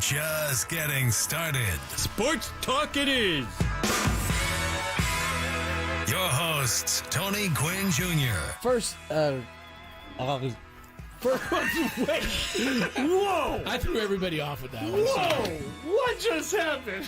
Just getting started. Sports talk it is. Your hosts, Tony Gwynn Jr. First, Wait. Whoa! I threw everybody off with that one. Whoa! What just happened?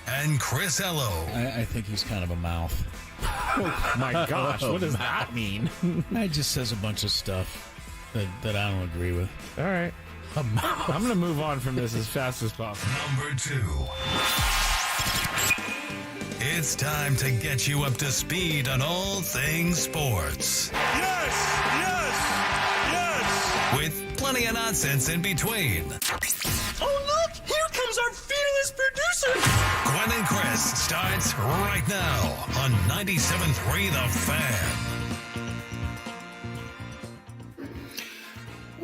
And Chris Ello. I think he's kind of a mouth. Oh my gosh, what does that mean? He just says a bunch of stuff that I don't agree with. All right. I'm going to move on from this as fast as possible. Number 2. It's time to get you up to speed on all things sports. Yes! Yes! Yes! With plenty of nonsense in between. Oh, look! Here comes our fearless producer! Gwynn and Chris starts right now on 97.3 The Fan.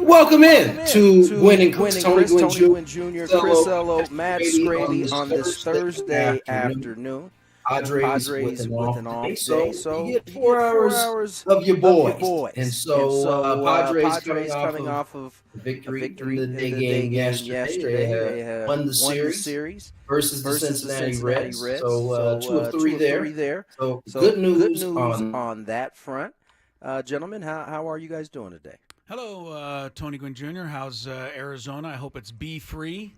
welcome in to Gwynn and Chris, Tony Gwynn Jr., Chris Ello, Matt Skraby on this Thursday afternoon. Padres with an off day. So you get 4 hours of your boys. And so Padres coming off of victory in the day game yesterday. They won the series versus the Cincinnati Reds. So 2 of 3 there. So good news on that front. Gentlemen, how are you guys doing today? Hello, Tony Gwynn Jr. How's Arizona? I hope it's bee-free.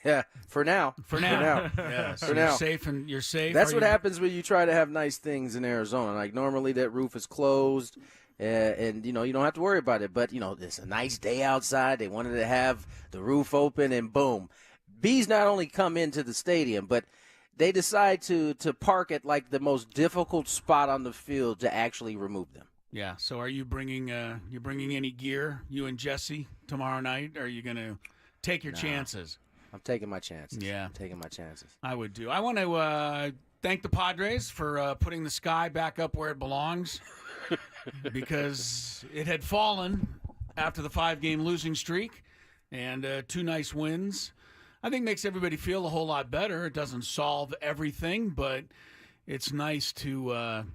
Yeah, for now. Yeah, so For you're now. safe and you're safe. That's what happens when you try to have nice things in Arizona. Like normally that roof is closed, and you don't have to worry about it. But it's a nice day outside. They wanted to have the roof open, and boom, bees not only come into the stadium, but they decide to park at like the most difficult spot on the field to actually remove them. Yeah. So are you bringing any gear? You and Jesse tomorrow night? Or are you going to take your chances? I'm taking my chances. Yeah. I'm taking my chances. I would do. I want to thank the Padres for putting the sky back up where it belongs because it had fallen after the 5-game losing streak and 2 nice wins. I think makes everybody feel a whole lot better. It doesn't solve everything, but it's nice to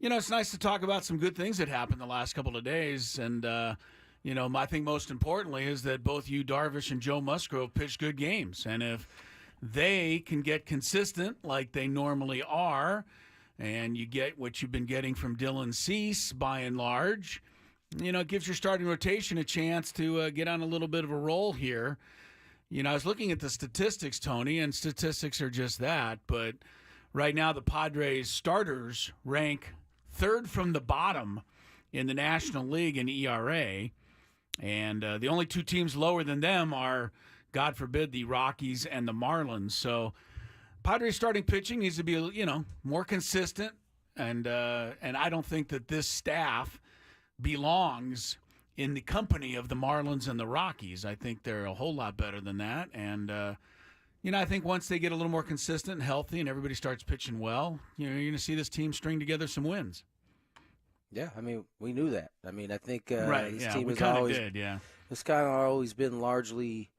it's nice to talk about some good things that happened the last couple of days. And, I think most importantly is that both you, Darvish, and Joe Musgrove pitched good games. And if they can get consistent like they normally are, and you get what you've been getting from Dylan Cease by and large, it gives your starting rotation a chance to get on a little bit of a roll here. I was looking at the statistics, Tony, and statistics are just that. But right now the Padres starters rank 3rd from the bottom in the National League in ERA. And the only 2 teams lower than them are, God forbid, the Rockies and the Marlins. So Padres starting pitching needs to be, more consistent. And I don't think that this staff belongs in the company of the Marlins and the Rockies. I think they're a whole lot better than that. And, I think once they get a little more consistent and healthy and everybody starts pitching well, you're going to see this team string together some wins. Yeah, we knew that. I think Right, this yeah, team we has kind of always did, yeah. It's kind of always been largely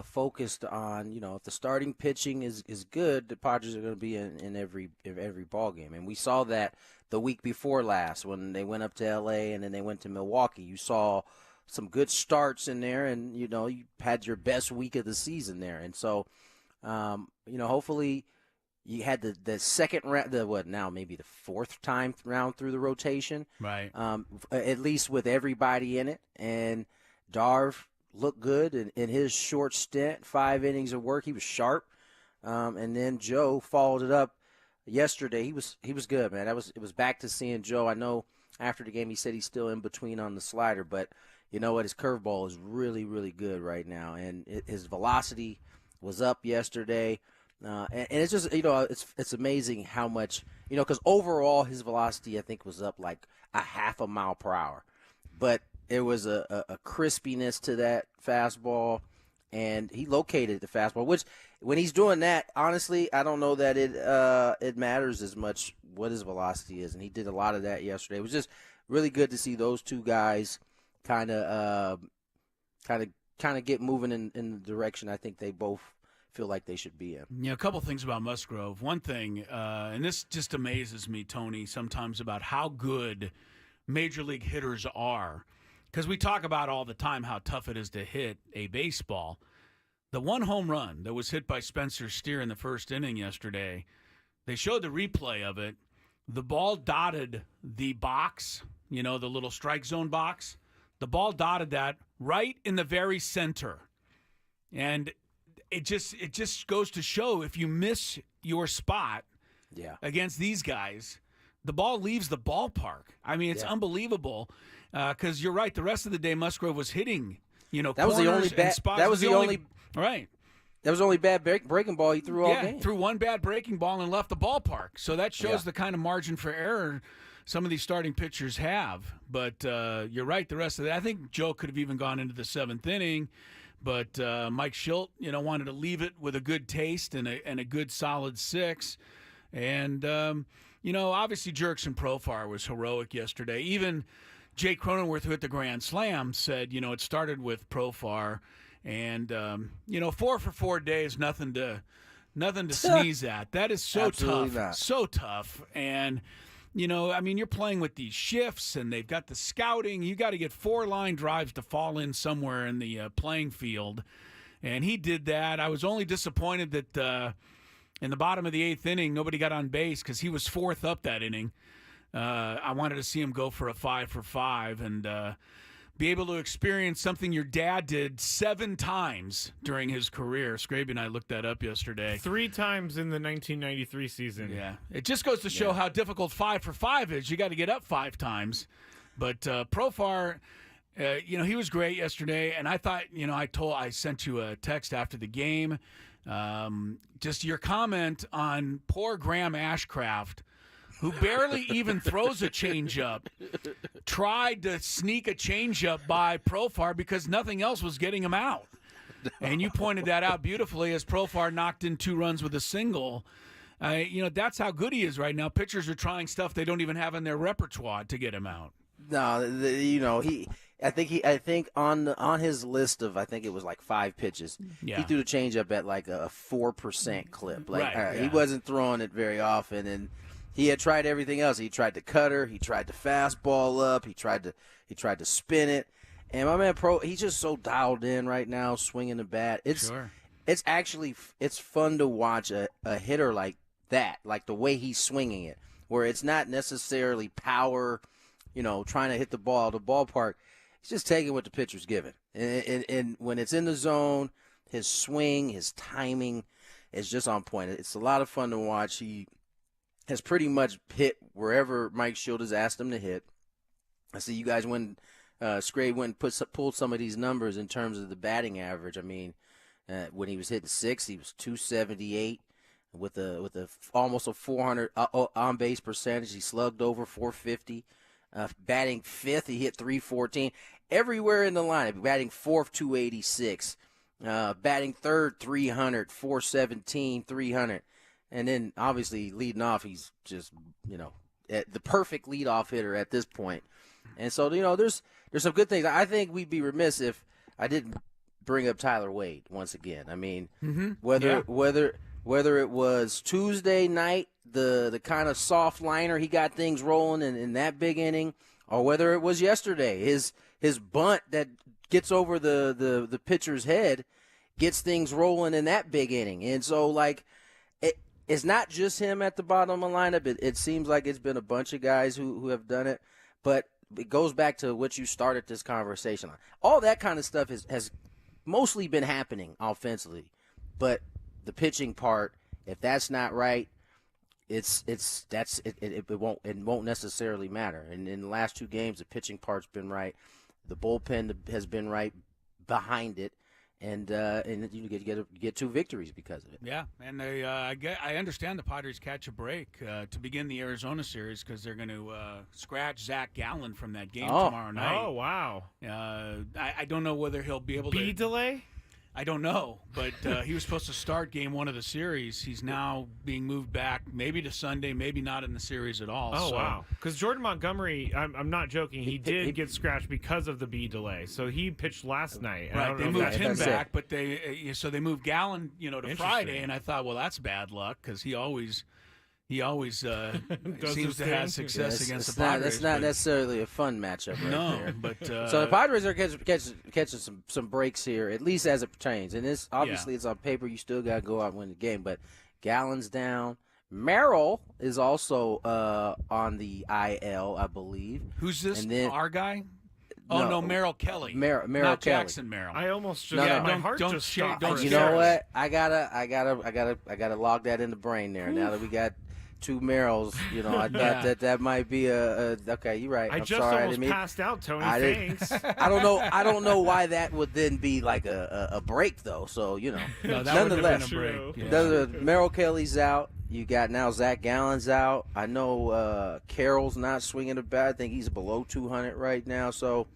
focused on, if the starting pitching is good, the Padres are going to be in every ball game. And we saw that the week before last when they went up to L.A. and then they went to Milwaukee. You saw some good starts in there, and, you had your best week of the season there. And so, hopefully you had the second round, maybe the 4th time round through the rotation. Right. At least with everybody in it. And Darv looked good in his short stint, 5 innings of work. He was sharp. And then Joe followed it up yesterday. He was good, man. It was back to seeing Joe. I know after the game he said he's still in between on the slider, but you know what? His curveball is really, really good right now. And his velocity was up yesterday. And it's just, it's amazing how much, because overall his velocity, I think, was up like a half a mile per hour. But it was a crispiness to that fastball, and he located the fastball, which when he's doing that, honestly, I don't know that it matters as much what his velocity is. And he did a lot of that yesterday. It was just really good to see those 2 guys kind of get moving in the direction I think they both feel like they should be in. A couple things about Musgrove. One thing, and this just amazes me, Tony, sometimes about how good major league hitters are. because we talk about all the time how tough it is to hit a baseball. The one home run that was hit by Spencer Steer in the first inning yesterday, they showed the replay of it. The ball dotted the box, the little strike zone box. The ball dotted that right in the very center. And it just goes to show, if you miss your spot against these guys, the ball leaves the ballpark. I mean, it's unbelievable because you're right. The rest of the day, Musgrove was hitting, that was the only bad. That was the only right. That was the only bad breaking ball he threw all game. Threw one bad breaking ball and left the ballpark. So that shows the kind of margin for error some of these starting pitchers have. But you're right. The rest of it, I think Joe could have even gone into the 7th inning. But Mike Shildt, wanted to leave it with a good taste and a good solid 6. And, obviously Jurickson Profar was heroic yesterday. Even Jay Cronenworth, who hit the grand slam, said, it started with Profar. And, 4 for 4 days, nothing to sneeze at. That is so tough. Not. So tough. And, you're playing with these shifts, and they've got the scouting. You got to get 4 line drives to fall in somewhere in the playing field. And he did that. I was only disappointed that in the bottom of the 8th inning, nobody got on base because he was 4th up that inning. I wanted to see him go for a 5 for 5 and be able to experience something your dad did 7 times during his career. Skraby and I looked that up yesterday. 3 times in the 1993 season. Yeah. It just goes to show how difficult 5 for 5 is. You got to get up 5 times. But Profar, he was great yesterday. And I thought, I sent you a text after the game. Just your comment on poor Graham Ashcraft, who barely even throws a changeup, tried to sneak a changeup by Profar because nothing else was getting him out. And you pointed that out beautifully as Profar knocked in 2 runs with a single. That's how good he is right now. Pitchers are trying stuff they don't even have in their repertoire to get him out. No, I think on his list of, I think it was like 5 pitches, he threw the changeup at like a 4% clip. He wasn't throwing it very often, and he had tried everything else. He tried the cutter, he tried the fastball up, he tried to spin it. And my man he's just so dialed in right now, swinging the bat. It's actually fun to watch a hitter like that, like the way he's swinging it, where it's not necessarily power, trying to hit the ball out of the ballpark. He's just taking what the pitcher's giving. And when it's in the zone, his swing, his timing is just on point. It's a lot of fun to watch. He has pretty much hit wherever Mike Shildt has asked him to hit. I see you guys Skraby went and pulled some of these numbers in terms of the batting average. I mean, when he was hitting 6, he was 278 with a almost a 400 on base percentage. He slugged over 450. Batting 5th, he hit 314. Everywhere in the lineup, batting 4th, 286. Batting 3rd, 300, 417, 300. And then, obviously, leading off, he's just, the perfect leadoff hitter at this point. And so, there's some good things. I think we'd be remiss if I didn't bring up Tyler Wade once again. I mean, whether it was Tuesday night, the kind of soft liner, he got things rolling in that big inning, or whether it was yesterday, his bunt that gets over the pitcher's head gets things rolling in that big inning. And so, it's not just him at the bottom of the lineup. It seems like it's been a bunch of guys who have done it. But it goes back to what you started this conversation on. All that kind of stuff has mostly been happening offensively. But the pitching part, if that's not right, it won't necessarily matter. And in the last 2 games, the pitching part's been right. The bullpen has been right behind it. And you get 2 victories because of it. Yeah, and I understand the Padres catch a break to begin the Arizona series because they're going to scratch Zach Gallen from that game tomorrow night. Oh, wow. I don't know whether he'll be able to. B delay? I don't know, but he was supposed to start game 1 of the series. He's now being moved back maybe to Sunday, maybe not in the series at all. Oh, wow. Because Jordan Montgomery, I'm not joking, he did get scratched because of the B delay. So he pitched last night. Right, they moved him back, but they moved Gallen, to Friday, and I thought, well, that's bad luck because he always He always seems to have success against the Padres. Padres. That's not necessarily a fun matchup right there. But so the Padres are catching some breaks here, at least as it pertains. And this obviously it's on paper. You still got to go out and win the game. But Gallen's down. Merrill is also on the IL, I believe. Who's this? Our guy? Oh no, Merrill Kelly. Merrill not Kelly. Jackson Merrill. I almost just my heart just stopped. You know what? I gotta log that in the brain there. Now that we got two Merrills, you know, I thought that might be a okay. You're right. I'm sorry, almost passed out, Tony. Thanks. I don't know why that would then be like a break though. So you know, no, that nonetheless, would have been a break. Merrill Kelly's out. You got now Zach Gallen's out. I know Carroll's not swinging the bat. I think he's below 200 right now. So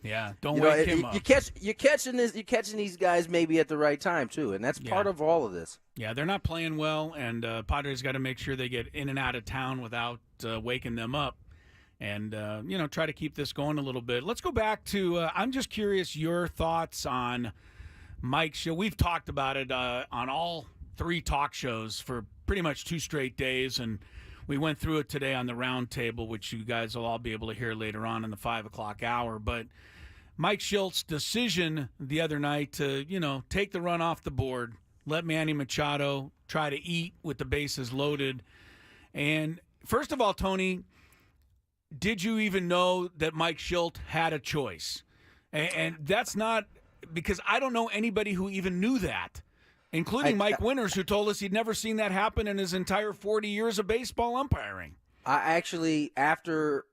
don't wake him up. You're catching these guys maybe at the right time too, and that's part of all of this. Yeah, they're not playing well, and Padres got to make sure they get in and out of town without waking them up, and try to keep this going a little bit. Let's go back to. I'm just curious your thoughts on Mike's show. We've talked about it on all 3 talk shows for pretty much 2 straight days, and we went through it today on the roundtable, which you guys will all be able to hear later on in the 5 o'clock hour. But Mike Shildt's decision the other night to, take the run off the board, let Manny Machado try to eat with the bases loaded. And first of all, Tony, did you even know that Mike Shildt had a choice? And that's not because I don't know anybody who even knew that, including Mike Winters, who told us he'd never seen that happen in his entire 40 years of baseball umpiring. I actually, after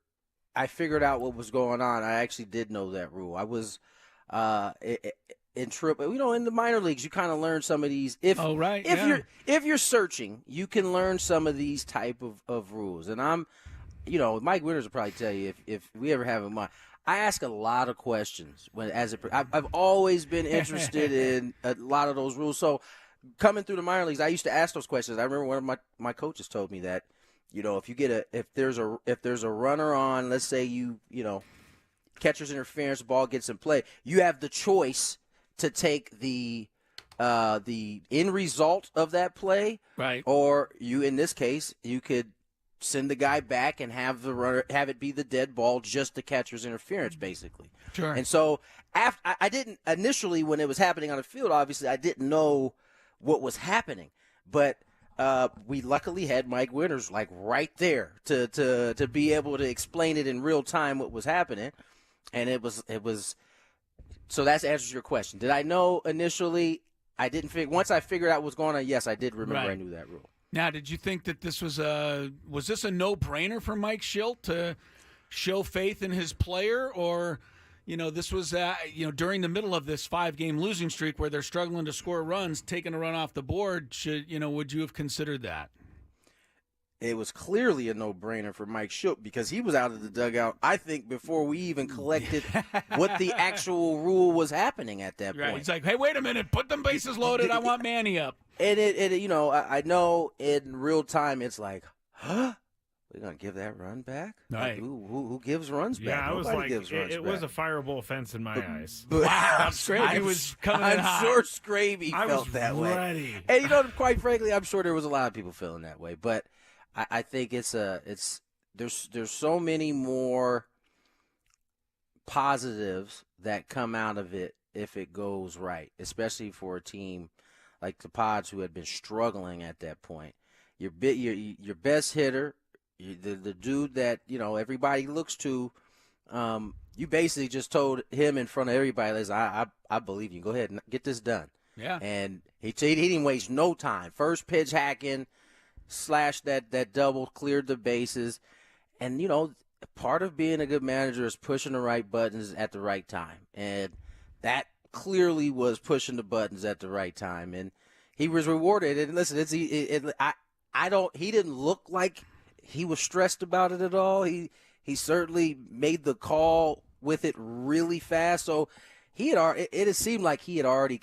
I figured out what was going on, I actually did know that rule. I was in in the minor leagues, you kind of learn some of these. If you're searching, you can learn some of these type of rules. And I'm, Mike Winters will probably tell you if we ever have him on. I ask a lot of questions I've always been interested in a lot of those rules. So coming through the minor leagues, I used to ask those questions. I remember one of my coaches told me that, if there's a runner on, let's say catcher's interference, the ball gets in play, you have the choice to take the end result of that play, right? Or in this case, you could send the guy back and have the runner have it be the dead ball, just the catcher's interference, basically. Sure. And so I didn't initially, when it was happening on the field, obviously I didn't know what was happening, but we luckily had Mike Winters right there to be able to explain it in real time what was happening, and it was. So that answers your question. Did I know initially? I didn't figure. Once I figured out what's going on, yes, I did remember. Right. I knew that rule. Now, did you think that this was this a no-brainer for Mike Shildt to show faith in his player, or this was during the middle of this 5-game losing streak where they're struggling to score runs, taking a run off the board? Would you have considered that? It was clearly a no-brainer for Mike Shildt because he was out of the dugout, I think, before we even collected what the actual rule was happening at that point. He's like, hey, wait a minute, put them bases loaded. I want Manny up. And I know in real time it's like, huh? We're going to give that run back? Right. Who gives runs back? Yeah, I was Nobody gives runs it back. was a fireable offense in my eyes. Wow, Skraby was coming in hot. I'm sure Skraby felt that ready. way. And quite frankly, I'm sure there was a lot of people feeling that way. But I think there's so many more positives that come out of it if it goes right, especially for a team like the Pods, who had been struggling at that point. Your best hitter, the dude that everybody looks to, you basically just told him in front of everybody, "Listen, I believe you. Go ahead and get this done." Yeah. And he didn't waste no time. First pitch hacking, slashed that double, cleared the bases, and part of being a good manager is pushing the right buttons at the right time, and that clearly was pushing the buttons at the right time, and he was rewarded. And listen, he didn't look like he was stressed about it at all. He certainly made the call with it really fast. So it seemed like he had already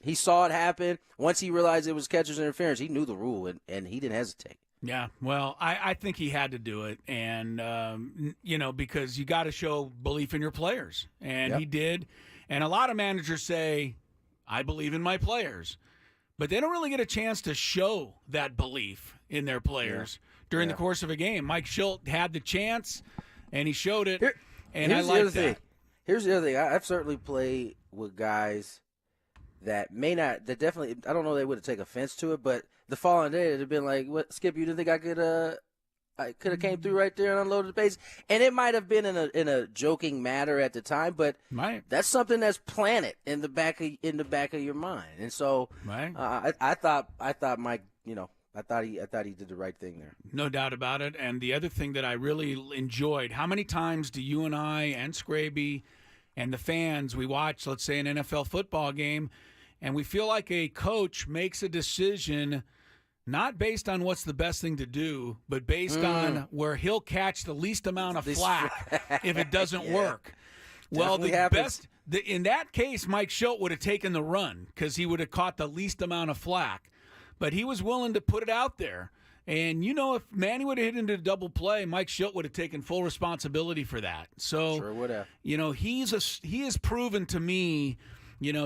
he saw it happen. Once he realized it was catcher's interference, he knew the rule, and he didn't hesitate. Yeah, well, I think he had to do it, and because you got to show belief in your players, and he did. And a lot of managers say, I believe in my players. But they don't really get a chance to show that belief in their players during the course of a game. Mike Shildt had the chance, and he showed it, and I Here's like that. Here's the other thing. I've certainly played with guys that definitely, I don't know they would take offense to it, but the following day it'd have been like, "What, Skip? You didn't think I could have came through right there and unloaded the base?" And it might have been in a joking manner at the time, but that's something that's planted in the back of your mind. And so, I thought Mike, I thought he did the right thing there. No doubt about it. And the other thing that I really enjoyed, how many times do you and I and Skraby and the fans, we watch, let's say, an NFL football game, and we feel like a coach makes a decision not based on what's the best thing to do, but based on where he'll catch the least amount of flack if it doesn't work. Well, in that case, Mike Shildt would have taken the run because he would have caught the least amount of flack. But he was willing to put it out there. And, if Manny would have hit into a double play, Mike Shildt would have taken full responsibility for that. So, sure would have. He has proven to me,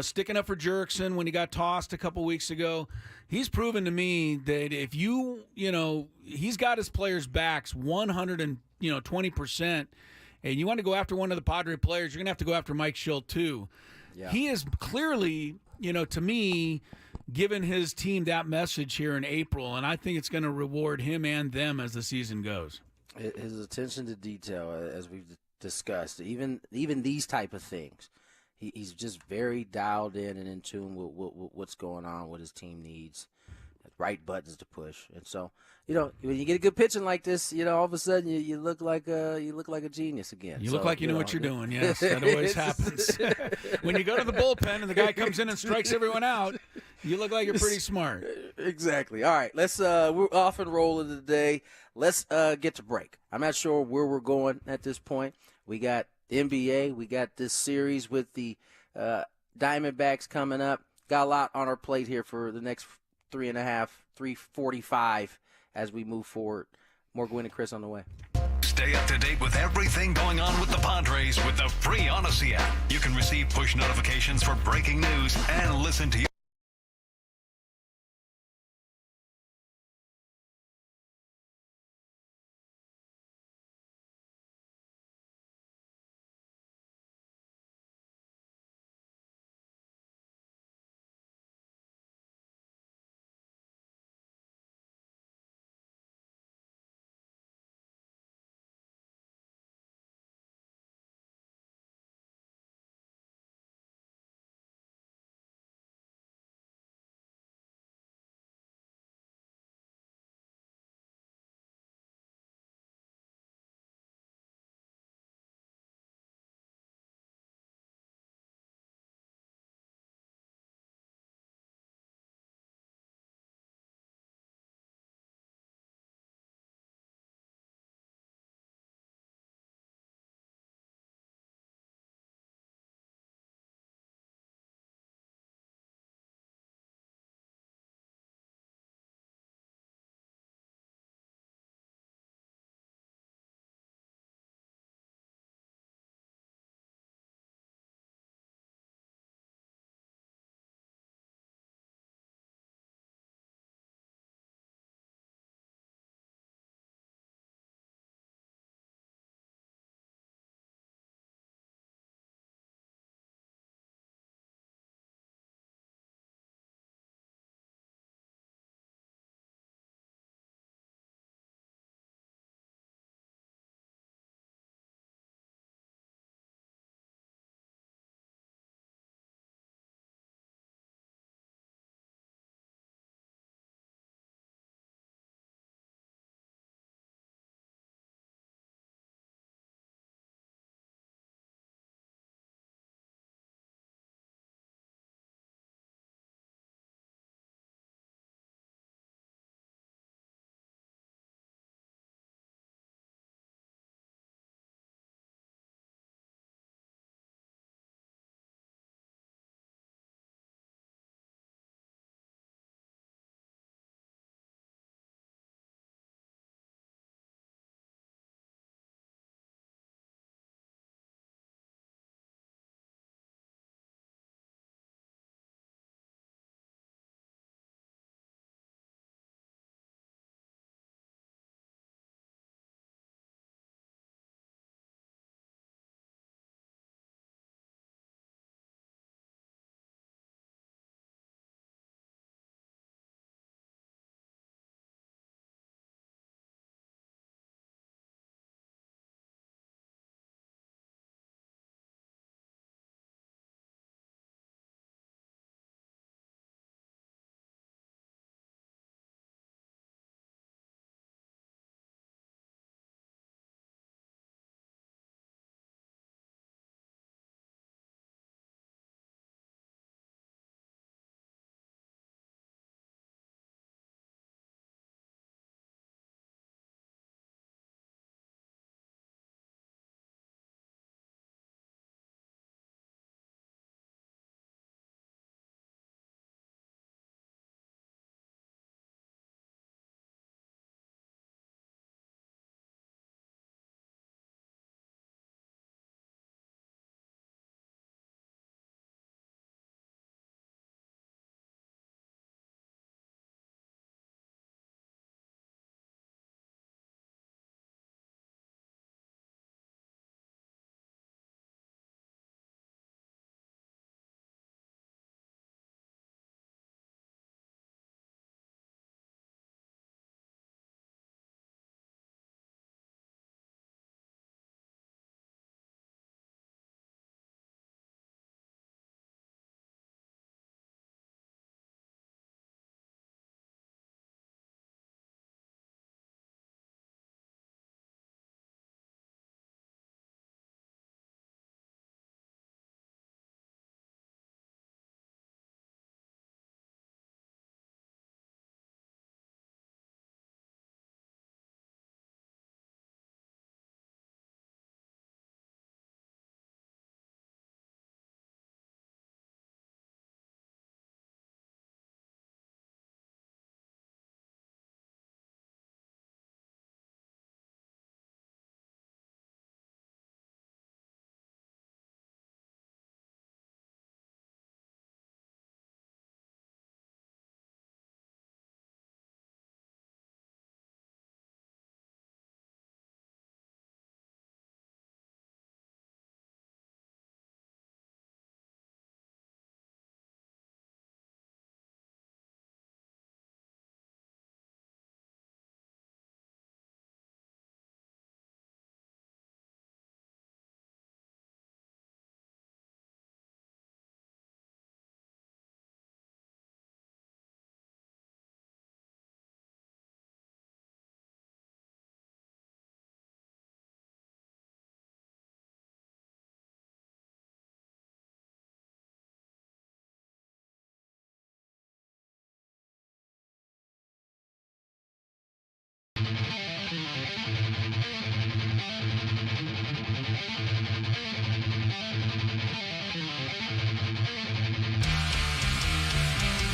sticking up for Jerkson when he got tossed a couple weeks ago, he's proven to me that if he's got his players' backs 120%, and you want to go after one of the Padre players, you're going to have to go after Mike Shildt too. Yeah. He is clearly, to me, given his team that message here in April, and I think it's going to reward him and them as the season goes. His attention to detail, as we've discussed, even these type of things, he's just very dialed in and in tune with what's going on, what his team needs, right buttons to push. And so, when you get a good pitching like this, all of a sudden you look like a genius again. You look like you know what you're doing. Yes, that always happens. When you go to the bullpen and the guy comes in and strikes everyone out, you look like you're pretty smart. Exactly. All right, let's we're off and rolling today. Let's get to break. I'm not sure where we're going at this point. We got NBA. We got this series with the Diamondbacks coming up. Got a lot on our plate here for the next 3:45 as we move forward. More Gwynn and Chris on the way. Stay up to date with everything going on with the Padres with the free Odyssey app. You can receive push notifications for breaking news and listen to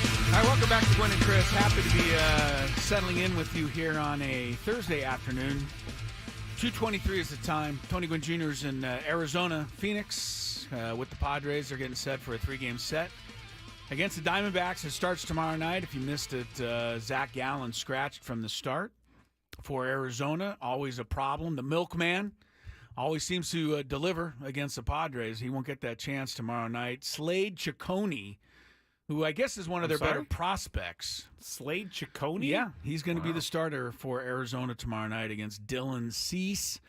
All right, welcome back to Gwynn and Chris. Happy to be settling in with you here on a Thursday afternoon. 2:23 is the time. Tony Gwynn Jr. is in Arizona, Phoenix, with the Padres. They're getting set for a 3-game set against the Diamondbacks. It starts tomorrow night. If you missed it, Zach Gallen scratched from the start for Arizona. Always a problem. The milkman always seems to deliver against the Padres. He won't get that chance tomorrow night. Slade Ciccone, who I guess is one of their better prospects. Slade Ciccone? Yeah, he's going to be the starter for Arizona tomorrow night against Dylan Cease.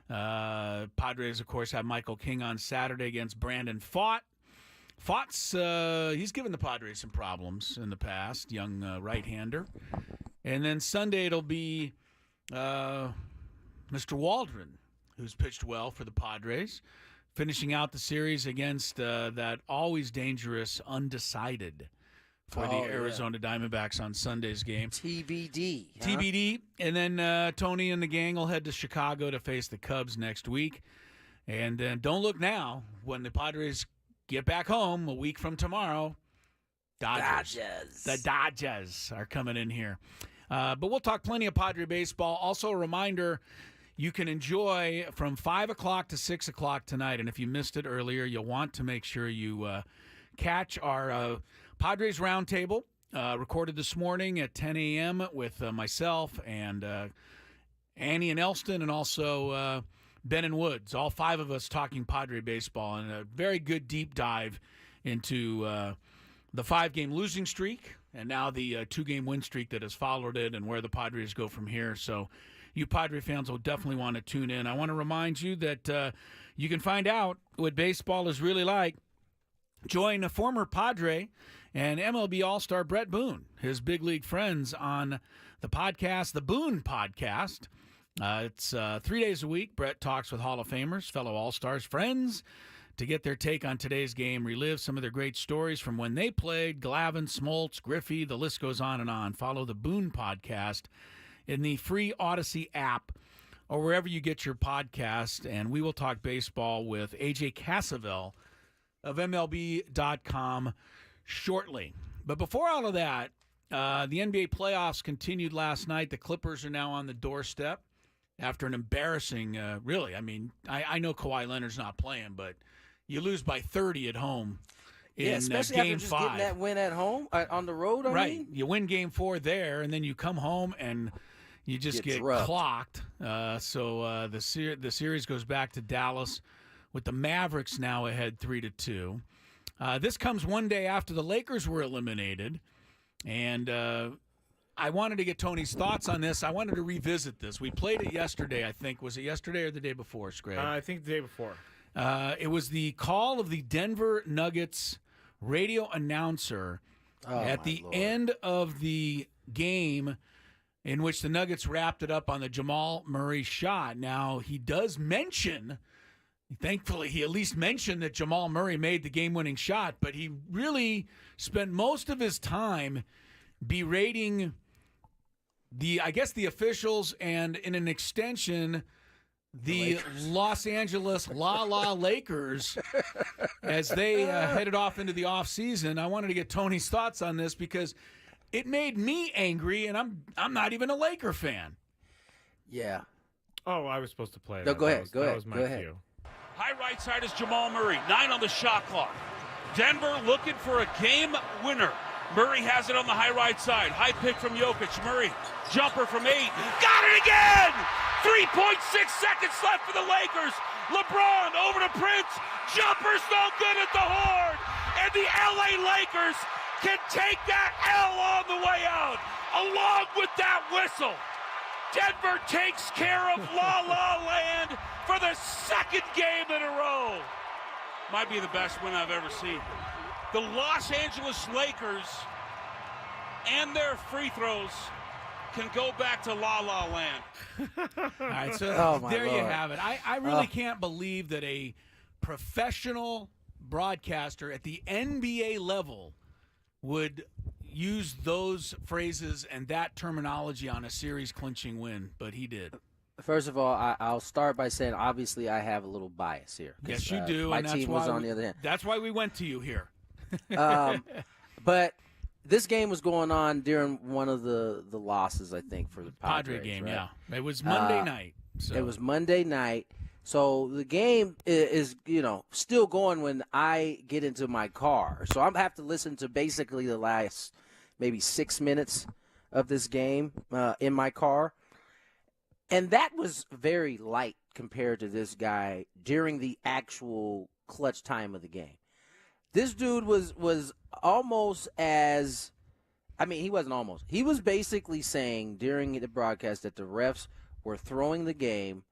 Padres, of course, have Michael King on Saturday against Brandon Pfaadt. Pfaadt's, he's given the Padres some problems in the past, young right-hander. And then Sunday it'll be Mr. Waldron, who's pitched well for the Padres, finishing out the series against that always dangerous undecided for the Arizona Diamondbacks on Sunday's game. TBD. Huh? TBD. And then Tony and the gang will head to Chicago to face the Cubs next week. And then don't look now. When the Padres get back home a week from tomorrow, Dodgers. The Dodgers are coming in here. But we'll talk plenty of Padre baseball. Also a reminder, you can enjoy from 5 o'clock to 6 o'clock tonight. And if you missed it earlier, you'll want to make sure you catch our Padres Roundtable, recorded this morning at 10 a.m. with myself and Annie and Elston, and also Ben and Woods, all 5 of us talking Padre baseball, and a very good deep dive into the 5-game losing streak and now the 2-game win streak that has followed it and where the Padres go from here. So you Padre fans will definitely want to tune in. I want to remind you that you can find out what baseball is really like. Join a former Padre and MLB All-Star Brett Boone, his big league friends, on the podcast, the Boone Podcast. It's 3 days a week. Brett talks with Hall of Famers, fellow All-Stars, friends, to get their take on today's game, relive some of their great stories from when they played, Glavine, Smoltz, Griffey, the list goes on and on. Follow the Boone Podcast in the free Odyssey app or wherever you get your podcast, and we will talk baseball with AJ Cassavell of MLB.com shortly. But before all of that, the NBA playoffs continued last night. The Clippers are now on the doorstep after an embarrassing, really, I mean, I know Kawhi Leonard's not playing, but you lose by 30 at home in especially Game after just 5. getting that win at home, on the road, I mean. You win Game 4 there, and then you come home and you just get clocked. So the series goes back to Dallas with the Mavericks now ahead 3-2. This comes one day after the Lakers were eliminated, and I wanted to get Tony's thoughts on this. I wanted to revisit this. We played it yesterday, I think. Was it yesterday or the day before, Scrape? I think the day before. It was the call of the Denver Nuggets radio announcer at the end of the game, in which the Nuggets wrapped it up on the Jamal Murray shot. Now, he does mention, thankfully, he at least mentioned that Jamal Murray made the game-winning shot, but he really spent most of his time berating the officials and, in an extension, the Los Angeles Lakers as they headed off into the offseason. I wanted to get Tony's thoughts on this because it made me angry, and I'm not even a Laker fan. Yeah. Oh, I was supposed to play. No, go ahead. That was my cue. High right side is Jamal Murray. 9 on the shot clock. Denver looking for a game winner. Murray has it on the high right side. High pick from Jokic. Murray, jumper from 8. Got it again! 3.6 seconds left for the Lakers. LeBron over to Prince. Jumper's no good at the horn. And the LA Lakers can take that L on the way out, along with that whistle. Denver takes care of La La Land for the second game in a row. Might be the best win I've ever seen. The Los Angeles Lakers and their free throws can go back to La La Land. All right, so there you have it. I really can't believe that a professional broadcaster at the NBA level would use those phrases and that terminology on a series-clinching win, but he did. First of all, I'll start by saying, obviously, I have a little bias here. Yes, you do. My and that's team why was on the other hand. That's why we went to you here. But this game was going on during one of the losses, I think, for the Padres. Padre game, right? yeah. It was Monday night. So. It was Monday night. So the game is, still going when I get into my car. So I have to listen to basically the last maybe 6 minutes of this game in my car. And that was very light compared to this guy during the actual clutch time of the game. This dude was almost as – he wasn't almost. He was basically saying during the broadcast that the refs were throwing the game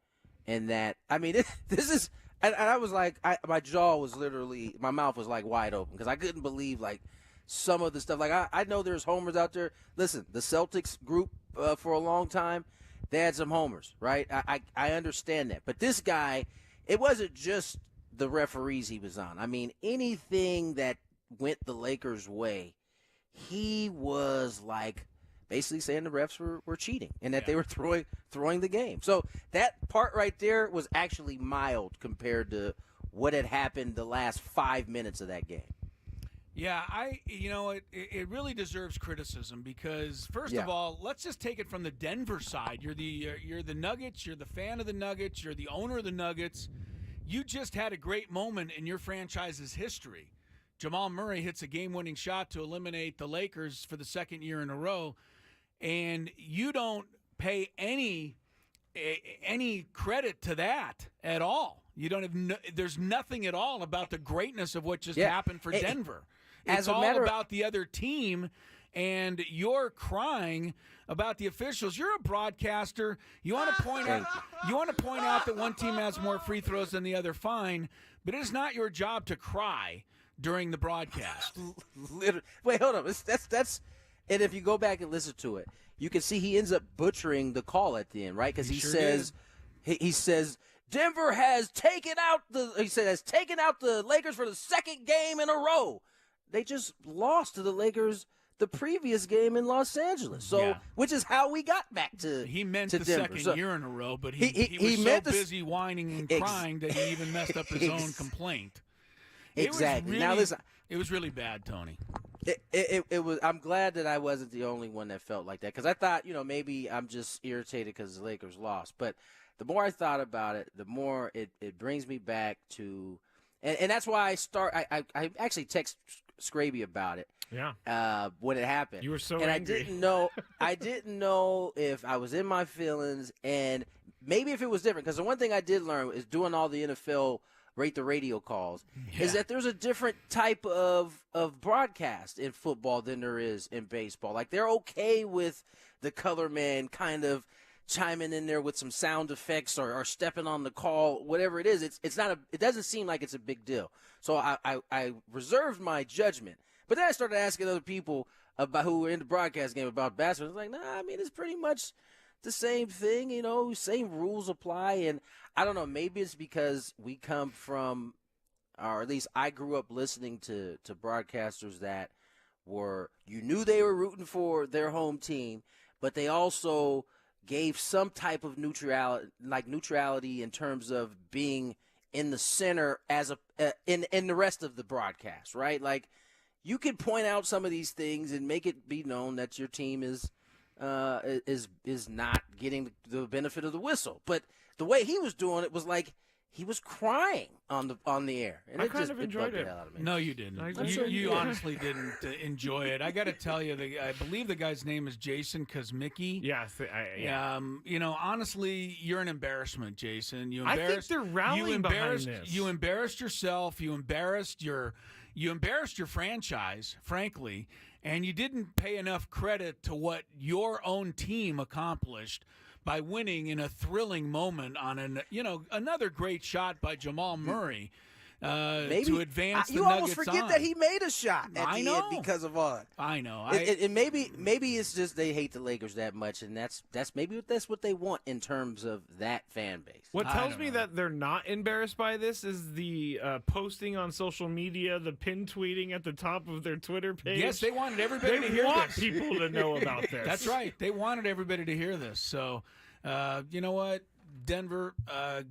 and that – this is – and I was like my jaw was literally – my mouth was like wide open because I couldn't believe like some of the stuff. Like I know there's homers out there. Listen, the Celtics group for a long time, they had some homers, right? I understand that. But this guy, it wasn't just – the referees he was on. Anything that went the Lakers' way, he was like basically saying the refs were cheating and that they were throwing the game. So that part right there was actually mild compared to what had happened the last 5 minutes of that game. Yeah, it really deserves criticism because first of all, let's just take it from the Denver side. You're the Nuggets, you're the fan of the Nuggets, you're the owner of the Nuggets. You just had a great moment in your franchise's history. Jamal Murray hits a game-winning shot to eliminate the Lakers for the second year in a row, and you don't pay any credit to that at all. You don't have there's nothing at all about the greatness of what just happened for Denver. It's all about the other team, and you're crying about the officials. You're a broadcaster. You want to point out that one team has more free throws than the other, fine, but it is not your job to cry during the broadcast. Wait, hold on. That's and if you go back and listen to it, you can see he ends up butchering the call at the end, right? Because he says Denver has taken out the Lakers for the second game in a row. They just lost to the Lakers the previous game in Los Angeles. So, which is how we got back to He meant to the Denver. second year in a row, but he was so busy whining and crying that he even messed up his own complaint. Exactly. Now listen, it was really bad, Tony. It was. I'm glad that I wasn't the only one that felt like that because I thought, maybe I'm just irritated because the Lakers lost. But the more I thought about it, the more it brings me back to, and that's why I actually text Skraby about it. Yeah. When it happened. You were so angry. I didn't know if I was in my feelings and maybe if it was different. Because the one thing I did learn is doing all the NFL rate the radio calls is that there's a different type of broadcast in football than there is in baseball. Like they're okay with the color man kind of chiming in there with some sound effects or stepping on the call, whatever it is. It doesn't seem like it's a big deal. So I reserved my judgment. But then I started asking other people about who were in the broadcast game about basketball. I was like, it's pretty much the same thing, same rules apply. And I don't know, maybe it's because we come from, or at least I grew up listening to broadcasters that you knew they were rooting for their home team, but they also gave some type of neutrality in terms of being in the center as in the rest of the broadcast, right? Like, you can point out some of these things and make it be known that your team is not getting the benefit of the whistle. But the way he was doing it was like he was crying on the air. And I kind of enjoyed it. No, you didn't. You honestly didn't enjoy it. I got to tell you, I believe the guy's name is Jason Kosmicki. Yes. Honestly, you're an embarrassment, Jason. I think they're rallying behind this. You embarrassed yourself. You embarrassed your franchise, frankly, and you didn't pay enough credit to what your own team accomplished by winning in a thrilling moment on another great shot by Jamal Murray to advance the Nuggets on. You almost forget that he made a shot at the end because of all. I know. Maybe it's just they hate the Lakers that much, and that's what they want in terms of that fan base. What tells me that they're not embarrassed by this is the posting on social media, the pin tweeting at the top of their Twitter page. Yes, they wanted everybody to hear this. They want people to know about this. That's right. They wanted everybody to hear this. So, you know what? Denver,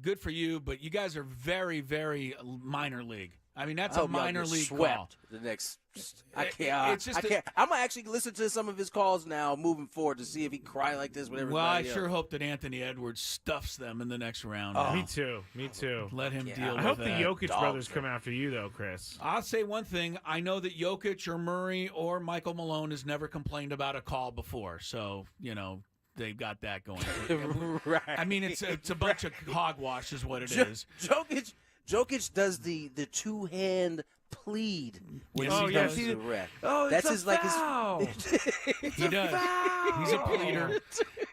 good for you, but you guys are very, very minor league. I mean, that's I a hope y'all minor get league swept call. The next, I can't. It's just I can't. I'm gonna actually listen to some of his calls now, moving forward, to see if he cry like this with everybody Well, I else. sure hope that Anthony Edwards stuffs them in the next round. Oh. Me too. Let him deal with I hope that. the Jokic brothers come after you, though, Chris. I'll say one thing. I know that Jokic or Murray or Michael Malone has never complained about a call before. So, they've got that going. Right. I mean, it's a bunch of hogwash is what it is. Jokic does the two-hand plead when Yes, he he comes does. to the ref. Oh, That's it's a foul. He does. He's a pleader.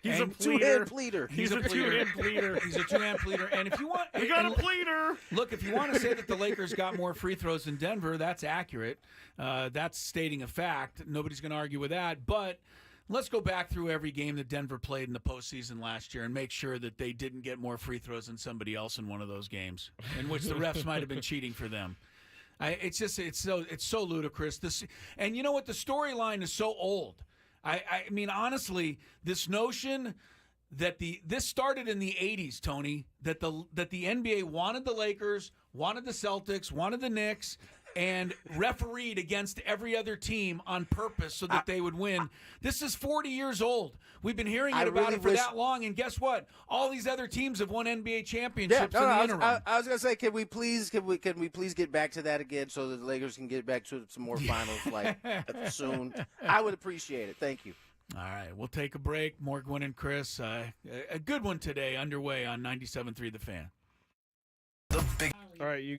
He's a And two-hand pleader. He's a two-hand pleader. He's a two-hand pleader. And if you want, We got a pleader. Look, if you want to say that the Lakers got more free throws than Denver, that's accurate. That's stating a fact. Nobody's going to argue with that. But let's go back through every game that Denver played in the postseason last year and make sure that they didn't get more free throws than somebody else in one of those games, in which the refs might have been cheating for them. It's so ludicrous. And you know what? The storyline is so old. I mean, honestly, this notion that this started in the 80s, Tony, that the NBA wanted the Lakers, wanted the Celtics, wanted the Knicks, and refereed against every other team on purpose so that they would win. This is 40 years old. We've been hearing about it for that long, and guess what? All these other teams have won NBA championships in the interim. I was gonna say, can we please get back to that again so that the Lakers can get back to some more finals like soon? I would appreciate it. Thank you. All right, we'll take a break. More Gwynn and Chris. A good one today underway on 97.3 The Fan. All right, you.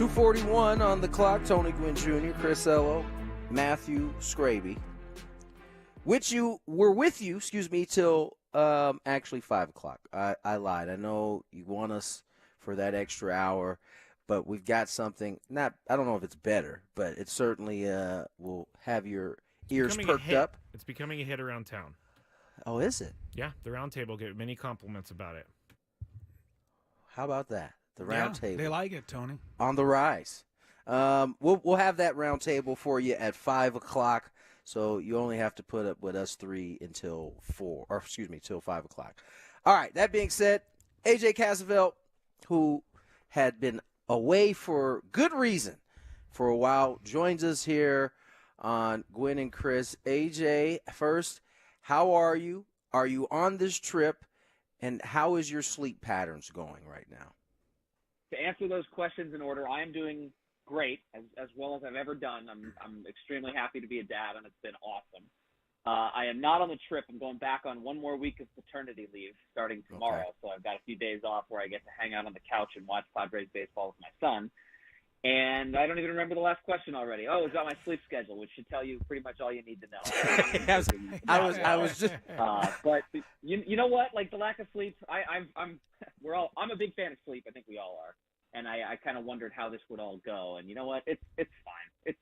2:41 on the clock. Tony Gwynn Jr., Chris Ello, Matthew Skraby. We're with you, till actually 5 o'clock. I lied. I know you want us for that extra hour, but we've got something. I don't know if it's better, but it certainly will have your ears perked up. It's becoming a hit around town. Oh, is it? Yeah, the roundtable get many compliments about it. How about that? The roundtable. They like it, Tony. On the rise. We'll have that roundtable for you at 5 o'clock. So you only have to put up with us three until till 5 o'clock. All right. That being said, AJ Cassavell, who had been away for good reason for a while, joins us here on Gwynn and Chris. AJ, first, how are you? Are you on this trip? And how is your sleep patterns going right now? To answer those questions in order, I am doing great, as well as I've ever done. I'm extremely happy to be a dad, and it's been awesome. I am not on the trip. I'm going back on one more week of paternity leave starting tomorrow. Okay. So I've got a few days off where I get to hang out on the couch and watch Padres baseball with my son. And I don't even remember the last question already. Oh, it's about my sleep schedule, which should tell you pretty much all you need to know. I was just. But you know what? Like the lack of sleep, I'm a big fan of sleep. I think we all are. And I kind of wondered how this would all go. And you know what? It's fine.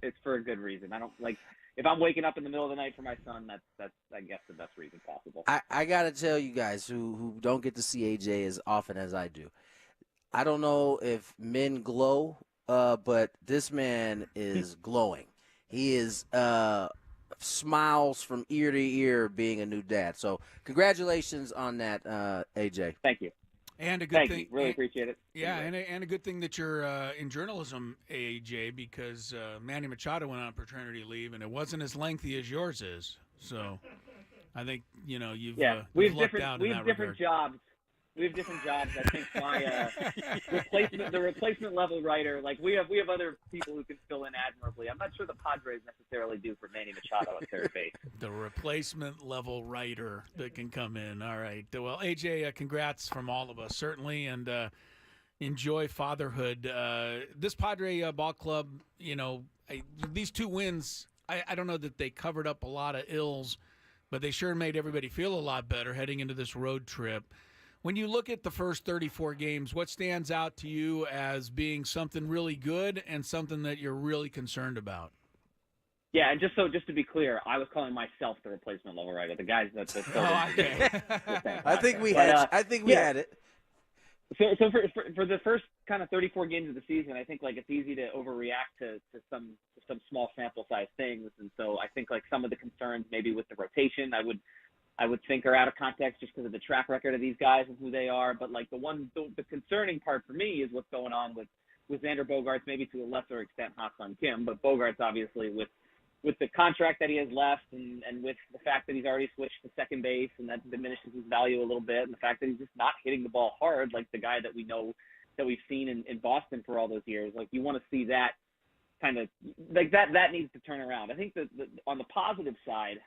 It's for a good reason. I don't like if I'm waking up in the middle of the night for my son. That's I guess the best reason possible. I gotta tell you guys who don't get to see AJ as often as I do. I don't know if men glow, but this man is glowing. He is smiles from ear to ear being a new dad. So congratulations on that, AJ. Thank you. And a good thing. Thank you. Really appreciate it. Yeah, and a good thing that you're in journalism, AJ, because Manny Machado went on paternity leave, and it wasn't as lengthy as yours is. So I think you've lucked out in that regard. Jobs. We have different jobs. I think my replacement level writer, like we have other people who can fill in admirably. I'm not sure the Padres necessarily do for Manny Machado at third base. The replacement level writer that can come in. All right. Well, AJ, congrats from all of us, certainly, and enjoy fatherhood. This Padre ball club, these two wins, I don't know that they covered up a lot of ills, but they sure made everybody feel a lot better heading into this road trip. When you look at the first 34 games, what stands out to you as being something really good and something that you're really concerned about? Yeah, and just to be clear, I was calling myself the replacement level writer. The guys that okay. I think we had it. So for the first kind of 34 games of the season, I think it's easy to overreact to some small sample size things, and so I think some of the concerns maybe with the rotation, I would think are out of context just because of the track record of these guys and who they are. But the concerning part for me is what's going on with Xander Bogaerts, maybe to a lesser extent Ha-Seong Kim, but Bogaerts obviously with the contract that he has left and with the fact that he's already switched to second base and that diminishes his value a little bit, and the fact that he's just not hitting the ball hard like the guy that we know that we've seen in Boston for all those years. You want to see that kind of that needs to turn around. I think that on the positive side,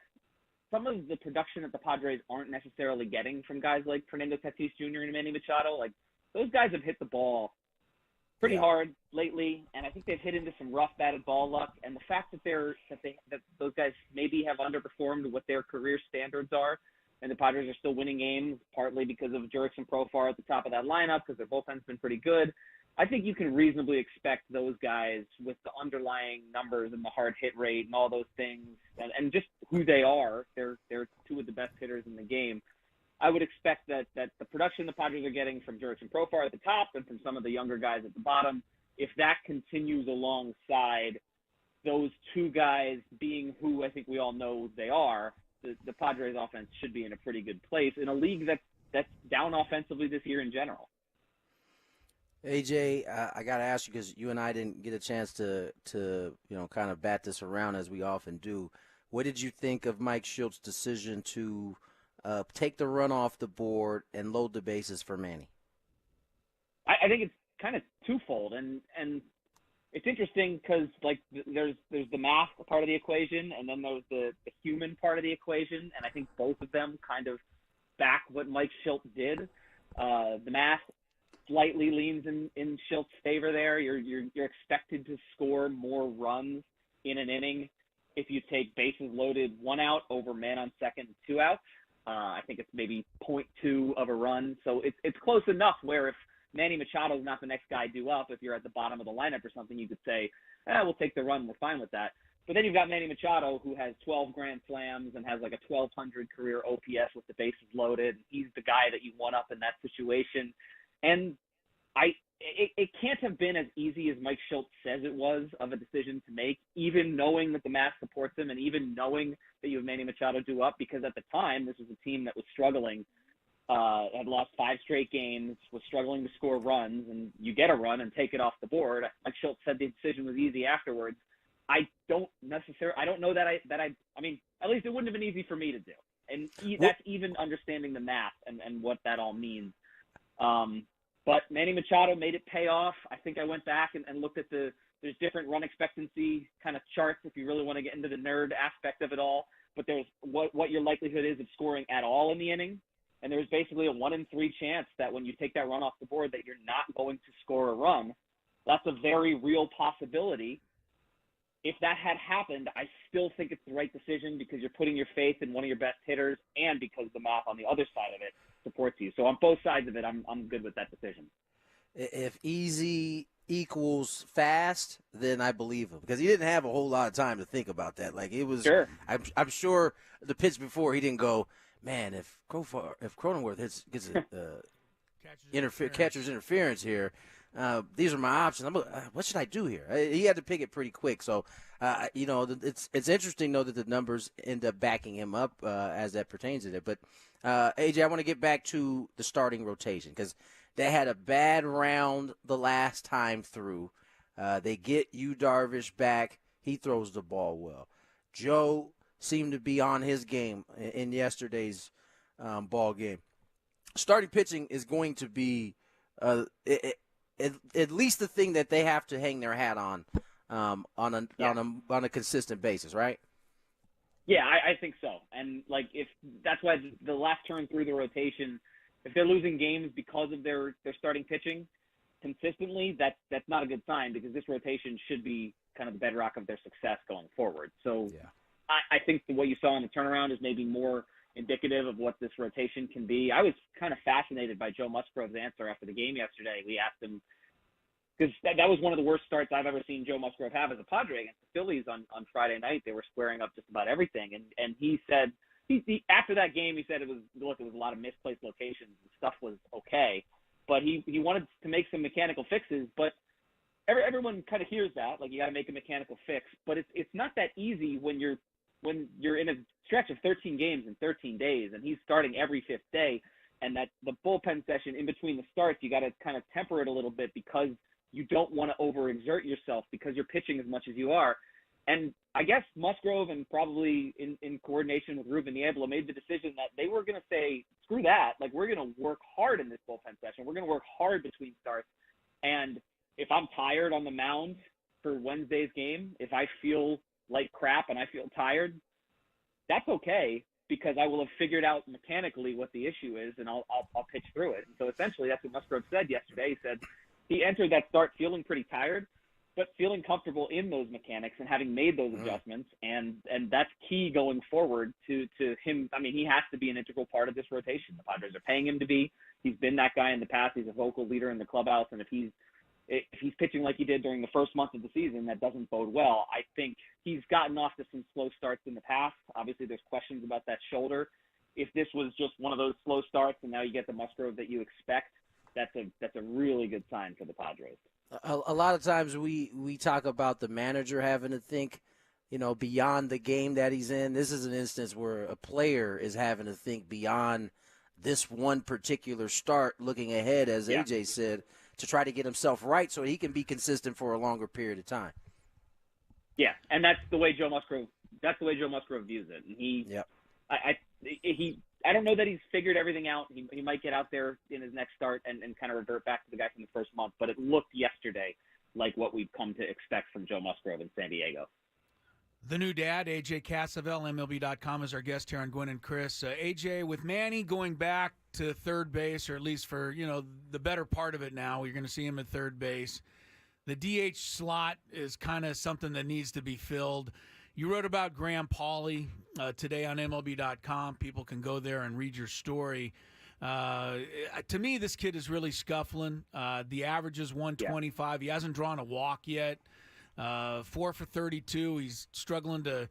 some of the production that the Padres aren't necessarily getting from guys like Fernando Tatis Jr. and Manny Machado, those guys have hit the ball pretty hard lately, and I think they've hit into some rough batted ball luck. And the fact that those guys maybe have underperformed what their career standards are, and the Padres are still winning games partly because of Jurickson and Profar at the top of that lineup because their bullpen's been pretty good. I think you can reasonably expect those guys with the underlying numbers and the hard hit rate and all those things and just who they are. They're two of the best hitters in the game. I would expect that the production the Padres are getting from Jurickson and Profar at the top and from some of the younger guys at the bottom, if that continues alongside those two guys being who I think we all know they are, the Padres offense should be in a pretty good place in a league that's down offensively this year in general. AJ, I got to ask you because you and I didn't get a chance to kind of bat this around as we often do. What did you think of Mike Shildt's decision to take the run off the board and load the bases for Manny? I think it's kind of twofold, and it's interesting because there's the math part of the equation, and then there's the human part of the equation, and I think both of them kind of back what Mike Shildt did. The math slightly leans in Shilt's favor there. You're expected to score more runs in an inning if you take bases loaded 1 out over man on second, 2 outs. I think it's maybe 0.2 of a run. So it's close enough where if Manny Machado is not the next guy due up, if you're at the bottom of the lineup or something, you could say, we'll take the run. We're fine with that. But then you've got Manny Machado, who has 12 grand slams and has like a 1,200 career OPS with the bases loaded. He's the guy that you want up in that situation. And it can't have been as easy as Mike Shildt says it was of a decision to make, even knowing that the math supports him and even knowing that you have Manny Machado due up, because at the time, this was a team that was struggling, had lost 5 straight games, was struggling to score runs, and you get a run and take it off the board. Mike Shildt said the decision was easy afterwards. I don't know that I mean, at least it wouldn't have been easy for me to do. And that's even understanding the math and what that all means. But Manny Machado made it pay off. I think I went back and looked at there's different run expectancy kind of charts if you really want to get into the nerd aspect of it all. But there's what your likelihood is of scoring at all in the inning. And there's basically a 1 in 3 chance that when you take that run off the board that you're not going to score a run. That's a very real possibility. If that had happened, I still think it's the right decision because you're putting your faith in one of your best hitters and because the math on the other side of it supports you. So on both sides of it, I'm good with that decision. If easy equals fast, then I believe him because he didn't have a whole lot of time to think about that. Like it was, sure. I'm sure the pitch before he didn't go, man, if Cronenworth gets catcher's interference here, these are my options. What should I do here? He had to pick it pretty quick. So, it's interesting, though, that the numbers end up backing him up as that pertains to it. But, AJ, I want to get back to the starting rotation because they had a bad round the last time through. They get Yu Darvish back. He throws the ball well. Joe seemed to be on his game in yesterday's ball game. Starting pitching is going to be at least the thing that they have to hang their hat on a consistent basis, right? Yeah, I think so. And like if that's why the last turn through the rotation, if they're losing games because of their starting pitching consistently, that's not a good sign because this rotation should be kind of the bedrock of their success going forward. So yeah. I think what you saw in the turnaround is maybe more indicative of what this rotation can be. I was kind of fascinated by Joe Musgrove's answer after the game yesterday. We asked him, because that was one of the worst starts I've ever seen Joe Musgrove have as a Padre against the Phillies on Friday night. They were squaring up just about everything. And he said, he after that game, he said it was a lot of misplaced locations and stuff was okay. But he wanted to make some mechanical fixes. But everyone kind of hears that, like you got to make a mechanical fix. But it's not that easy when you're in a stretch of 13 games in 13 days and he's starting every 5th day, and that the bullpen session in between the starts, you got to kind of temper it a little bit because you don't want to overexert yourself because you're pitching as much as you are. And I guess Musgrove and probably in coordination with Ruben Niebla made the decision that they were going to say, screw that. Like, we're going to work hard in this bullpen session. We're going to work hard between starts. And if I'm tired on the mound for Wednesday's game, if I feel like crap and I feel tired, that's okay because I will have figured out mechanically what the issue is and I'll pitch through it. And so essentially that's what Musgrove said yesterday. He said he entered that start feeling pretty tired, but feeling comfortable in those mechanics and having made those adjustments. And that's key going forward to him. I mean, he has to be an integral part of this rotation. The Padres are paying him to be. He's been that guy in the past. He's a vocal leader in the clubhouse. And if he's pitching like he did during the first month of the season, that doesn't bode well. I think he's gotten off to some slow starts in the past. Obviously, there's questions about that shoulder. If this was just one of those slow starts and now you get the Musgrove that you expect, that's a really good sign for the Padres. A lot of times we talk about the manager having to think, beyond the game that he's in. This is an instance where a player is having to think beyond this one particular start, looking ahead, as AJ said, to try to get himself right so he can be consistent for a longer period of time. Yeah, and that's the way Joe Musgrove views it. And I don't know that he's figured everything out. He might get out there in his next start and kind of revert back to the guy from the first month, but it looked yesterday like what we've come to expect from Joe Musgrove in San Diego. The new dad, AJ Cassavell, MLB.com, is our guest here on Gwynn and Chris. AJ, with Manny going back to third base, or at least for, the better part of it now, you're going to see him at third base. The DH slot is kind of something that needs to be filled. You wrote about Graham Pauley today on MLB.com. People can go there and read your story. To me, this kid is really scuffling. The average is 125. He hasn't drawn a walk yet. 4 for 32. He's struggling to,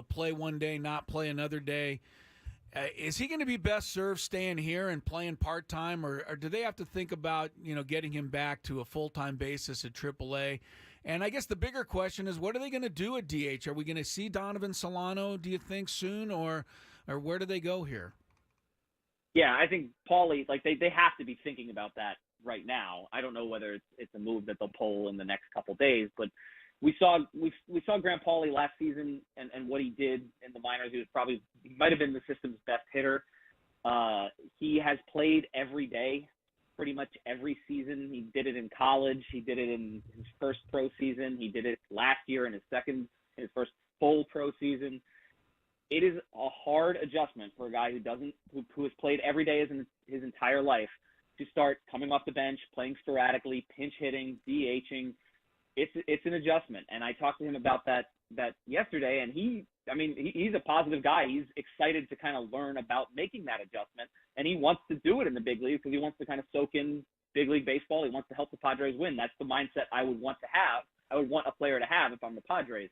play one day, not play another day. Is he going to be best served staying here and playing part-time, or do they have to think about, getting him back to a full-time basis at AAA? And I guess the bigger question is, what are they going to do at DH? Are we going to see Donovan Solano, do you think, soon, or where do they go here? Yeah, I think Paulie, they have to be thinking about that right now. I don't know whether it's a move that they'll pull in the next couple of days, but we saw Graham Pauley last season and what he did in the minors. He might have been the system's best hitter. He has played every day, pretty much every season. He did it in college. He did it in his first pro season. He did it last year in his first full pro season. It is a hard adjustment for a guy who has played every day his entire life to start coming off the bench, playing sporadically, pinch hitting, DHing. It's an adjustment, and I talked to him about that yesterday, and he's a positive guy. He's excited to kind of learn about making that adjustment, and he wants to do it in the big leagues because he wants to kind of soak in big league baseball. He wants to help the Padres win. That's the mindset I would want to have. I would want a player to have if I'm the Padres.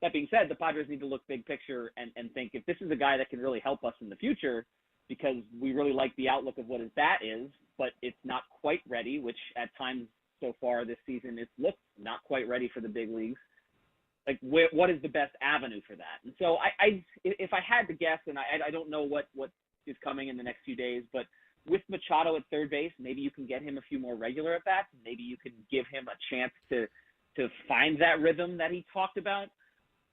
That being said, the Padres need to look big picture and think if this is a guy that can really help us in the future, because we really like the outlook of what his bat is, but it's not quite ready, which at times so far this season it's looked not quite ready for the big leagues. Like, what is the best avenue for that? And so if I had to guess, and I don't know what is coming in the next few days, but with Machado at third base, maybe you can get him a few more regular at bats. Maybe you can give him a chance to find that rhythm that he talked about.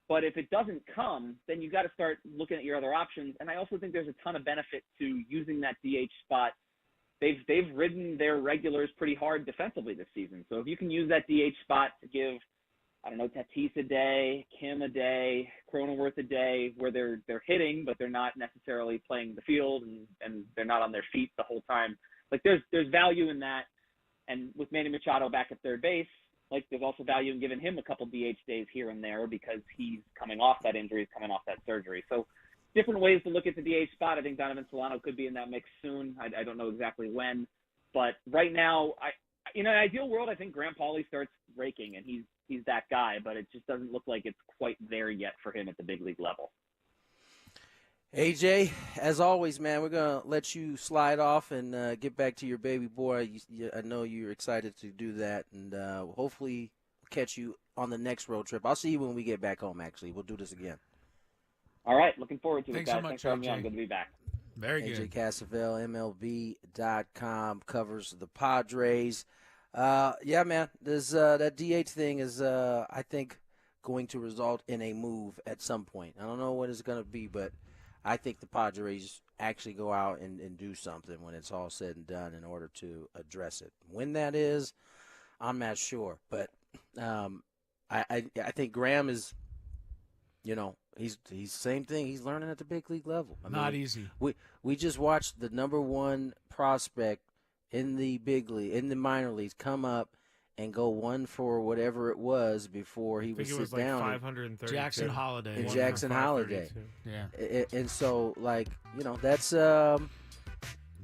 But if it doesn't come, then you got to start looking at your other options. And I also think there's a ton of benefit to using that DH spot. They've ridden their regulars pretty hard defensively this season. So if you can use that DH spot to give, Tatis a day, Kim a day, Cronenworth a day, where they're hitting, but they're not necessarily playing the field and they're not on their feet the whole time. There's value in that. And with Manny Machado back at third base, there's also value in giving him a couple DH days here and there because he's coming off that injury, he's coming off that surgery. So different ways to look at the DH spot. I think Donovan Solano could be in that mix soon. I don't know exactly when. But right now, in an ideal world, I think Graham Pauley starts raking, and he's that guy. But it just doesn't look like it's quite there yet for him at the big league level. AJ, as always, man, we're going to let you slide off and get back to your baby boy. I know you're excited to do that, and hopefully catch you on the next road trip. I'll see you when we get back home, actually. We'll do this again. All right. Looking forward to it, Thanks guys. so much, Thanks for having me on. AJ. Good to be back. Very good. AJ Cassavell, MLB.com, covers the Padres. Yeah, man, that DH thing is, I think, going to result in a move at some point. I don't know what it's going to be, but I think the Padres actually go out and do something when it's all said and done in order to address it. When that is, I'm not sure. But I think Graham is, he's same thing. He's learning at the big league level. Not easy. We just watched the number one prospect in the big league, in the minor leagues, come up and go one for whatever it was before he would sit down. 532. Jackson Holiday. And Jackson Holiday. Yeah. And so, that's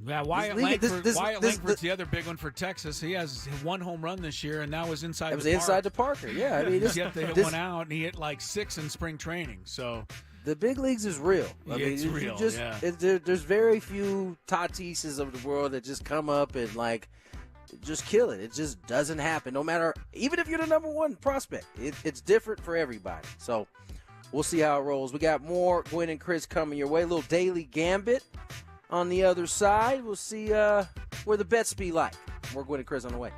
Yeah, Wyatt Langford's the other big one for Texas. He has one home run this year, and that was inside. It was inside the Parker. Yeah, I mean, he hit one out, and he hit 6 in spring training. So the big leagues is real. It's real. There's very few Tatises of the world that just come up and just kill it. It just doesn't happen. No matter, even if you're the number one prospect, it's different for everybody. So we'll see how it rolls. We got more Gwynn and Chris coming your way. A little daily Gambit on the other side. We'll see where the bets be like. More Gwynn and Chris on the way.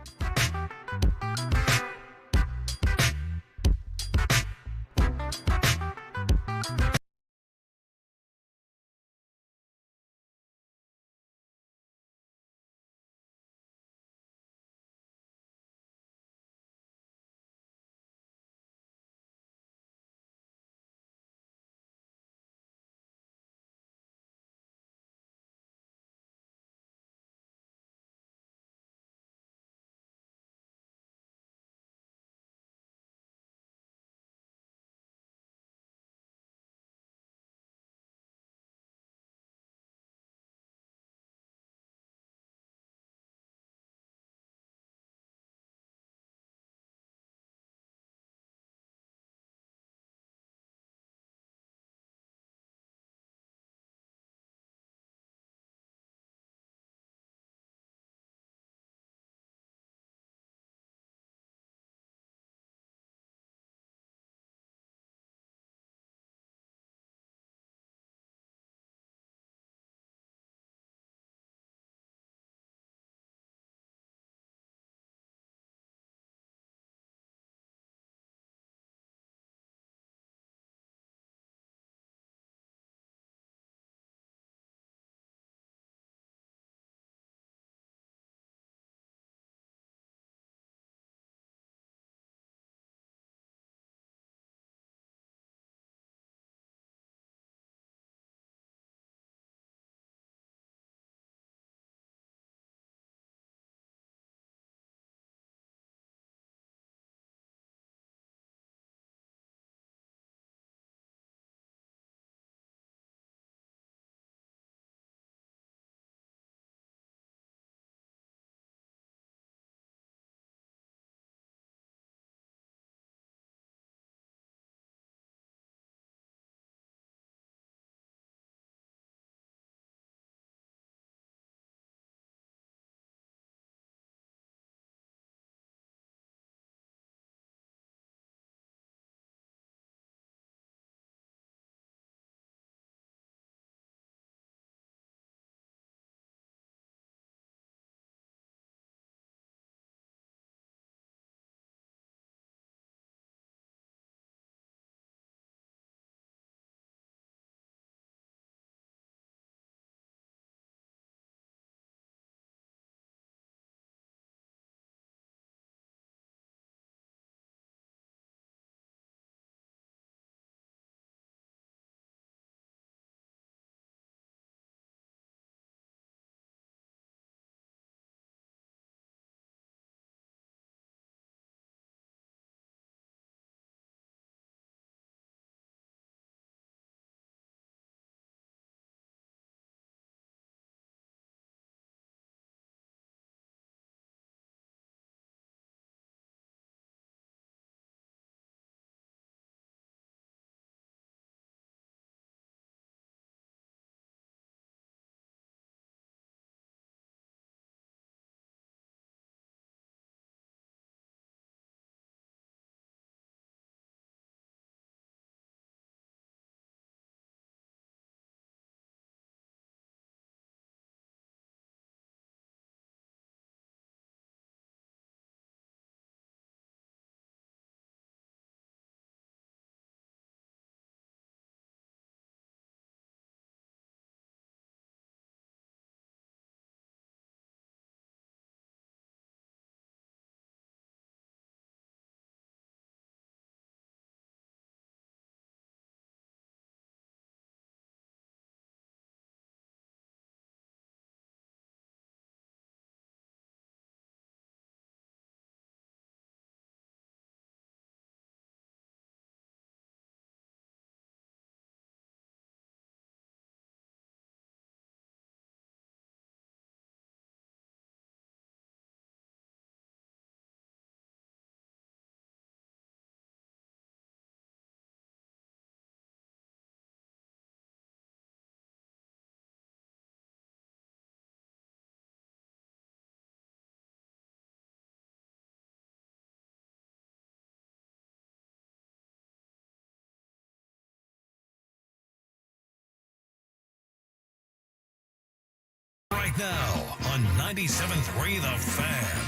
now on 97.3 The Fan.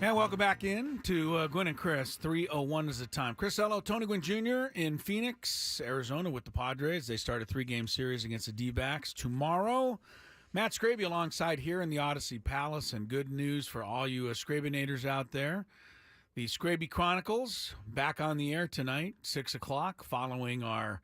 And welcome back in to Gwynn and Chris. 3:01 is the time. Chris Ello, Tony Gwynn Jr. in Phoenix, Arizona with the Padres. They start a 3-game series against the D-backs tomorrow. Matt Skraby alongside here in the Odyssey Palace, and good news for all you Skrabinators out there. The Skraby Chronicles back on the air tonight, 6 o'clock, following our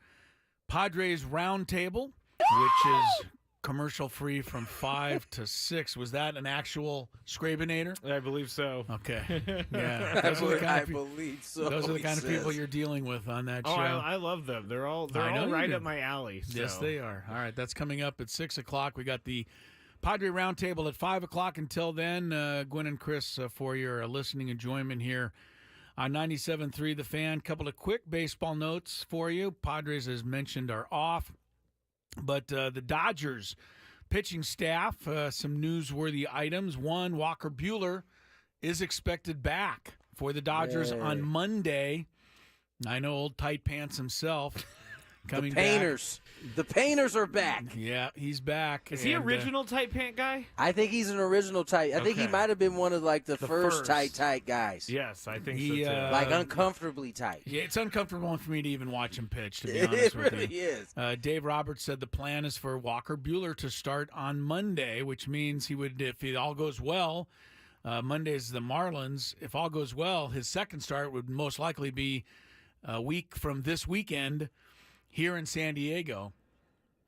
Padres roundtable, which is commercial-free from 5 to 6. Was that an actual Skrabinator? I believe so. Okay. Yeah. I believe so. Those are the kind of people you're dealing with on that show. I love them. They're all right up my alley. So. Yes, they are. All right, that's coming up at 6 o'clock. We got the Padre Roundtable at 5 o'clock. Until then, Gwynn and Chris, for your listening enjoyment here on 97.3 The Fan. Couple of quick baseball notes for you. Padres, as mentioned, are off. But the Dodgers pitching staff, some newsworthy items. One, Walker Buehler is expected back for the Dodgers on Monday. I know old tight pants himself coming back. The Painters are back. Yeah, he's back. Is he original tight pant guy? I think he's an original tight. I think he might have been one of the first tight guys. Yes, I think so too. Like uncomfortably tight. Yeah, it's uncomfortable for me to even watch him pitch, to be honest with you. It really is. Dave Roberts said the plan is for Walker Buehler to start on Monday, which means he would, if it all goes well, Monday's the Marlins. If all goes well, his second start would most likely be a week from this weekend here in San Diego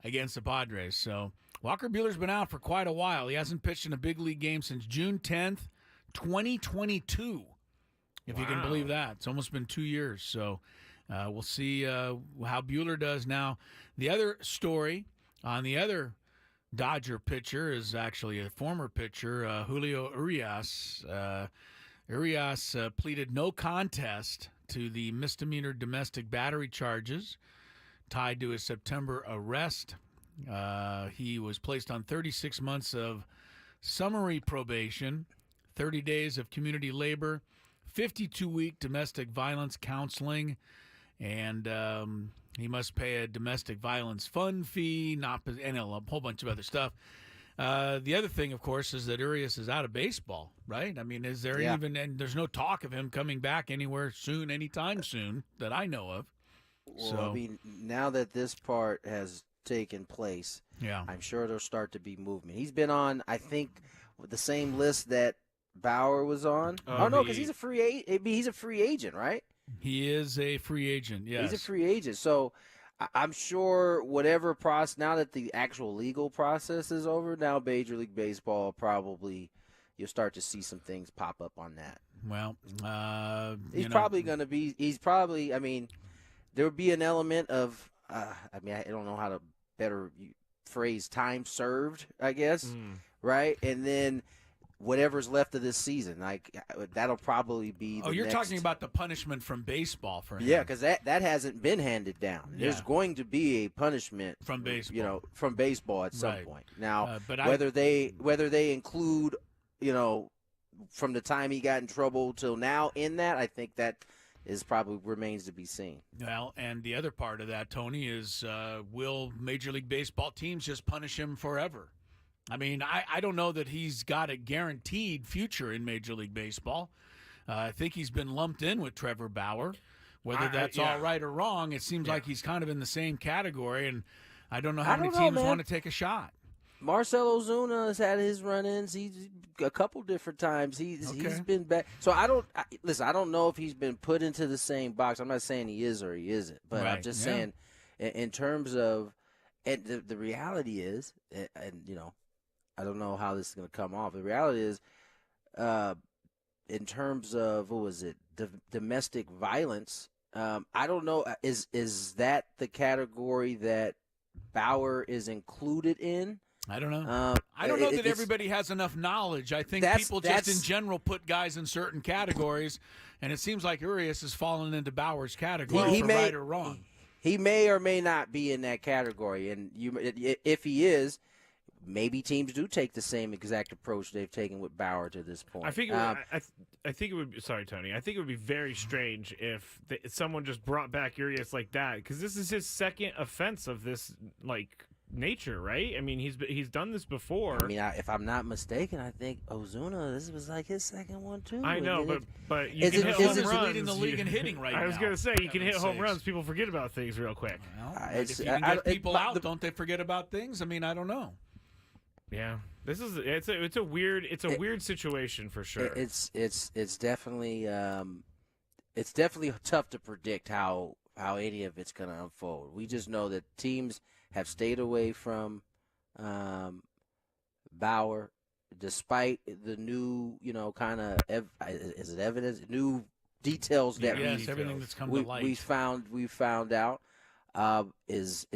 against the Padres. So Walker Buehler's been out for quite a while. He hasn't pitched in a big league game since June 10th, 2022, if you can believe that. It's almost been 2 years. So we'll see how Buehler does. Now, the other story on the other Dodger pitcher is actually a former pitcher, Julio Urias. Urias pleaded no contest to the misdemeanor domestic battery charges tied to his September arrest. He was placed on 36 months of summary probation, 30 days of community labor, 52-week domestic violence counseling, and he must pay a domestic violence fund fee, and a whole bunch of other stuff. The other thing, of course, is that Urias is out of baseball, right? I mean, is there even, and there's no talk of him coming back anywhere soon, anytime soon, that I know of. Well, I mean, now that this part has taken place, I'm sure there'll start to be movement. He's been on, I think, the same list that Bauer was on. No, because he's a free agent. He's a free agent, right? He is a free agent, yes. He's a free agent. So I'm sure whatever process, now that the actual legal process is over, now Major League Baseball probably, you'll start to see some things pop up on that. Well, he's probably going to be, I mean, there would be an element of, I don't know how to better phrase time served, I guess, right? And then whatever's left of this season, like that'll probably be the you're talking about the punishment from baseball for him. Yeah, because that hasn't been handed down. Yeah. There's going to be a punishment from baseball, from baseball at some point. Now, but whether they include, from the time he got in trouble till now in that, I think that is probably remains to be seen. Well, and the other part of that, Tony, is will Major League Baseball teams just punish him forever? I mean, I don't know that he's got a guaranteed future in Major League Baseball. I think he's been lumped in with Trevor Bauer. Whether that's all right or wrong, it seems like he's kind of in the same category, and I don't know how many teams want to take a shot. Marcell Ozuna has had his run-ins. He's a couple different times. He's been back. So I don't know if he's been put into the same box. I'm not saying he is or he isn't, but I'm just saying in terms of, and the reality is, and I don't know how this is going to come off. The reality is, in terms of domestic violence. I don't know. Is that the category that Bauer is included in? I don't know. I don't know that everybody has enough knowledge. I think people just in general put guys in certain categories, and it seems like Urias has fallen into Bauer's category, right or wrong. He may or may not be in that category, and if he is, maybe teams do take the same exact approach they've taken with Bauer to this point. I think it would be, sorry, Tony. I think it would be very strange if someone just brought back Urias like that, because this is his second offense of this nature, right? I mean, he's done this before. I mean, if I'm not mistaken, I think Ozuna, this was like his second one too. I know, but you Is can it- hit is home it runs. leading the league in hitting right I was now? going to say, you can hit home sakes. runs. People forget about things real quick. Well, if you can get people out, don't they forget about things? I mean, I don't know. Yeah, it's a weird situation for sure. It's definitely tough to predict how any of it's going to unfold. We just know that teams have stayed away from Bauer, despite the new, kind of is it evidence, new details that everything that's come to light. we found out is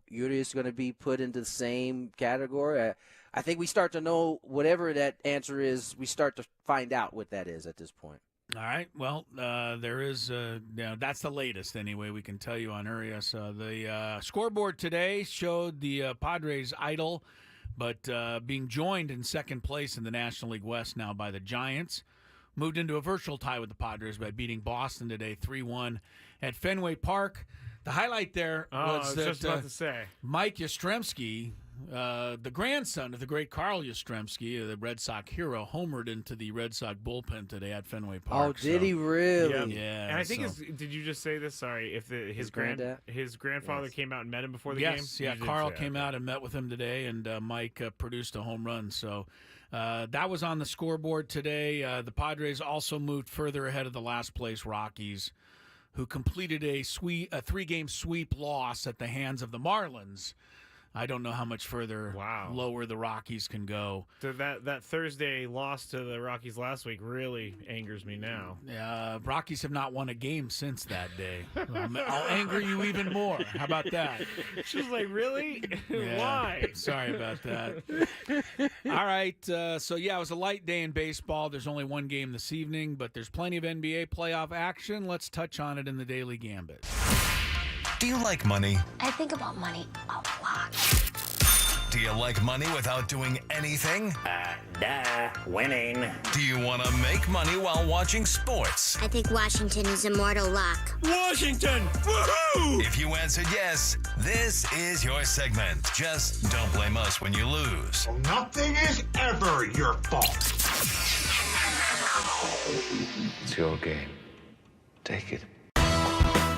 Urias going to be put into the same category. I think we start to know whatever that answer is. We start to find out what that is at this point. All right. Well, there is. That's the latest, anyway. We can tell you on Urias. The scoreboard today showed the Padres idle, but being joined in second place in the National League West now by the Giants. Moved into a virtual tie with the Padres by beating Boston today 3-1 at Fenway Park. The highlight there was that just about to say. Mike Yastrzemski, the grandson of the great Carl Yastrzemski, the Red Sox hero, homered into the Red Sox bullpen today at Fenway Park. Oh, did he really? Yep. Yeah. And I think did you just say this? Sorry, if his grandfather came out and met him before the game? Yes, yeah. Carl came out and met with him today, and Mike produced a home run. So that was on the scoreboard today. The Padres also moved further ahead of the last place Rockies, who completed a 3-game sweep loss at the hands of the Marlins. I don't know how much further lower the Rockies can go. So that Thursday loss to the Rockies last week really angers me now. Rockies have not won a game since that day. I'll anger you even more. How about that? She's like, really? Yeah, Why? Sorry about that. All right. So, it was a light day in baseball. There's only one game this evening, but there's plenty of NBA playoff action. Let's touch on it in the Daily Gambit. Do you like money? I think about money a lot. Do you like money without doing anything? Winning. Do you want to make money while watching sports? I think Washington is a mortal lock. Washington! Woohoo! If you answered yes, this is your segment. Just don't blame us when you lose. Nothing is ever your fault. It's your game. Take it.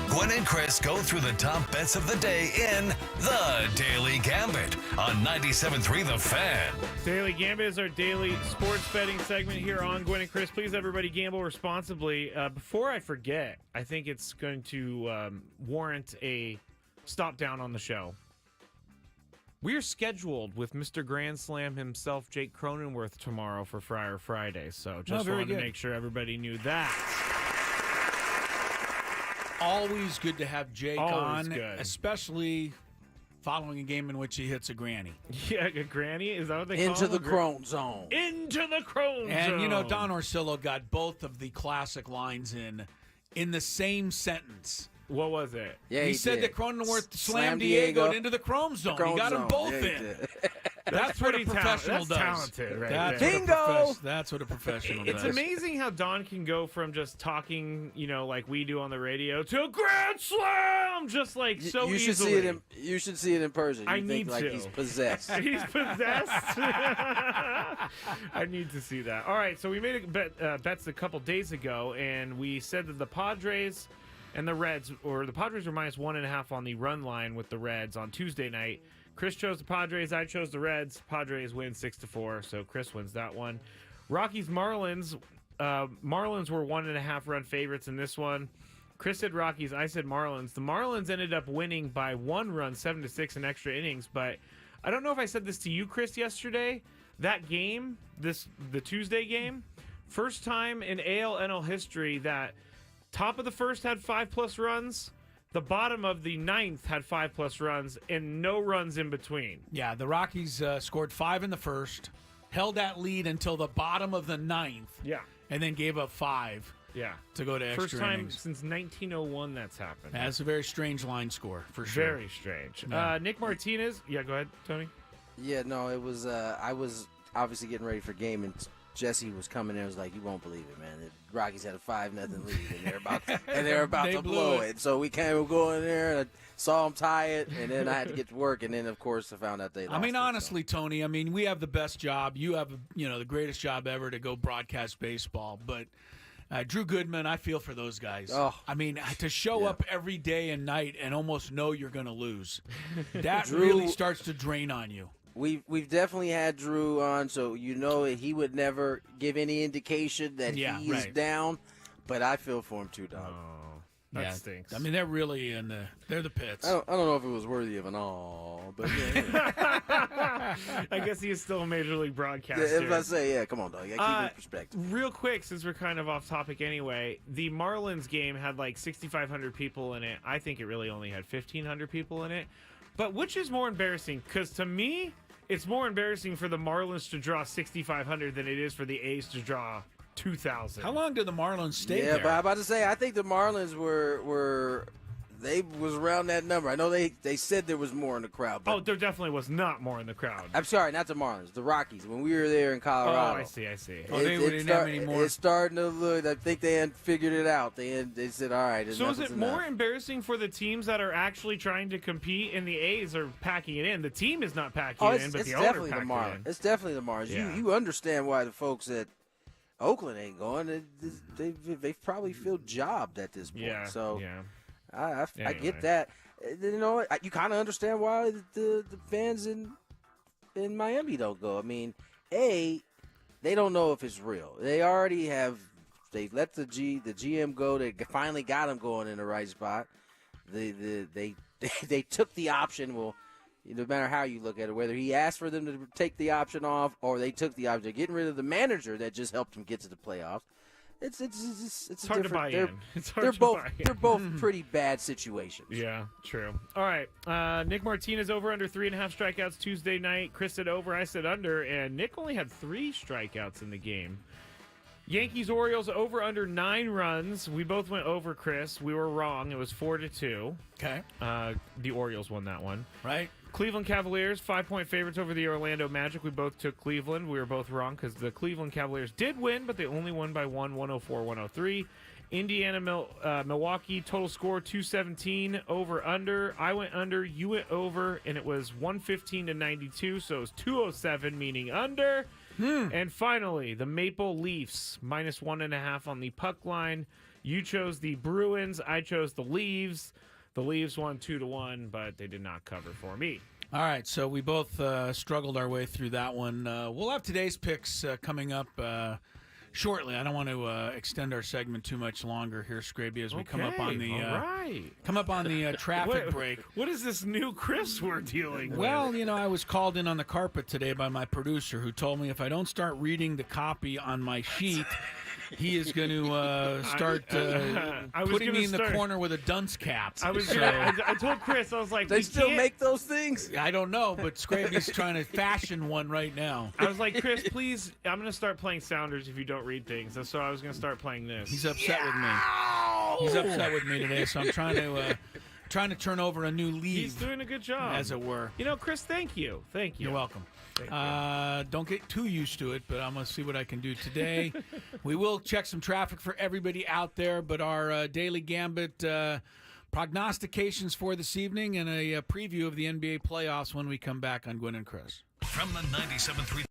Gwynn and Chris go through the top bets of the day in The Daily Gambit on 97.3 The Fan. Daily Gambit is our daily sports betting segment here on Gwynn and Chris. Please, everybody, gamble responsibly. Before I forget, I think it's going to warrant a stop down on the show. We are scheduled with Mr. Grand Slam himself, Jake Cronenworth, tomorrow for Friar Friday. So just wanted to make sure everybody knew that. Always good to have Jake Always on, good. Especially following a game in which he hits a granny. Yeah, a granny? Is that what they call Into it? the Crone Zone. Into the Crone Zone. And, Don Orsillo got both of the classic lines in the same sentence. What was it? Yeah, he said did. that Cronenworth slammed Diego into the Chrome Zone. He got them both in. That's what a professional does. Talented, right? That's there. Bingo! That's what a professional does. It's amazing how Don can go from just talking, like we do on the radio, to a grand slam, just like so you should easily. You should see it in person. I You need think to. He's possessed. He's possessed. I need to see that. All right, so we made bets a couple days ago, and we said that the Padres and the Reds, or the Padres were minus 1.5 on the run line with the Reds on Tuesday night. Chris chose the Padres. I chose the Reds. Padres win 6-4, so Chris wins that one. Rockies Marlins. Marlins were 1.5 run favorites in this one. Chris said Rockies. I said Marlins. The Marlins ended up winning by 1 run, 7-6 in extra innings. But I don't know if I said this to you, Chris, yesterday. That game, the Tuesday game, first time in AL/NL history that top of the first had 5+ runs. The bottom of the ninth had 5+ runs and no runs in between. Yeah, the Rockies scored 5 in the first, held that lead until the bottom of the ninth. Yeah. And then gave up 5. Yeah. To go to extra First time innings. since 1901 that's happened. That's a very strange line score, for sure. Very strange. Yeah. Nick Martinez. Yeah, go ahead, Tony. Yeah, no, it was. I was obviously getting ready for game Jesse was coming in and was like, you won't believe it, man. The Rockies had a 5-0 lead, and they're about to blow it. So we came going there, and I saw them tie it, and then I had to get to work, and then, of course, I found out they lost. I mean, honestly, Tony, I mean, we have the best job. You have, the greatest job ever to go broadcast baseball. But Drew Goodman, I feel for those guys. Oh, I mean, to show up every day and night and almost know you're going to lose, that Drew, really starts to drain on you. We've definitely had Drew on, so he would never give any indication that he is down. But I feel for him too, dog. Oh, that stinks. I mean, they're really they're the pits. I don't know if it was worthy of an all, but yeah. I guess he is still a major league broadcaster. If I say, come on, dog. Keep it in perspective. Real quick, since we're kind of off topic anyway, the Marlins game had like 6,500 people in it. I think it really only had 1,500 people in it. But which is more embarrassing? Because to me, it's more embarrassing for the Marlins to draw 6,500 than it is for the A's to draw 2,000. How long did the Marlins stay there? Yeah, but I'm about to say, I think the Marlins they was around that number. I know they said there was more in the crowd. But there definitely was not more in the crowd. I'm sorry, not the Marlins, the Rockies. When we were there in Colorado. Oh, I see. They didn't have any more. It's starting to look. I think they had figured it out. They said, all right. So is it more embarrassing for the teams that are actually trying to compete, and the A's are packing it in? The team is not packing it in, but the owner packing it in. It's definitely the Marlins. Yeah. You understand why the folks at Oakland ain't going. They've probably feel jobbed at this point. Yeah. So yeah. I get that. You know, you kind of understand why the fans in Miami don't go. I mean, they don't know if it's real. They already have. They let the GM go. They finally got him going in the right spot. They took the option. Well, no matter how you look at it, whether he asked for them to take the option off or they took the option, they're getting rid of the manager that just helped him get to the playoffs. It's hard to buy in. It's hard to buy in. They're both pretty bad situations. Yeah, true. All right. Nick Martinez over under 3.5 strikeouts Tuesday night. Chris said over, I said under, and Nick only had 3 strikeouts in the game. Yankees Orioles over under 9 runs. We both went over, Chris. We were wrong. It was 4-2. Okay. The Orioles won that one. Right. Cleveland Cavaliers, 5-point favorites over the Orlando Magic. We both took Cleveland. We were both wrong because the Cleveland Cavaliers did win, but they only won by 104-103. Indiana, Milwaukee, total score 217, over under. I went under, you went over, and it was 115-92, so it was 207, meaning under. And finally, the Maple Leafs, -1.5 on the puck line. You chose the Bruins. I chose the Leaves. The Leaves won 2-1, but they did not cover for me. All right, so we both struggled our way through that one. We'll have today's picks coming up shortly. I don't want to extend our segment too much longer here, Skraby, as we come up on the traffic break. What is this new Chris we're dealing with? Well, I was called in on the carpet today by my producer, who told me if I don't start reading the copy on my sheet, he is going to start putting me in the corner with a dunce cap. I told Chris, I was like, they still make those things? I don't know, but Skraby's trying to fashion one right now. I was like, Chris, please, I'm going to start playing Sounders if you don't read things. And so I was going to start playing this. He's upset with me. He's upset with me today, so I'm trying to turn over a new leaf. He's doing a good job, as it were. Chris, thank you. You're welcome. Don't get too used to it, but I'm going to see what I can do today. We will check some traffic for everybody out there, but our daily Gambit prognostications for this evening and a preview of the NBA playoffs when we come back on Gwynn and Chris. From the 97.3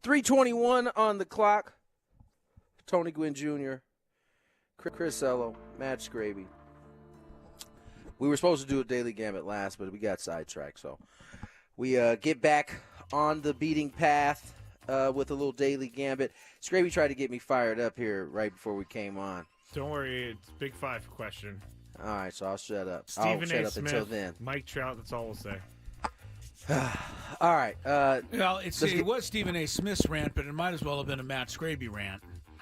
3:21 on the clock. Tony Gwynn Jr., Chris Ello, Matt Skraby. We were supposed to do a daily gambit last, but we got sidetracked. So we get back on the beating path with a little daily gambit. Skraby tried to get me fired up here right before we came on. Don't worry, it's Big Five question. All right, so I'll shut up. Stephen I'll shut A. up Smith, until then. Mike Trout, that's all we'll say. All right. Well, it was Stephen A. Smith's rant, but it might as well have been a Matt Skraby rant.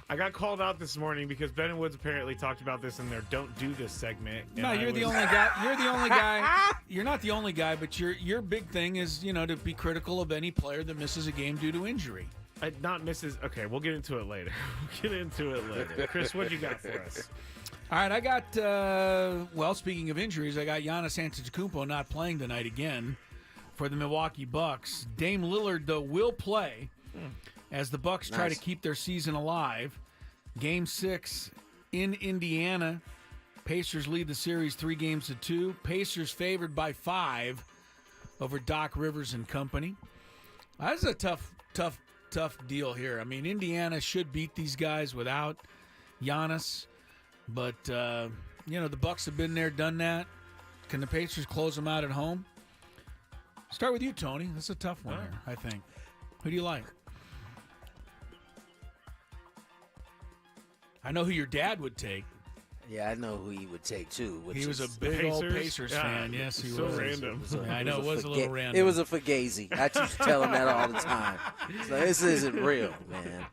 I got called out this morning because Ben and Woods apparently talked about this in their "Don't Do This" segment. No, you're the only guy. You're the only guy. You're not the only guy, but your big thing is to be critical of any player that misses a game due to injury. Not misses. Okay, we'll get into it later. Chris, what you got for us? All right, I got. Speaking of injuries, I got Giannis Antetokounmpo not playing tonight again for the Milwaukee Bucks. Dame Lillard though will play as the Bucks try to keep their season alive. Game 6 in Indiana. Pacers lead the series 3-2. Pacers favored by 5 over Doc Rivers and company. That's a tough deal here. I mean, Indiana should beat these guys without Giannis, but the Bucks have been there, done that. Can the Pacers close them out at home? Start with you, Tony. That's a tough one here, I think. Who do you like? I know who your dad would take. Yeah, I know who he would take, too. He was a big old Pacers fan. Yes, he was. Random. I know, it was a little random. It was a fugazi. I used to tell him that all the time. So this isn't real, man.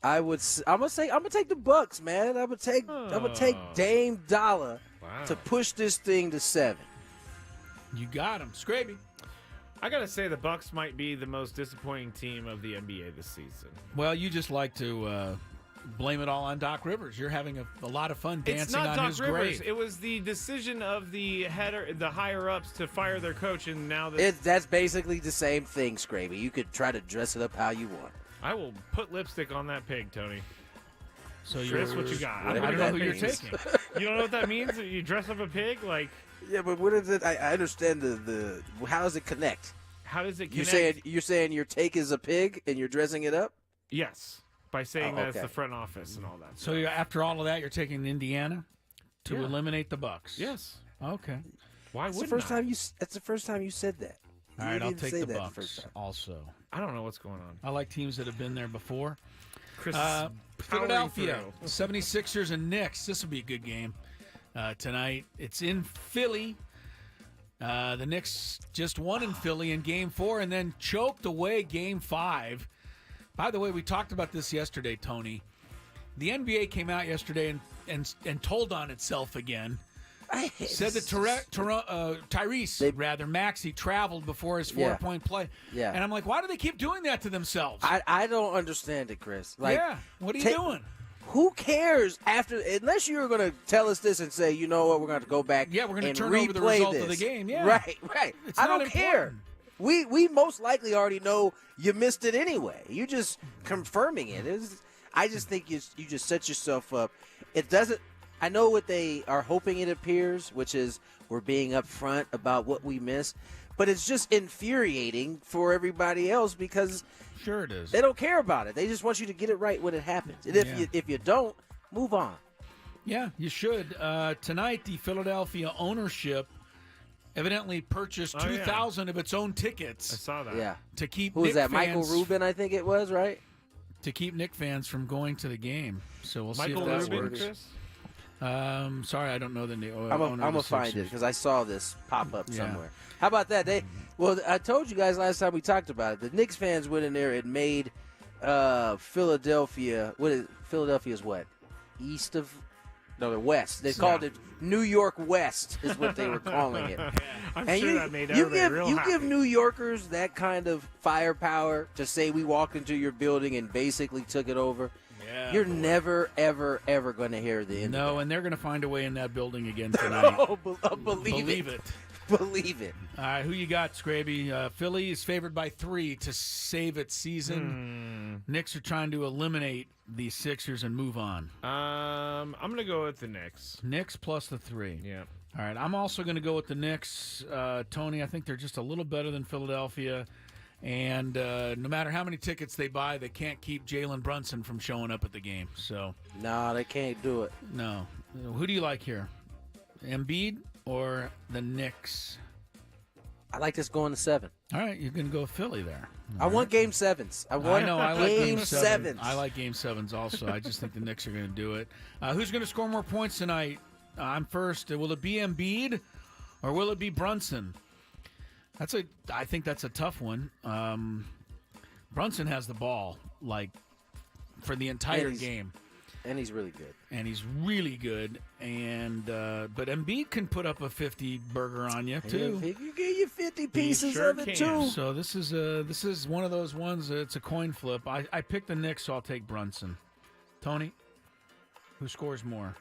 I'm gonna take the Bucks, man. I'm gonna take Dame Dollar to push this thing to 7. You got him, Skraby. I gotta say the Bucks might be the most disappointing team of the NBA this season. Well, you just like to blame it all on Doc Rivers. You're having a lot of fun dancing on his grave. Rivers. It was the decision of the higher ups to fire their coach, and now that's basically the same thing, Skraby. You could try to dress it up how you want. I will put lipstick on that pig, Tony. So Chris, what you got? I don't know who you're taking. You don't know what that means? You dress up a pig, like. Yeah, but what is it? I understand the how does it connect? How does it connect? You're saying your take is a pig and you're dressing it up? Yes, by saying that it's the front office and all that. So after all of that, you're taking Indiana to eliminate the Bucks. Yes. Okay. Why would That's the first time you said that. All right, I'll take the Bucks also. I don't know what's going on. I like teams that have been there before. Chris, Philadelphia 76ers and Knicks. This will be a good game tonight. It's in Philly. The Knicks just won in Philly in Game 4 and then choked away Game 5. By the way, we talked about this yesterday, Tony. The NBA came out yesterday and told on itself again. Said that Tyrese Maxey traveled before his 4-point play. Yeah. And I'm like, why do they keep doing that to themselves? I don't understand it, Chris. What are you doing? Who cares unless you're going to tell us this and say, you know what, we're going to go back we're going to turn replay over the result this. of the game. Yeah. Right. I don't care. We most likely already know you missed it anyway. You're just confirming it. I just think you just set yourself up. It doesn't. I know what they are hoping it appears, which is we're being upfront about what we missed. But it's just infuriating for everybody else because sure it is. They don't care about it. They just want you to get it right when it happens. And if you don't, move on. Yeah, you should. Tonight, the Philadelphia ownership evidently purchased 2,000 of its own tickets. I saw that. Yeah. To keep Who was Knick that? Michael fans, Rubin, I think it was, right? To keep Knick fans from going to the game. So we'll Michael see if that Rubin, works. Chris? Sorry, I don't know the name. I'm going to find it because I saw this pop up somewhere. How about that? I told you guys last time we talked about it. The Knicks fans went in there and made Philadelphia. Philadelphia's what? East of? No, they're west. They called it New York West is what they were calling it. I'm sure that made everybody real happy. You give New Yorkers that kind of firepower to say we walked into your building and basically took it over. Yeah, You're never, ever, ever going to hear the end of No, and they're going to find a way in that building again tonight. Believe it. Believe it. All right, who you got, Skraby? Philly is favored by 3 to save its season. Knicks are trying to eliminate the Sixers and move on. I'm going to go with the Knicks. Knicks plus the 3. Yeah. All right, I'm also going to go with the Knicks. Tony, I think they're just a little better than Philadelphia. And no matter how many tickets they buy, they can't keep Jalen Brunson from showing up at the game. So No, they can't do it. no. Who do you like here? Embiid or the Knicks? I like this going to 7. All right, you're going to go Philly there. I want Game 7s. I like Game 7s. I like Game 7s also. I just think the Knicks are going to do it. Who's going to score more points tonight? I'm first. Will it be Embiid or will it be Brunson? I think that's a tough one. Brunson has the ball for the entire game. And he's really good. And but Embiid can put up a 50 burger on you too. He can give you 50 pieces of it too. So this is one of those ones. It's a coin flip. I picked the Knicks, so I'll take Brunson. Tony, who scores more?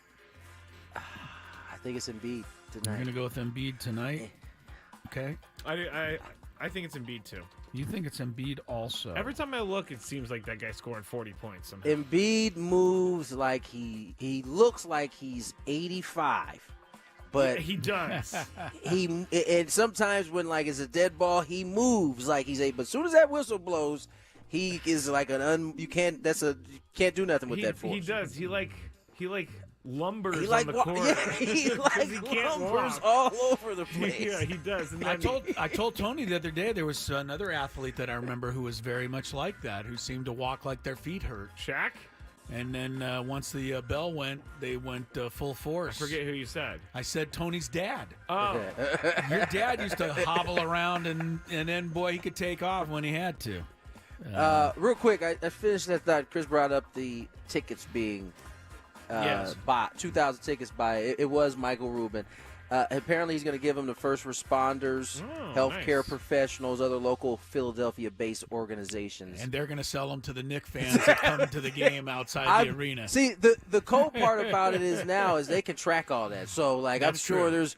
I think it's Embiid tonight. You're gonna go with Embiid tonight. Okay. I think it's Embiid too. You think it's Embiid also? Every time I look, it seems like that guy's scoring 40 points somehow. Embiid moves like he looks like he's 85, but he does. And sometimes when it's a dead ball, he moves like he's but as soon as that whistle blows, he is like you can't do nothing with that force. He does. He lumbers He on the court. Yeah, he lumbers all over the place. Yeah, he does. And I told Tony the other day there was another athlete that I remember who was very much like that, who seemed to walk like their feet hurt. Shaq? And then once the bell went, they went full force. I forget who you said. I said Tony's dad. Oh. Your dad used to hobble around, and then, boy, he could take off when he had to. Real quick, I finished that thought. Chris brought up the tickets being bought, 2,000 tickets by, it was Michael Rubin. Apparently, he's going to give them to first responders, healthcare professionals, other local Philadelphia-based organizations. And they're going to sell them to the Knicks fans that come to the game outside the arena. See, the cool part about it is they can track all that. So, I'm sure there's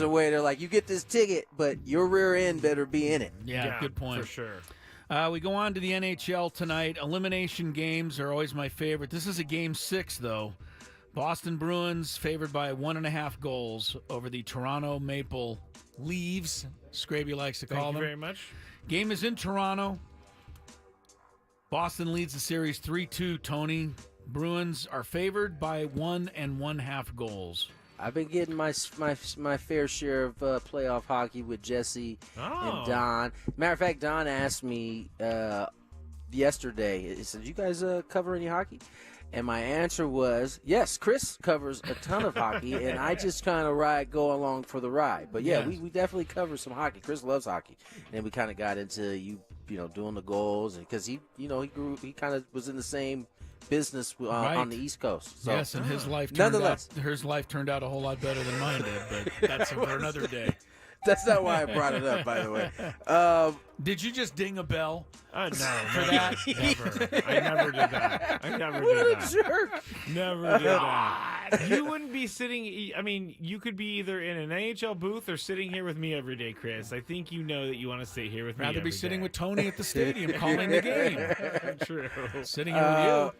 a way they're you get this ticket, but your rear end better be in it. Yeah, good point. For sure. We go on to the NHL tonight. Elimination games are always my favorite. This is a Game 6, though. Boston Bruins favored by 1.5 goals over the Toronto Maple Leafs. Skraby likes to call them. Thank you very much. Game is in Toronto. Boston leads the series 3-2, Tony. Bruins are favored by 1.5 goals. I've been getting my fair share of playoff hockey with Jesse and Don. Matter of fact, Don asked me yesterday, he said, you guys cover any hockey? And my answer was, yes, Chris covers a ton of hockey, and I just kind of go along for the ride. But, yeah, we definitely cover some hockey. Chris loves hockey. And we kind of got into, doing the goals. Because he kind of was in the same business on the East Coast. So, yes, and his life turned out a whole lot better than mine did, but that's for another day. That's not why I brought it up, by the way. Did you just ding a bell? No. For that? Never. I never did that. What a jerk. Never did that. You wouldn't be sitting, you could be either in an NHL booth or sitting here with me every day, Chris. I think you know that you want to sit here with me Rather every be sitting day. with Tony at the stadium calling the game. True. Sitting here with you.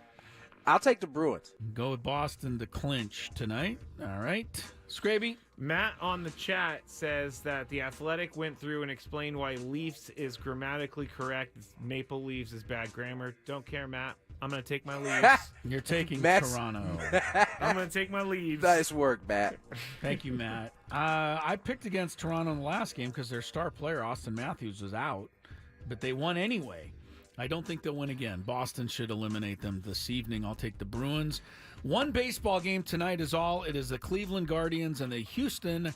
I'll take the Bruins. Go with Boston to clinch tonight. All right. Skraby? Matt on the chat says that the Athletic went through and explained why Leafs is grammatically correct. Maple Leafs is bad grammar. Don't care, Matt. I'm going to take my Leafs. You're taking Toronto. I'm going to take my Leafs. Nice work, Matt. Thank you, Matt. I picked against Toronto in the last game because their star player, Austin Matthews, was out, but they won anyway. I don't think they'll win again. Boston should eliminate them this evening. I'll take the Bruins. One baseball game tonight is all. It is the Cleveland Guardians and the Houston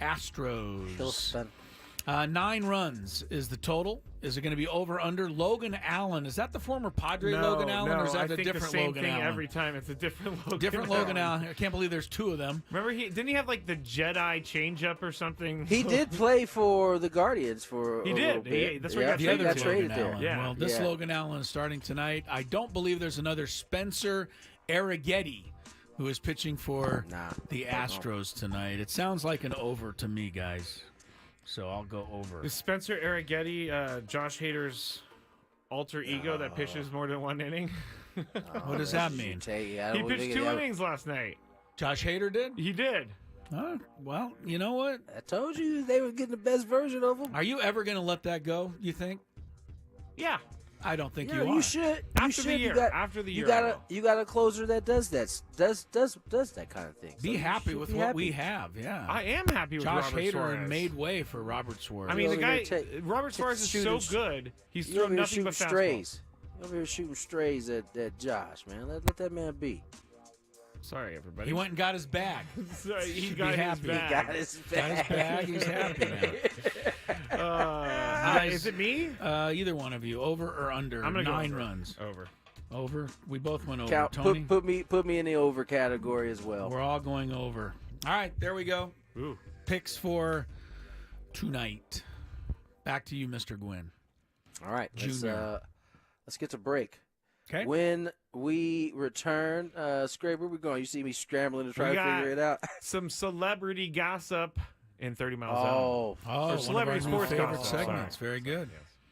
Astros. 9 runs is the total. Is it going to be over under? Logan Allen, is that the former Padre Logan Allen, or is that a different Logan Allen? Every time it's a different Logan. Different Logan Allen. I can't believe there's 2 of them. Remember, didn't he have the Jedi changeup or something? He did play for the Guardians for he a did. little bit. That's where he got traded there. there. Yeah. Well, this Logan Allen is starting tonight. I don't believe there's another Spencer Arrighetti who is pitching for the Astros tonight. It sounds like an over to me, guys. So I'll go over. Is Spencer Arrighetti Josh Hader's alter ego that pitches more than 1 inning? What does that mean? He pitched 2 innings last night. Josh Hader did? He did. Well, you know what? I told you they were getting the best version of him. Are you ever going to let that go, you think? Yeah. I don't think Yeah, you are. you should. After the year. After the year. You got a closer that does that kind of thing. Be So happy with what we have. Yeah. I am happy with Josh Robert Hader Suarez. made way for Robert Suarez. I mean, the guy, Robert Suarez is so good. He's thrown nothing but strays. You over here shooting strays at Josh, man. Let that man be. Sorry, everybody. He went and got his bag. Sorry, he got his bag. He got his bag. Got his bag. He's happy now. Is it me? Either one of you, over or under? I'm gonna 9 go over. runs. Over. We both went over. Tony, put me in the over category as well. We're all going over. All right, there we go. Ooh. Picks for tonight. Back to you, Mr. Gwynn. All right, Junior. let's get to break. Okay. When we return, Skraby, where we going? You see me scrambling to try to figure it out. Some celebrity gossip in 30 Miles Oh, Or celebrity one of our sports new favorite gossip. segments. Very good.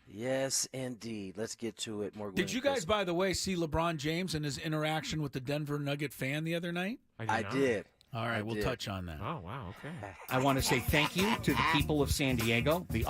yes, indeed. Let's get to it. More. Did you guys, by the way, see LeBron James and his interaction with the Denver Nugget fan the other night? I did. All right, we'll touch on that. Oh, wow. Okay. I want to say thank you to the people of San Diego, the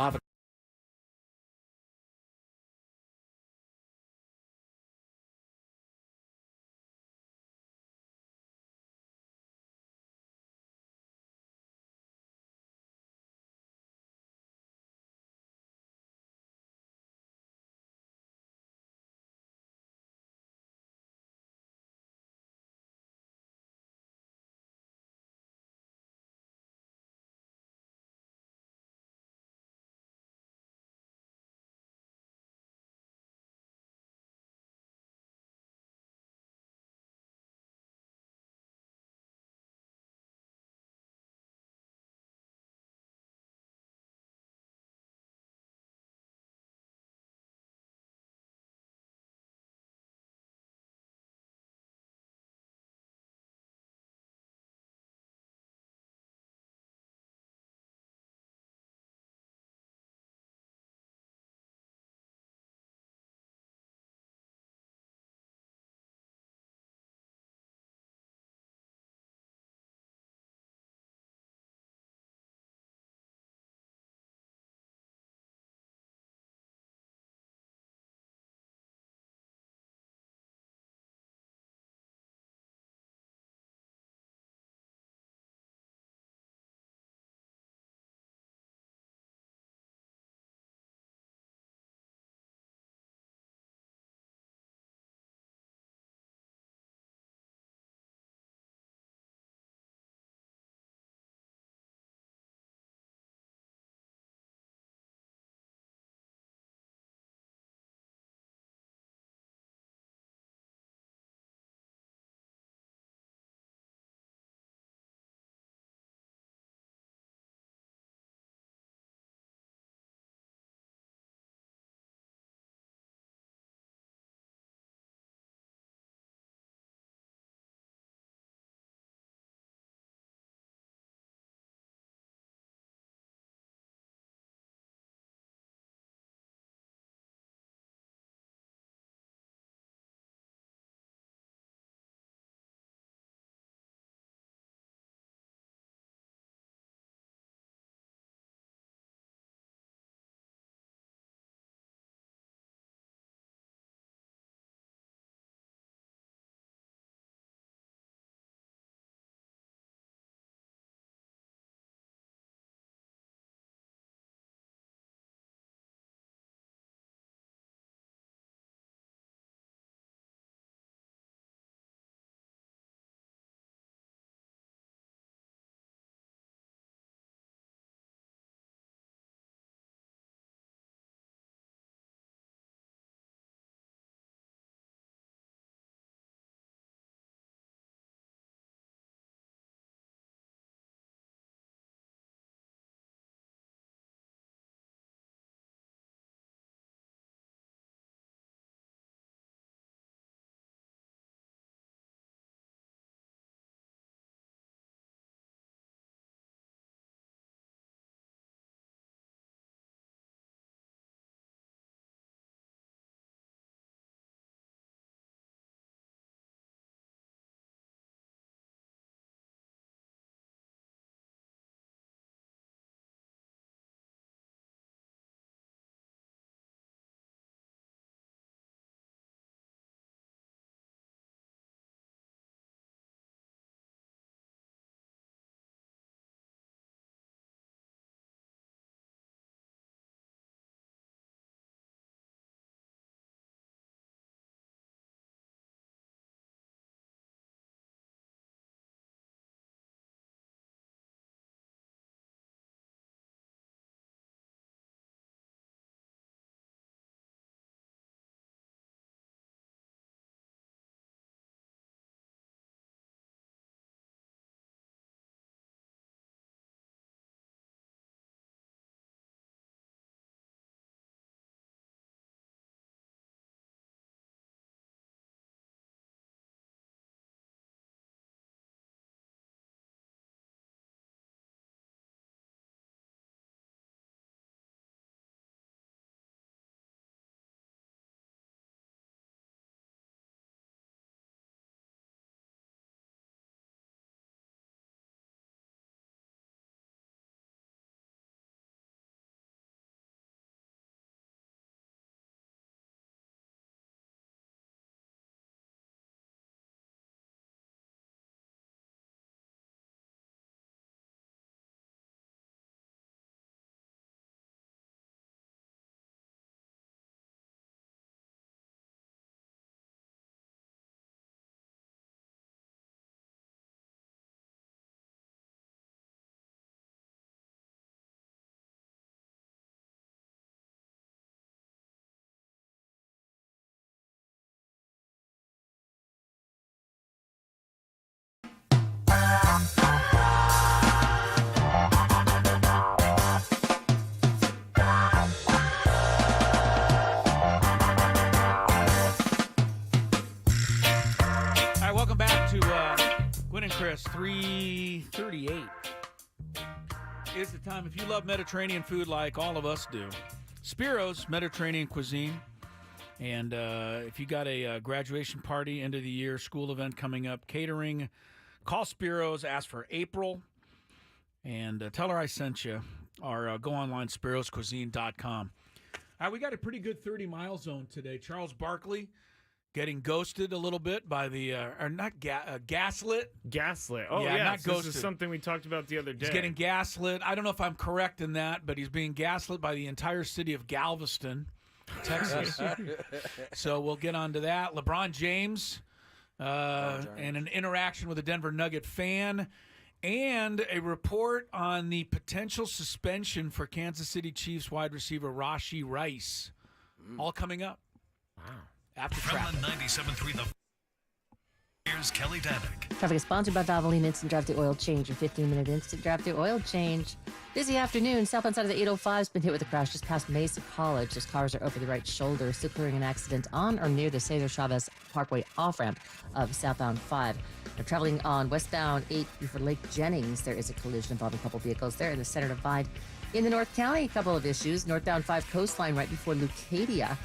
is the time. If you love Mediterranean food like all of us do, Spiro's Mediterranean cuisine. And if you got a graduation party, end of the year, school event coming up, catering, call Spiro's, ask for April, and tell her I sent you, or go online, spiroscuisine.com. All right, we got a pretty good 30-mile zone today. Charles Barkley getting ghosted a little bit by the, gaslit. Gaslit. Oh, yeah, yeah, not ghosted. This is something we talked about the other day. He's getting gaslit. I don't know if I'm correct in that, but he's being gaslit by the entire city of Galveston, Texas. So we'll get on to that. LeBron James and an interaction with a Denver Nugget fan, and a report on the potential suspension for Kansas City Chiefs wide receiver Rashee Rice. All coming up. Wow. After From traffic. the 97.3 here's Kelly Danick. Traffic is sponsored by Valvoline Instant Drive Through Oil Change, your 15-minute instant drive through oil change. Busy afternoon. Southbound side of the 805 has been hit with a crash just past Mesa College. Those cars are over the right shoulder, still clearing an accident on or near the Cesar Chavez Parkway off-ramp of southbound 5. Now, traveling on westbound 8 before Lake Jennings, there is a collision involving a couple vehicles there in the center divide. In the North County, a couple of issues. Northbound 5 coastline right before Leucadia,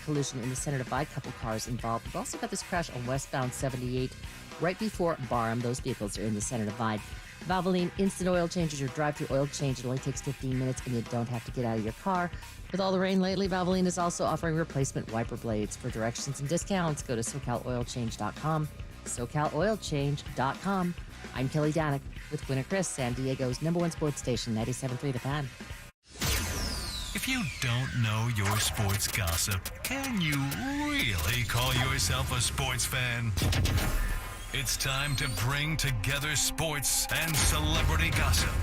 collision in the center divide, couple cars involved. We've also got this crash on westbound 78 right before Barham. Those vehicles are in the center divide. Valvoline Instant Oil Change is your drive-through oil change. It only takes 15 minutes, and you don't have to get out of your car. With all the rain lately, Valvoline is also offering replacement wiper blades. For directions and discounts, go to SoCalOilChange.com. SoCalOilChange.com. I'm Kelly Danick with Gwynn and Chris, San Diego's #1 sports station, 97.3 The Fan. If you don't know your sports gossip, can you really call yourself a sports fan? It's time to bring together sports and celebrity gossip.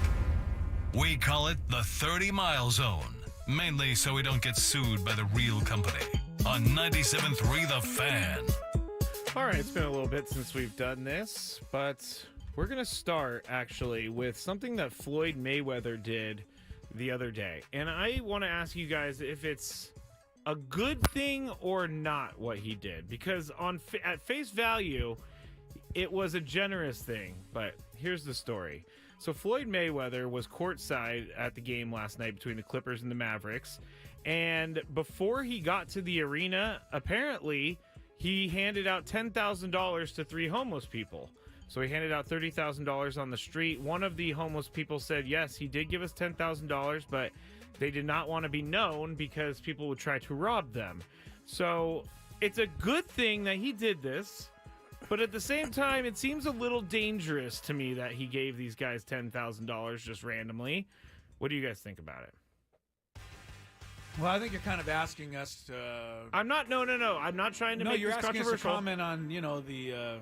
We call it the 30-mile zone, mainly so we don't get sued by the real company. On 97.3 The Fan. All right, it's been a little bit since we've done this, but we're going to start, actually, with something that Floyd Mayweather did the other day. And I want to ask you guys if it's a good thing or not what he did. Because at face value, it was a generous thing. But here's the story. So Floyd Mayweather was courtside at the game last night between the Clippers and the Mavericks. And before he got to the arena, apparently he handed out $10,000 to 3 homeless people. So he handed out $30,000 on the street. One of the homeless people said, yes, he did give us $10,000, but they did not want to be known because people would try to rob them. So it's a good thing that he did this, but at the same time, it seems a little dangerous to me that he gave these guys $10,000 just randomly. What do you guys think about it? Well, I think you're kind of asking us to... I'm not, no. I'm not trying to make you're this asking controversial. us to comment on,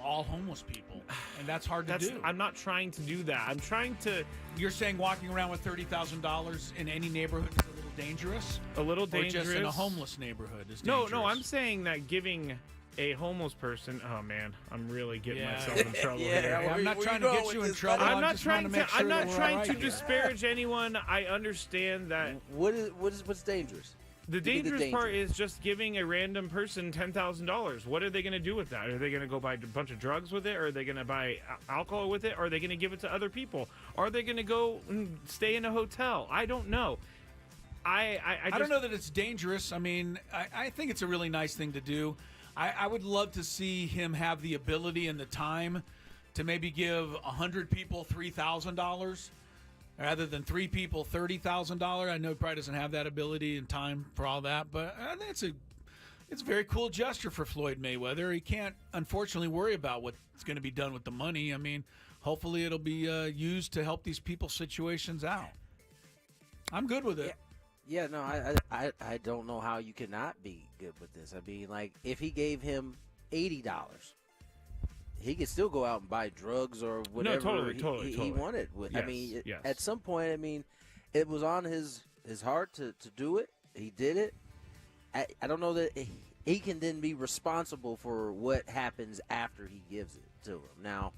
all homeless people, and that's hard to do. I'm not trying to do that. I'm trying to... You're saying walking around with $30,000 in any neighborhood is a little dangerous? A little dangerous. Or just in a homeless neighborhood is dangerous? No, I'm saying that giving a homeless person... Oh, man, I'm really getting myself in trouble here. I'm not trying to get you in trouble. I'm not trying to to disparage anyone. I understand that... What's dangerous? The dangerous part is just giving a random person $10,000. What are they going to do with that? Are they going to go buy a bunch of drugs with it? Or are they going to buy alcohol with it? Or are they going to give it to other people? Are they going to go and stay in a hotel? I don't know. I don't know that it's dangerous. I mean, I think it's a really nice thing to do. I would love to see him have the ability and the time to maybe give 100 people $3,000 rather than 3 people $30,000. I know he probably doesn't have that ability and time for all that, but I think it's a very cool gesture for Floyd Mayweather. He can't, unfortunately, worry about what's going to be done with the money. I mean, hopefully it'll be used to help these people's situations out. I'm good with it. Yeah, no, I don't know how you cannot be good with this. I mean, like, if he gave him $80, he could still go out and buy drugs or whatever he wanted. Yes, I mean, at some point, I mean, it was on his heart to do it. He did it. I don't know that he can then be responsible for what happens after he gives it to him. Now,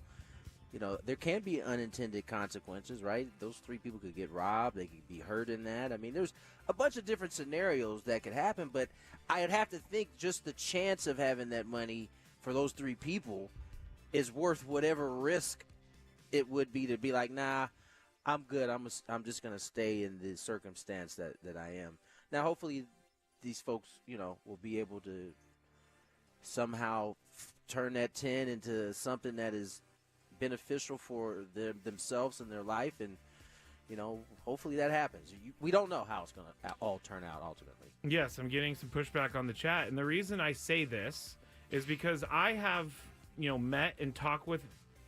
there can be unintended consequences, right? Those 3 people could get robbed. They could be hurt in that. I mean, there's a bunch of different scenarios that could happen, but I'd have to think just the chance of having that money for those 3 people is worth whatever risk it would be to be like, nah, I'm good. I'm just going to stay in the circumstance that I am. Now, hopefully these folks, will be able to somehow turn that 10 into something that is beneficial for themselves and their life. And, hopefully that happens. We don't know how it's going to all turn out ultimately. Yes, I'm getting some pushback on the chat. And the reason I say this is because I have, met and talked with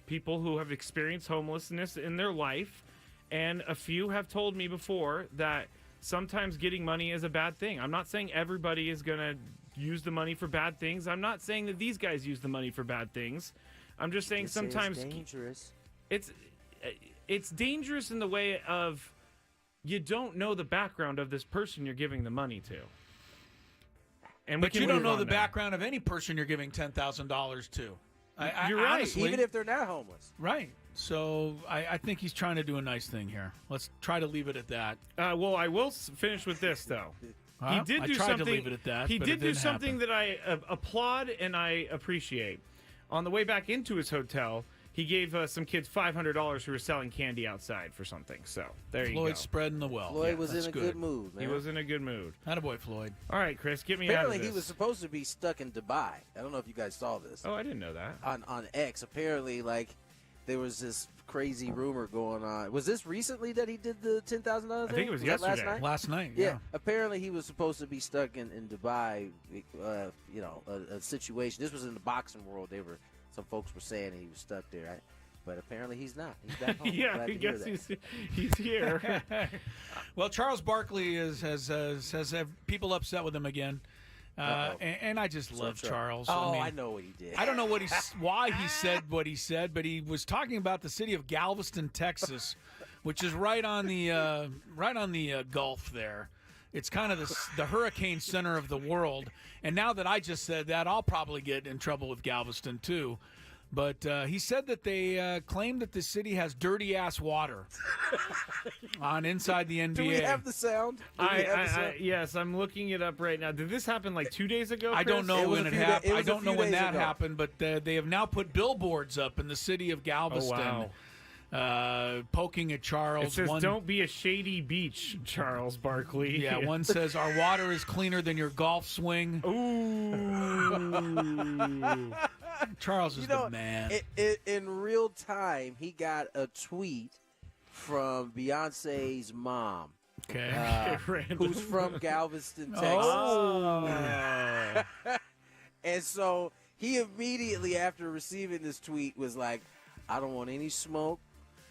people who have experienced homelessness in their life. And a few have told me before that sometimes getting money is a bad thing. I'm not saying everybody is going to use the money for bad things. I'm not saying that these guys use the money for bad things. I'm just saying sometimes it's dangerous. It's dangerous in the way of you don't know the background of this person you're giving the money to. But you don't know the background of any person you're giving $10,000 to. You're right. Honestly, even if they're not homeless. Right. So I think he's trying to do a nice thing here. Let's try to leave it at that. Well, I will finish with this, though. He did do I tried something. to leave it at that. He but did it do didn't something happen. that I applaud and I appreciate. On the way back into his hotel, he gave some kids $500 who were selling candy outside for something. So there you go. Floyd spreading the wealth. Floyd was in a good mood, man. He was in a good mood. Attaboy, Floyd. All right, Chris, get me Apparently out of this. he was supposed to be stuck in Dubai. I don't know if you guys saw this. Oh, I didn't know that. On X, apparently, there was this crazy rumor going on. Was this recently that he did the $10,000 thing? I think it was yesterday. yesterday. Last night, yeah. Apparently he was supposed to be stuck in Dubai, a situation. This was in the boxing world. Some folks were saying he was stuck there, right? But apparently he's not. He's back home. Yeah, I guess he's here. Well, Charles Barkley has people upset with him again. And I just love Charles. Oh, I know what he did. I don't know why he said what he said, but he was talking about the city of Galveston, Texas, which is right on the Gulf there. It's kind of the hurricane center of the world. And now that I just said that, I'll probably get in trouble with Galveston too. But he said that they claim that the city has dirty-ass water inside the NBA. Do we have the sound? Yes, I'm looking it up right now. Did this happen like 2 days ago, Chris? I don't know when it happened. I don't know when that happened, but they have now put billboards up in the city of Galveston. Oh, wow. Poking at Charles. It says, "Don't be a shady beach, Charles Barkley." Yeah, one says, "Our water is cleaner than your golf swing." Ooh. Charles is the man. In real time, he got a tweet from Beyonce's mom. Okay. Who's from Galveston, Texas. Oh. And so he immediately, after receiving this tweet, was like, I don't want any smoke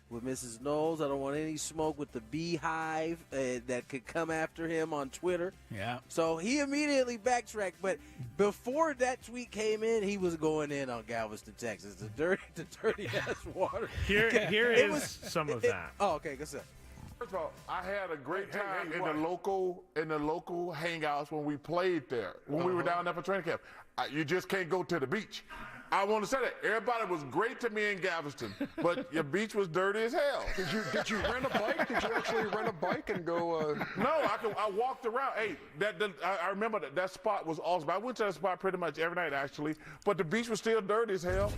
with Mrs. Knowles. I don't want any smoke with the beehive that could come after him on Twitter. Yeah. So he immediately backtracked. But before that tweet came in, he was going in on Galveston, Texas. The dirty ass water. Here is some of that. Okay, go ahead. First of all, I had a great time in the local hangouts when we played there, when we were down there for training camp. You just can't go to the beach. I want to say that everybody was great to me in Galveston, but your beach was dirty as hell. Did you rent a bike? Did you actually rent a bike and go? No, I walked around. Hey, I remember that spot was awesome. I went to that spot pretty much every night actually, but the beach was still dirty as hell.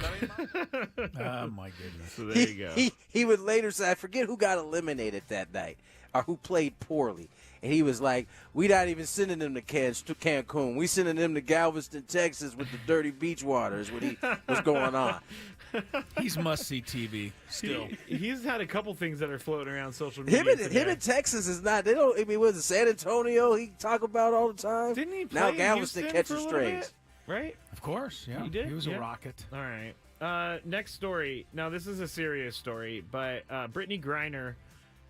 Oh my goodness! So there you go. He would later say, I forget who got eliminated that night or who played poorly. And he was like, we not even sending them to Cancun. We sending them to Galveston, Texas with the dirty beach water is what he was going on. He's must-see TV still. He's had a couple things that are floating around social media. Him in Texas is not, they don't, I mean, was it San Antonio he talk about all the time? Didn't he play now in Galveston Houston catches for a little strays. bit? Right? Of course, yeah. He did? He was a rocket. All right. Next story. Now, this is a serious story, but Brittany Griner,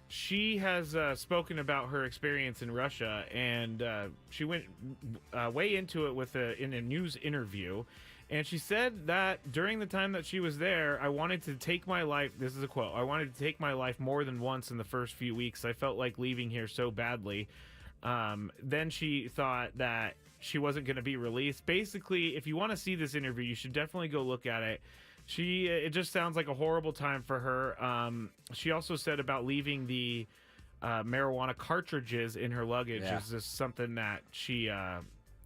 she has spoken about her experience in Russia, and she went way into it in a news interview. And she said that during the time that she was there, I wanted to take my life. This is a quote. I wanted to take my life more than once in the first few weeks. I felt like leaving here so badly. Then she thought that she wasn't going to be released. Basically, if you want to see this interview, you should definitely go look at it. It just sounds like a horrible time for her. She also said about leaving the marijuana cartridges in her luggage is just something that she,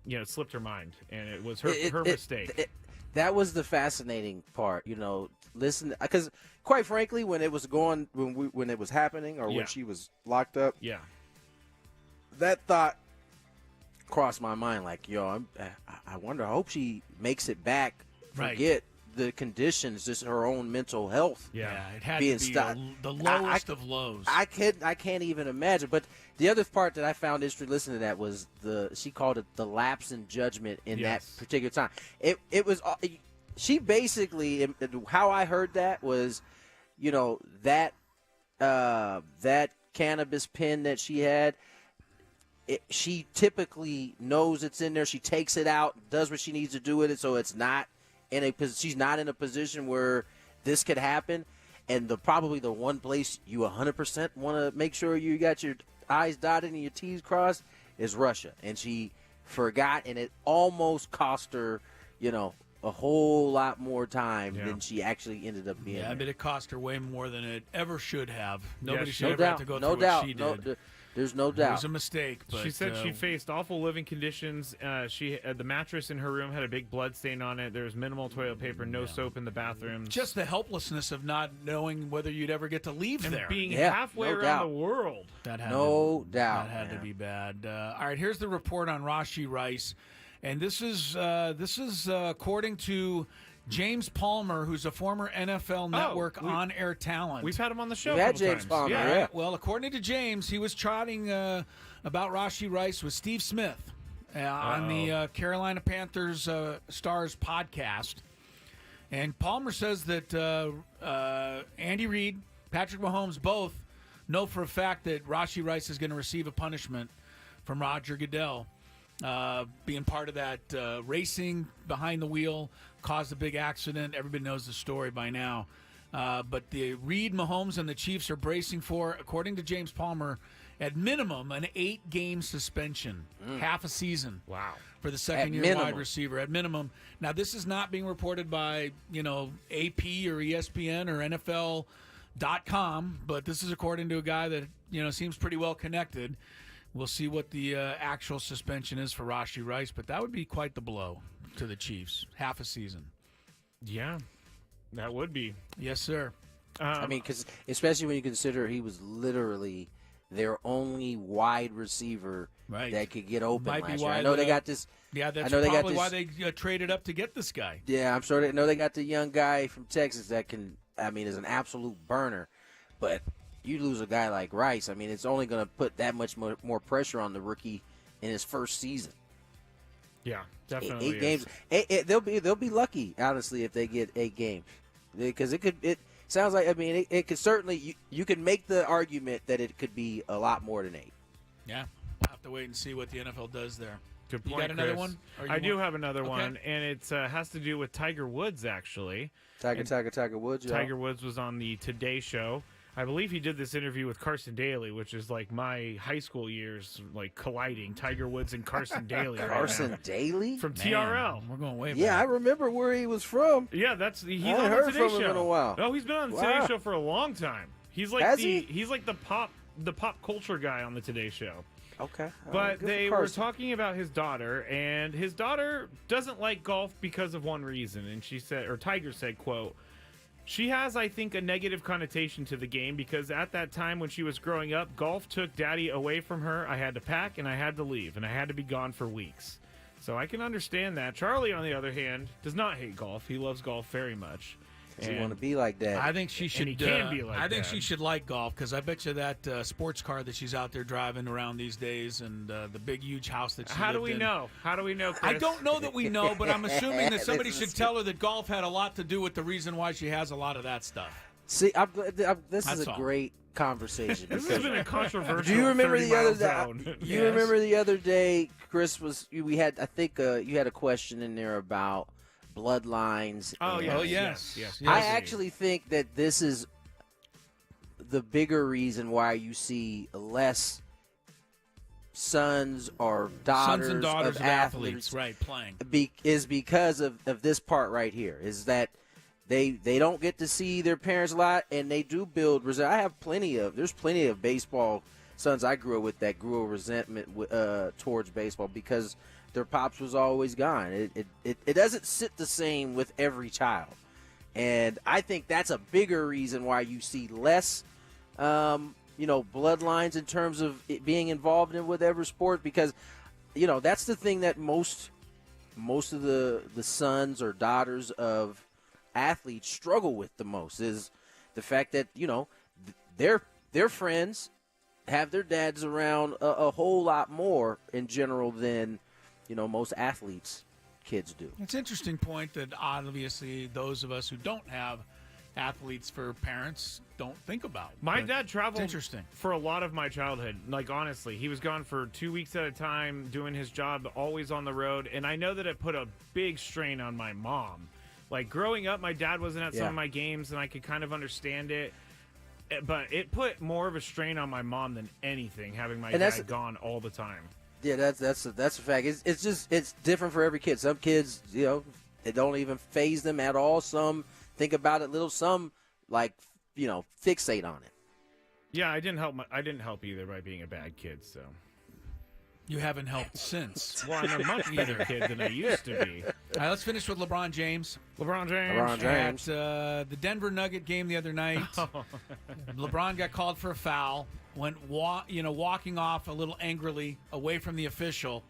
it slipped her mind, and it was her mistake. That was the fascinating part, listen, because quite frankly, when it was when it was happening or when she was locked up, that thought crossed my mind. Like, I wonder. I hope she makes it back. Forget the conditions, just her own mental health. Yeah, it had to be the lowest of lows. I can't even imagine. But the other part that I found interesting listening to that was she called it the lapse in judgment in that particular time. It was she basically, how I heard that was, that cannabis pen that she had. She typically knows it's in there. She takes it out, does what she needs to do with it, so it's not she's not in a position where this could happen. And probably the one place you 100% want to make sure you got your I's dotted and your T's crossed is Russia. And she forgot, and it almost cost her, a whole lot more time than she actually ended up being. Yeah, but it cost her way more than it ever should have. Nobody should no ever doubt. have to go No through doubt. what she did. There's no doubt. It was a mistake. But, she said she faced awful living conditions. The mattress in her room had a big blood stain on it. There was minimal toilet paper, no soap in the bathroom. Just the helplessness of not knowing whether you'd ever get to leave and there. being halfway around the world. That had doubt. That had to be bad. All right, here's the report on Rashee Rice, and this is according to James Palmer, who's a former NFL Network on-air talent. We've had him on the show. We had James Palmer. Yeah. Well, according to James, he was chatting about Rashee Rice with Steve Smith on the Carolina Panthers Stars podcast. And Palmer says that Andy Reid, Patrick Mahomes, both know for a fact that Rashee Rice is going to receive a punishment from Roger Goodell. Being part of that racing behind the wheel caused a big accident. Everybody knows the story by now. But the Reid, Mahomes, and the Chiefs are bracing for, according to James Palmer, at minimum an 8-game suspension, half a season. Wow. For the second-year wide receiver, at minimum. Now, this is not being reported by, AP or ESPN or NFL.com, but this is according to a guy that, seems pretty well connected. We'll see what the actual suspension is for Rashee Rice, but that would be quite the blow to the Chiefs. Half a season. Yeah, that would be. Yes, sir. Because especially when you consider he was literally their only wide receiver that could get open last year. I know they got this. Yeah, that's probably why they traded up to get this guy. Yeah, I'm sure they know they got the young guy from Texas that is an absolute burner. But you lose a guy like Rice, it's only going to put that much more pressure on the rookie in his first season. Yeah, definitely. 8 games. They'll be lucky, honestly, if they get 8 games, because it sounds like it could certainly you can make the argument that it could be a lot more than 8. Yeah, we'll have to wait and see what the NFL does there. Good point, you got another Chris. one? I do have another one, and it has to do with Tiger Woods, actually. Tiger Woods. Yeah. Tiger Woods was on the Today Show. I believe he did this interview with Carson Daly, which is like my high school years, like colliding. Tiger Woods and Carson Daly. Carson Daly from TRL. We're going way back. Yeah, I remember where he was from. Yeah, he's I on heard the Today from Show. him in a while. No, he's been on the Today Show for a long time. He's like he's like the pop culture guy on the Today Show. Okay. But they were talking about his daughter, and his daughter doesn't like golf because of one reason. And Tiger said, quote, "She has, I think, a negative connotation to the game because at that time when she was growing up, golf took daddy away from her. I had to pack and I had to leave and I had to be gone for weeks. So I can understand that." Charlie, on the other hand, does not hate golf. He loves golf very much. Does he want to be like that? I think she should. He can be like I think that. she should like golf because I bet you that sports car that she's out there driving around these days and the big, huge house that she How do lived we in. know? How do we know, Chris? I don't know that we know, but I'm assuming that somebody should tell her that golf had a lot to do with the reason why she has a lot of that stuff. See, this is a great conversation. This has been a controversial. Do you remember the other day? You remember the other day, Chris we had. I think you had a question in there about bloodlines. Oh, yes. I actually think that this is the bigger reason why you see less sons or daughters, and daughters of athletes playing. Is because of this part right here. Is that they don't get to see their parents a lot, and they do build resentment. I have there's plenty of baseball sons I grew up with that grew a resentment towards baseball because their pops was always gone. It doesn't sit the same with every child. And I think that's a bigger reason why you see less, bloodlines in terms of it being involved in whatever sport, because, that's the thing that most of the sons or daughters of athletes struggle with the most is the fact that, their friends have their dads around a whole lot more in general than, most athletes' kids do. It's an interesting point that obviously those of us who don't have athletes for parents don't think about. My dad traveled interesting. For a lot of my childhood. Like, honestly, he was gone for 2 weeks at a time doing his job, always on the road. And I know that it put a big strain on my mom. Like, growing up, my dad wasn't at some of my games, and I could kind of understand it. But it put more of a strain on my mom than anything, having my dad gone all the time. Yeah, that's a fact. It's different for every kid. Some kids, it don't even faze them at all. Some think about it little. Some fixate on it. Yeah, I didn't help either by being a bad kid. So you haven't helped since. Well, I'm a much better kid than I used to be. All right, let's finish with LeBron James. LeBron James. At the Denver Nugget game the other night, LeBron got called for a foul. Went walking off a little angrily away from the official,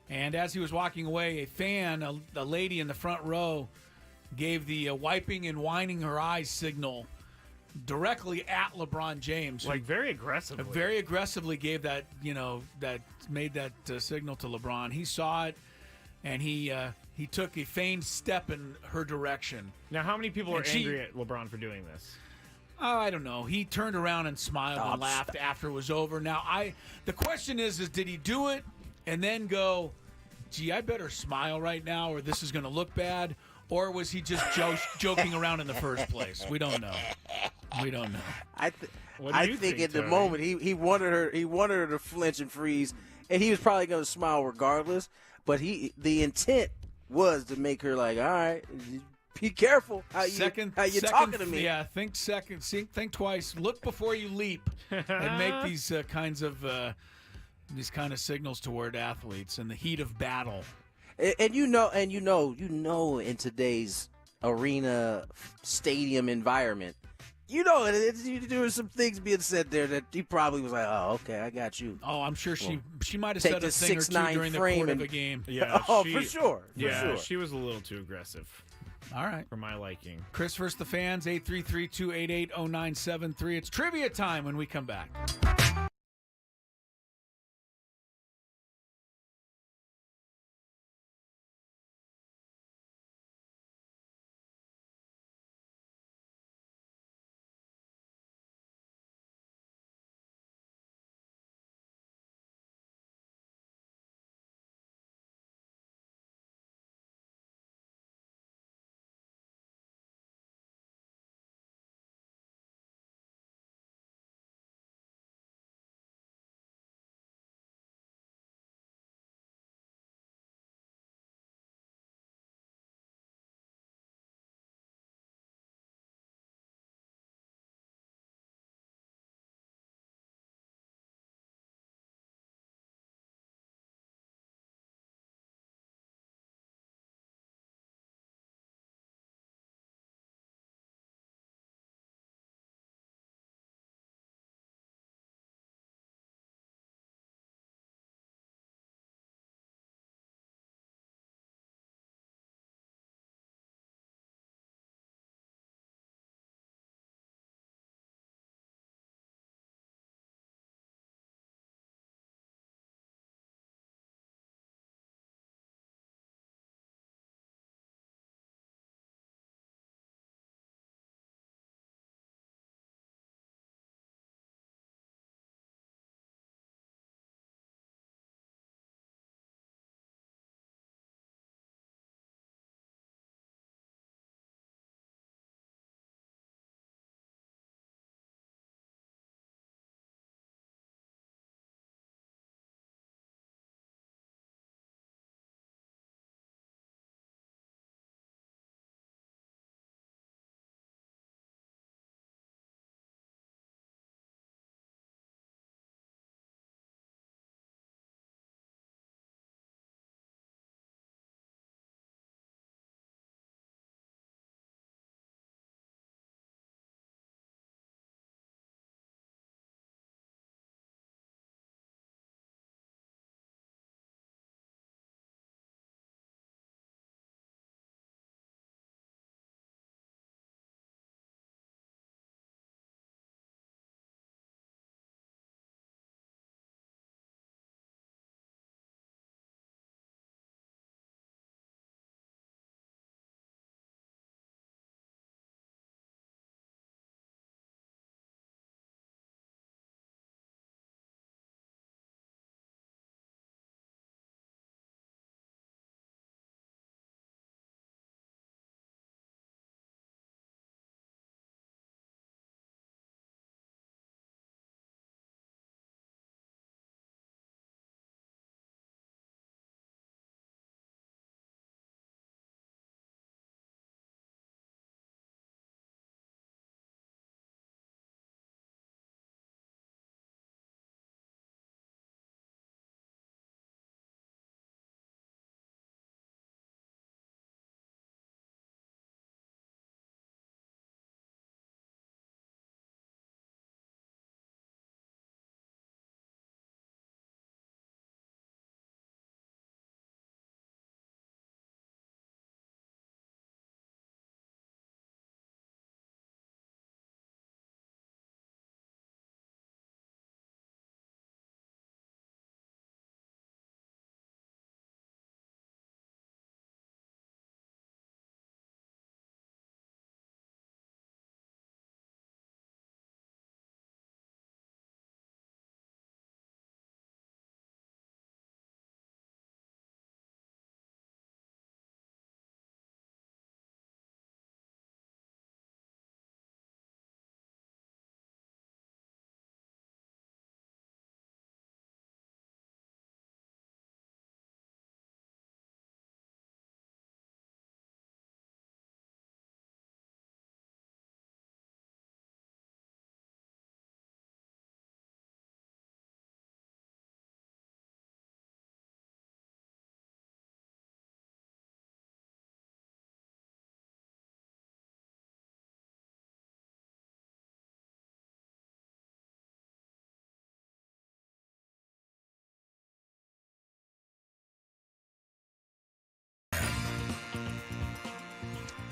and as he was walking away, a fan, a lady in the front row, gave the wiping and winding her eyes signal directly at LeBron James. Like, very aggressively. Very aggressively gave that, made that signal to LeBron. He saw it, and he took a feigned step in her direction. Now, how many people are angry at LeBron for doing this? Oh, I don't know. He turned around and smiled and laughed after it was over. Now, the question is did he do it and then go, gee, I better smile right now or this is going to look bad? Or was he just joking around in the first place? We don't know. I think in the moment he wanted her to flinch and freeze, and he was probably going to smile regardless. But the intent was to make her like, all right, be careful how you talking to me. Yeah, think second, think twice, look before you leap, and make these kind of signals toward athletes in the heat of battle. And you know, in today's arena stadium environment, there were some things being said there that he probably was like, oh, okay, I got you. Oh, I'm sure she might have said a thing or two during the course of a game. Yeah, for sure. She was a little too aggressive. All right. For my liking. Chris versus the fans, 833-288-0973. It's trivia time when we come back.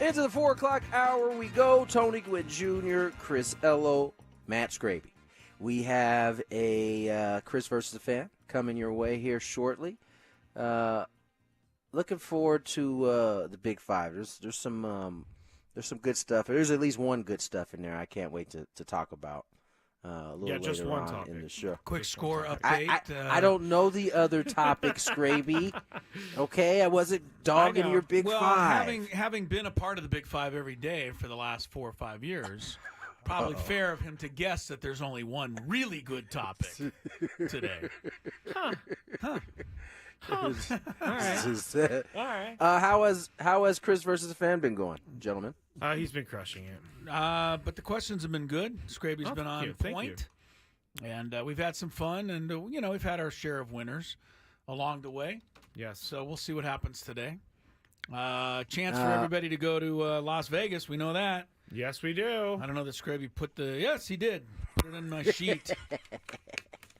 Into the 4 o'clock hour we go. Tony Gwynn Jr., Chris Ello, Matt Skraby. We have a Chris versus the Fan coming your way here shortly. Looking forward to the Big Five. There's some good stuff. There's at least one good stuff in there I can't wait to talk about a little just later one on topic. in the show. Quick score update. I don't know the other topic, Skraby. Okay, I wasn't dogging your Big Five. Having been a part of the Big Five every day for the last 4 or 5 years, probably fair of him to guess that there's only one really good topic today. All right. All right. How has Chris versus the Fan been going, gentlemen? He's been crushing it. But the questions have been good. Scraby's been on point. And we've had some fun, and we've had our share of winners along the way. Yes. So we'll see what happens today. Chance for everybody to go to Las Vegas. We know that. Yes, we do. I don't know that Skraby put yes, he did. Put it in my sheet.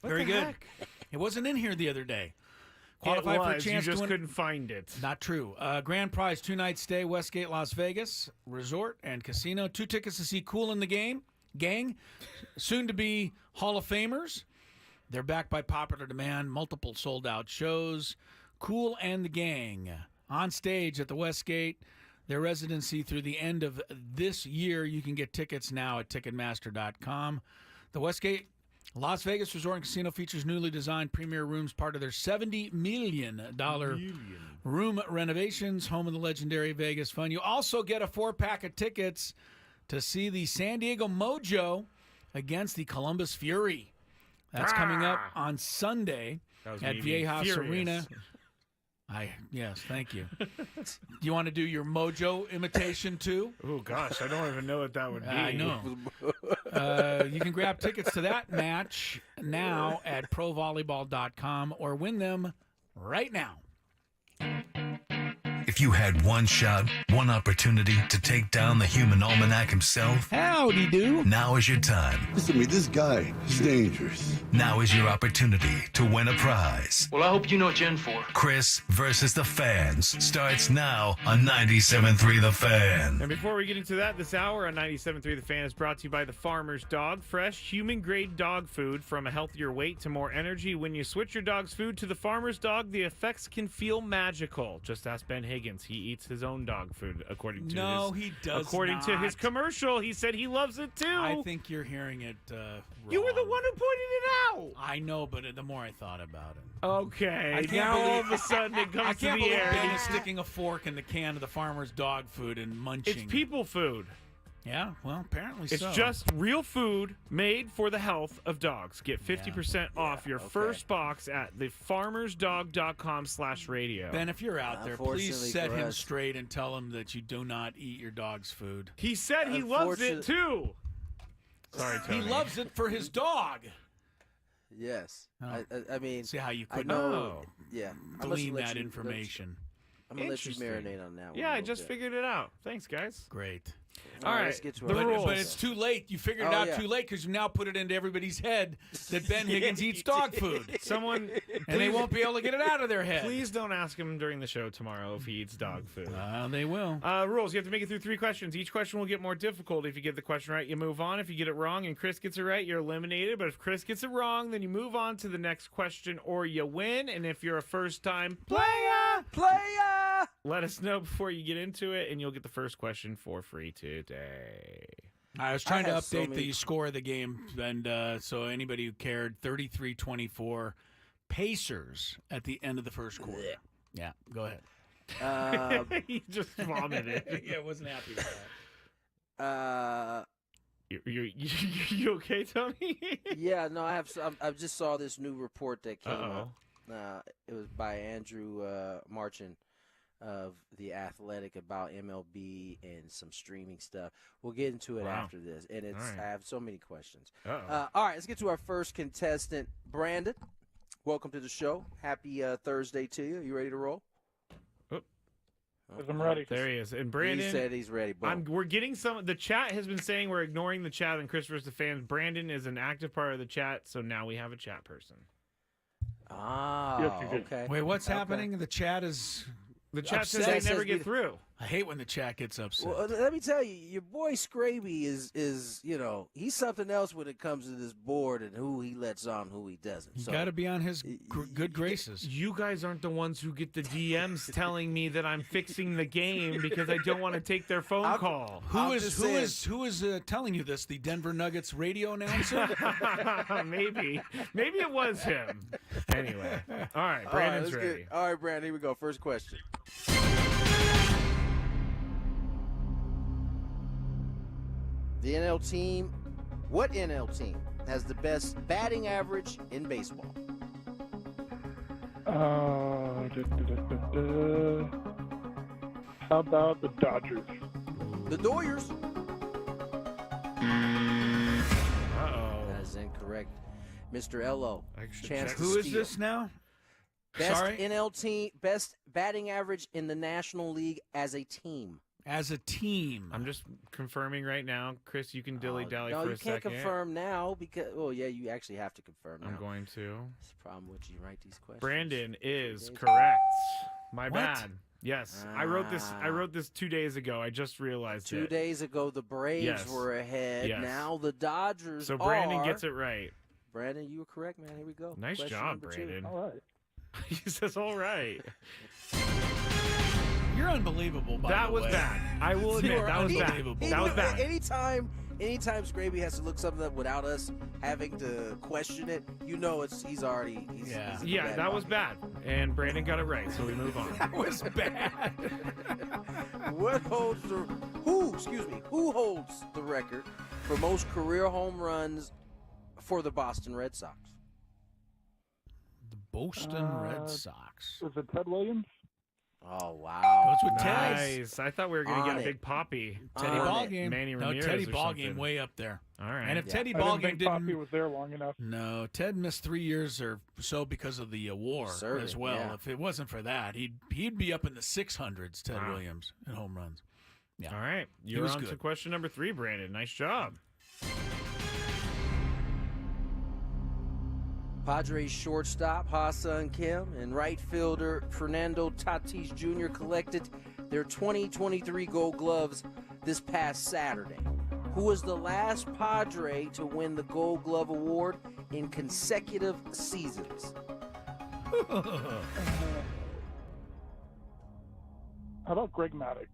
Very good. Heck? It wasn't in here the other day. Qualified for a chance you just to win. couldn't find it. Not true. Grand prize 2-night stay, Westgate, Las Vegas Resort and Casino. 2 tickets to see Cool in the Gang, soon to be Hall of Famers. They're backed by popular demand, multiple sold out shows. Cool and the Gang on stage at the Westgate. Their residency through the end of this year. You can get tickets now at Ticketmaster.com. The Westgate Las Vegas Resort and Casino features newly designed premier rooms, part of their $70 million room renovations, home of the legendary Vegas Fun. You also get a 4-pack of tickets to see the San Diego Mojo against the Columbus Fury. That's coming up on Sunday at Viejas Arena. Yes, thank you. Do you want to do your Mojo imitation too? Oh gosh, I don't even know what that would be. I know. You can grab tickets to that match now at provolleyball.com or win them right now. If you had one shot, one opportunity to take down the human almanac himself, howdy do. Now is your time. Listen to me, this guy is dangerous. Now is your opportunity to win a prize. Well, I hope you know what you're in for. Chris versus the Fans starts now on 97.3 The Fan. And before we get into that, this hour on 97.3 The Fan is brought to you by The Farmer's Dog. Fresh, human-grade dog food from a healthier weight to more energy. When you switch your dog's food to The Farmer's Dog, the effects can feel magical. Just ask Ben Higgins. He eats his own dog food, according to According to his commercial. He said he loves it too. I think you're hearing it wrong. You were the one who pointed it out. I know, but the more I thought about it. Okay. Now all of a sudden it comes to the air. I can't believe Ben is sticking a fork in the can of the farmer's dog food and munching. It's people food. Yeah, well, apparently so. It's just real food made for the health of dogs. Get 50% off your first box at thefarmersdog.com/radio. Ben, if you're out there, please set him straight and tell him that you do not eat your dog's food. He said he loves it too. Sorry, Tony. He loves it for his dog. Yes. Oh. I mean, see how you could glean that information. I'm going to let you marinate on that one. Yeah, I just figured it out. Thanks, guys. Great. All right, let's get to the rules. But it's too late. You figured it out too late because you now put it into everybody's head that Ben Higgins eats dog food. And they won't be able to get it out of their head. Please don't ask him during the show tomorrow if he eats dog food. They will. Rules. You have to make it through 3 questions. Each question will get more difficult. If you get the question right, you move on. If you get it wrong and Chris gets it right, you're eliminated. But if Chris gets it wrong, then you move on to the next question or you win. And if you're a first-time player, let us know before you get into it, and you'll get the first question for free today. I was trying to update the score of the game, and so anybody who cared, 33-24 Pacers at the end of the first quarter. Yeah, go ahead. He just vomited. Yeah, I wasn't happy with that. You okay, Tony? Yeah, no, I just saw this new report that came out. It was by Andrew Marchand of The Athletic about MLB and some streaming stuff. We'll get into it after this, and I have so many questions. All right, let's get to our first contestant, Brandon. Welcome to the show. Happy Thursday to you. You ready to roll? I'm ready. There he is. And Brandon, he said he's ready. We're getting some. The chat has been saying we're ignoring the chat and Chris versus the Fans. Brandon is an active part of the chat, so now we have a chat person. Okay. Wait, what's happening? The chat is The chat upset. says they never get through. I hate when the chat gets upset. Well, let me tell you, your boy Skraby is he's something else when it comes to this board and who he lets on, who he doesn't. You got to be on his good graces. You guys aren't the ones who get the DMs telling me that I'm fixing the game because I don't want to take their phone call. Who is telling you this? The Denver Nuggets radio announcer? Maybe it was him. Anyway, all right, Brandon's ready. All right, Brandon, here we go. First question. The NL team, what NL team has the best batting average in baseball? How about the Dodgers? The Doyers. Uh-oh. That is incorrect. Mr. Ello, chance to Who is steal. this now? Best Sorry? NL team, best batting average in the National League as a team. As a team. I'm just confirming right now. Chris, you can dilly-dally No, for you a can't second. confirm now because, you actually have to confirm now. I'm going to. That's the problem with you write these questions. Brandon is correct. My What? bad. Yes, I wrote this 2 days ago. I just realized 2 it. days ago, the Braves were ahead. Yes. Now the Dodgers So Brandon are. gets it right. Brandon, you were correct, man. Here we go. Nice Question job, number 2. Brandon. All right. He says, all right. You're unbelievable, by That the was way. bad. I will You admit, are that was bad. unbelievable. That was bad. Anytime Skraby has to look something up without us having to question it, he's already. He's in the bad that was pocket. bad. And Brandon got it right, so we move on. That was bad. Who holds the record for most career home runs for the Boston Red Sox? The Boston Red Sox. Was it Ted Williams? Oh, wow. That's with Ted. Nice. I thought we were going to get a big poppy. Teddy Ballgame. Manny No, Ramirez Teddy or Ballgame something. way up there. All right. And if Teddy I didn't Ballgame think Poppy was there long enough. No, Ted missed 3 years or so because of the war Certainly, as well. yeah. If it wasn't for that, he'd be up in the 600s, Ted Wow. Williams, in home runs. Yeah. All right. He You're was on to good. question number 3, Brandon. Nice job. Padres shortstop Ha-Seong Kim and right fielder Fernando Tatis Jr. collected their 2023 Gold Gloves this past Saturday. Who was the last Padre to win the Gold Glove Award in consecutive seasons? How about Greg Maddux?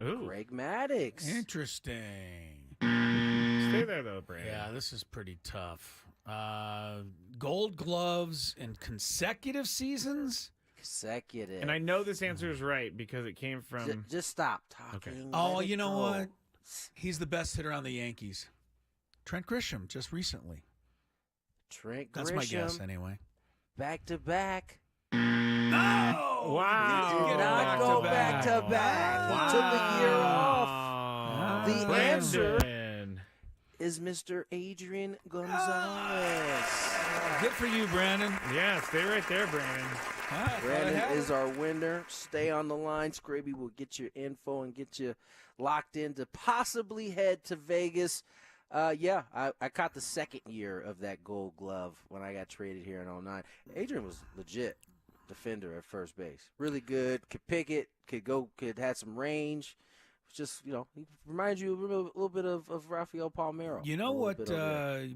Ooh. Greg Maddux. Interesting. Stay there, though, Brandon. Yeah, this is pretty tough. Gold Gloves in consecutive seasons? Consecutive. And I know this answer is right because it came from... Just stop talking. Okay. Oh, Let it you know go. what? He's the best hitter on the Yankees. Trent Grisham, just recently. Trent Grisham. That's my guess, anyway. Back to back. No! Wow. He did not go back to back. He took a year off. The answer Brandon. is Mr. Adrian Gonzalez. Good for you, Brandon. Yeah, stay right there, Brandon. Brandon is our winner. Stay on the line. Skraby will get your info and get you locked in to possibly head to Vegas. I caught the second year of that Gold Glove when I got traded here in 2009. Adrian was legit defender at first base. Really good. Could pick it. Could have some range. Just, he reminds you a little bit of Rafael Palmeiro. You know what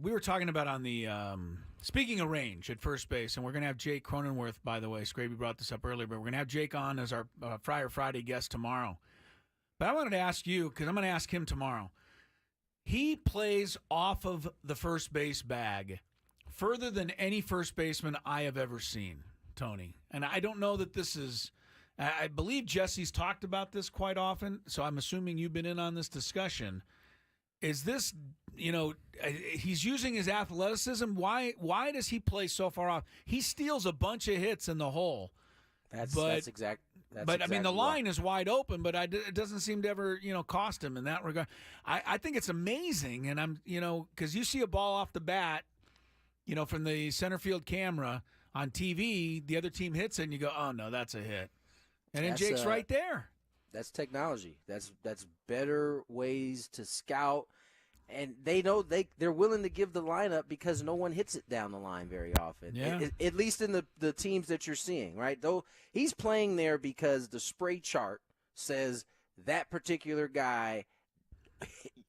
we were talking about on the speaking of range at first base, and we're going to have Jake Cronenworth, by the way. Skraby brought this up earlier, but we're going to have Jake on as our Friar Friday guest tomorrow. But I wanted to ask you, because I'm going to ask him tomorrow. He plays off of the first base bag further than any first baseman I have ever seen, Tony. And I don't know that this is... I believe Jesse's talked about this quite often, so I'm assuming you've been in on this discussion. Is this, he's using his athleticism. Why does he play so far off? He steals a bunch of hits in the hole. That's exact. But, I mean, the line is wide open, but it doesn't seem to ever, cost him in that regard. I think it's amazing, and because you see a ball off the bat, from the center field camera on TV, the other team hits it, and you go, oh, no, that's a hit. And then Jake's right there. That's technology. That's better ways to scout And they know they're willing to give the lineup because no one hits it down the line very often. Yeah. At least in the teams that you're seeing, right? Though he's playing there because the spray chart says that particular guy,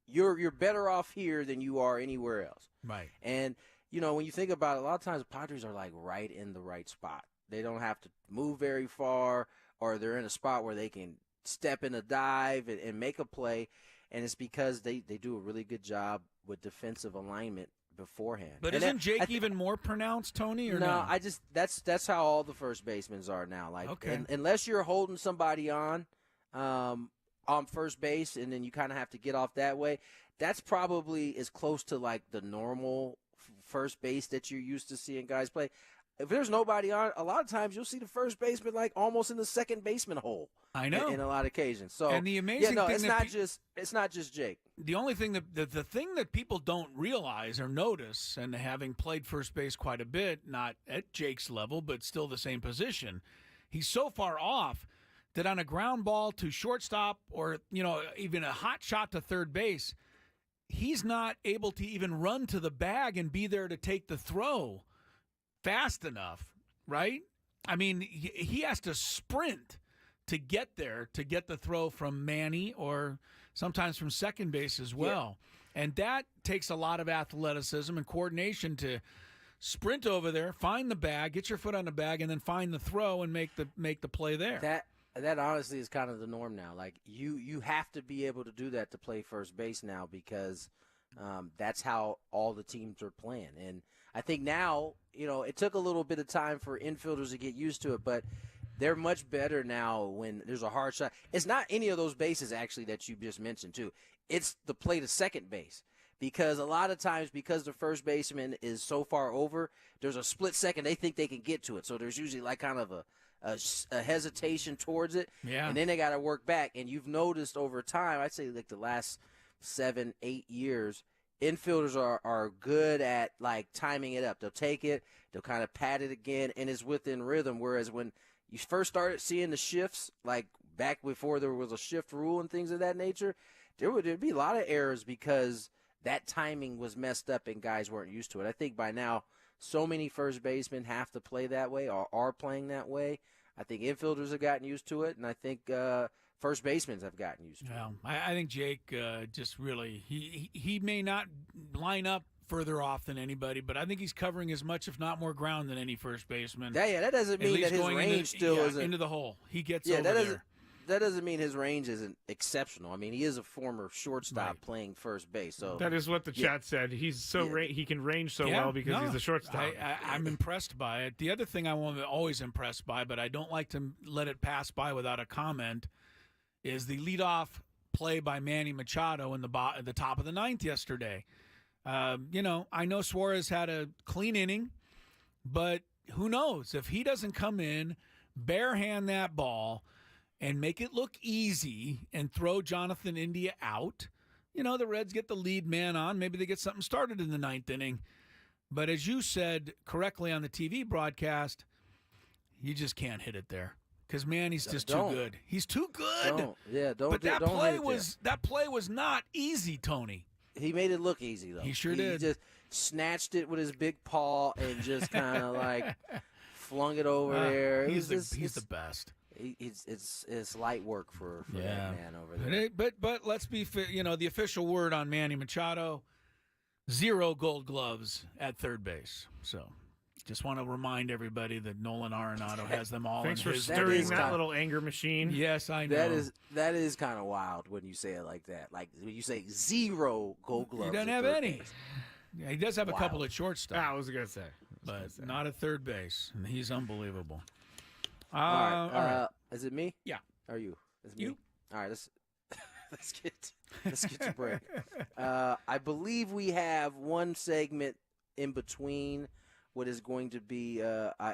you're better off here than you are anywhere else. Right. And when you think about it, a lot of times the Padres are like right in the right spot. They don't have to move very far, or they're in a spot where they can step in a dive and make a play. And it's because they do a really good job with defensive alignment beforehand. But isn't Jake even more pronounced, Tony? Or no, that's how all the first basemen are now. Like, okay. Unless you're holding somebody on first base, and then you kind of have to get off that way. That's probably as close to like the normal first base that you're used to seeing guys play. If there's nobody on, a lot of times you'll see the first baseman like almost in the second baseman hole. I know. In a lot of occasions. So and the amazing thing it's not just Jake. The only thing the thing that people don't realize or notice, and having played first base quite a bit, not at Jake's level, but still the same position, he's so far off that on a ground ball to shortstop or even a hot shot to third base, he's not able to even run to the bag and be there to take the throw fast enough, right? I mean, he has to sprint to get there, to get the throw from Manny or sometimes from second base as well. Yeah. And that takes a lot of athleticism and coordination to sprint over there, find the bag, get your foot on the bag, and then find the throw and make the play there. That honestly is kind of the norm now. Like you have to be able to do that to play first base now because that's how all the teams are playing. And I think now, it took a little bit of time for infielders to get used to it, but they're much better now when there's a hard shot. It's not any of those bases, actually, that you just mentioned, too. It's the play to second base. Because a lot of times, because the first baseman is so far over, there's a split second they think they can get to it. So there's usually like kind of a hesitation towards it. Yeah. And then they got to work back. And you've noticed over time, I'd say like the last 7-8 years, infielders are good at like timing it up. They'll take it, they'll kind of pat it again, and it's within rhythm. Whereas when you first started seeing the shifts, like back before there was a shift rule and things of that nature, there'd be a lot of errors because that timing was messed up and guys weren't used to it. I think by now, so many first basemen have to play that way or are playing that way. I think infielders have gotten used to it, and I think first basemen have gotten used to it. Well, I think Jake just really he may not line up further off than anybody, but I think he's covering as much, if not more, ground than any first baseman. Yeah, that doesn't mean that his range still isn't into the hole. He gets over there. That doesn't mean his range isn't exceptional. I mean, he is a former shortstop playing first base. So that is what the chat said. He's he can range so well because he's a shortstop. I'm impressed by it. The other thing I'm always impressed by, but I don't like to let it pass by without a comment, is the leadoff play by Manny Machado in the top of the ninth yesterday. I know Suarez had a clean inning, but who knows? If he doesn't come in, barehand that ball, and make it look easy and throw Jonathan India out, the Reds get the lead man on. Maybe they get something started in the ninth inning. But as you said correctly on the TV broadcast, you just can't hit it there because Manny's just too good. He's too good. But that play was not easy, Tony. He made it look easy, though. He sure did. He just snatched it with his big paw and just kind of like flung it over there. He's the best. It's light work for that man over there. But let's be fair. The official word on Manny Machado: 0 Gold Gloves at third base. So, just want to remind everybody that Nolan Arenado has them all. Thanks in for his stirring that little anger machine. Yes, I know. That is kind of wild when you say it like that. Like when you say 0 Gold Gloves. He doesn't have any. Base. Yeah, he does have a couple at shortstop. I was gonna say, but not at third base, and he's unbelievable. All right. Is it me? Yeah. Are you? Is it you? Me? All right. Let's get to break. I believe we have one segment in between what is going to be.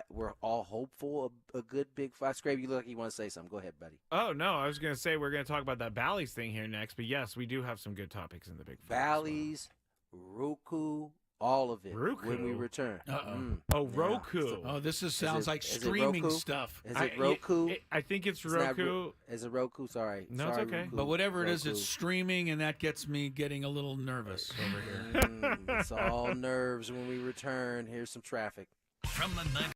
We're all hopeful a good Big Five. Skraby, you look like you want to say something. Go ahead, buddy. Oh no, I was gonna say we're gonna talk about that Bally's thing here next, but yes, we do have some good topics in the Big Five. Bally's, Roku, All of it Roku. when we return. Oh, Roku. Oh, this sounds like is it streaming Roku? stuff. Is it Roku? I think it's It's not Roku. Is it Roku? Sorry. No, it's Sorry, okay. Roku. But whatever it is, Roku. it's streaming, and that gets me getting a little nervous over here. It's all nerves when we return. Here's some traffic. From the night.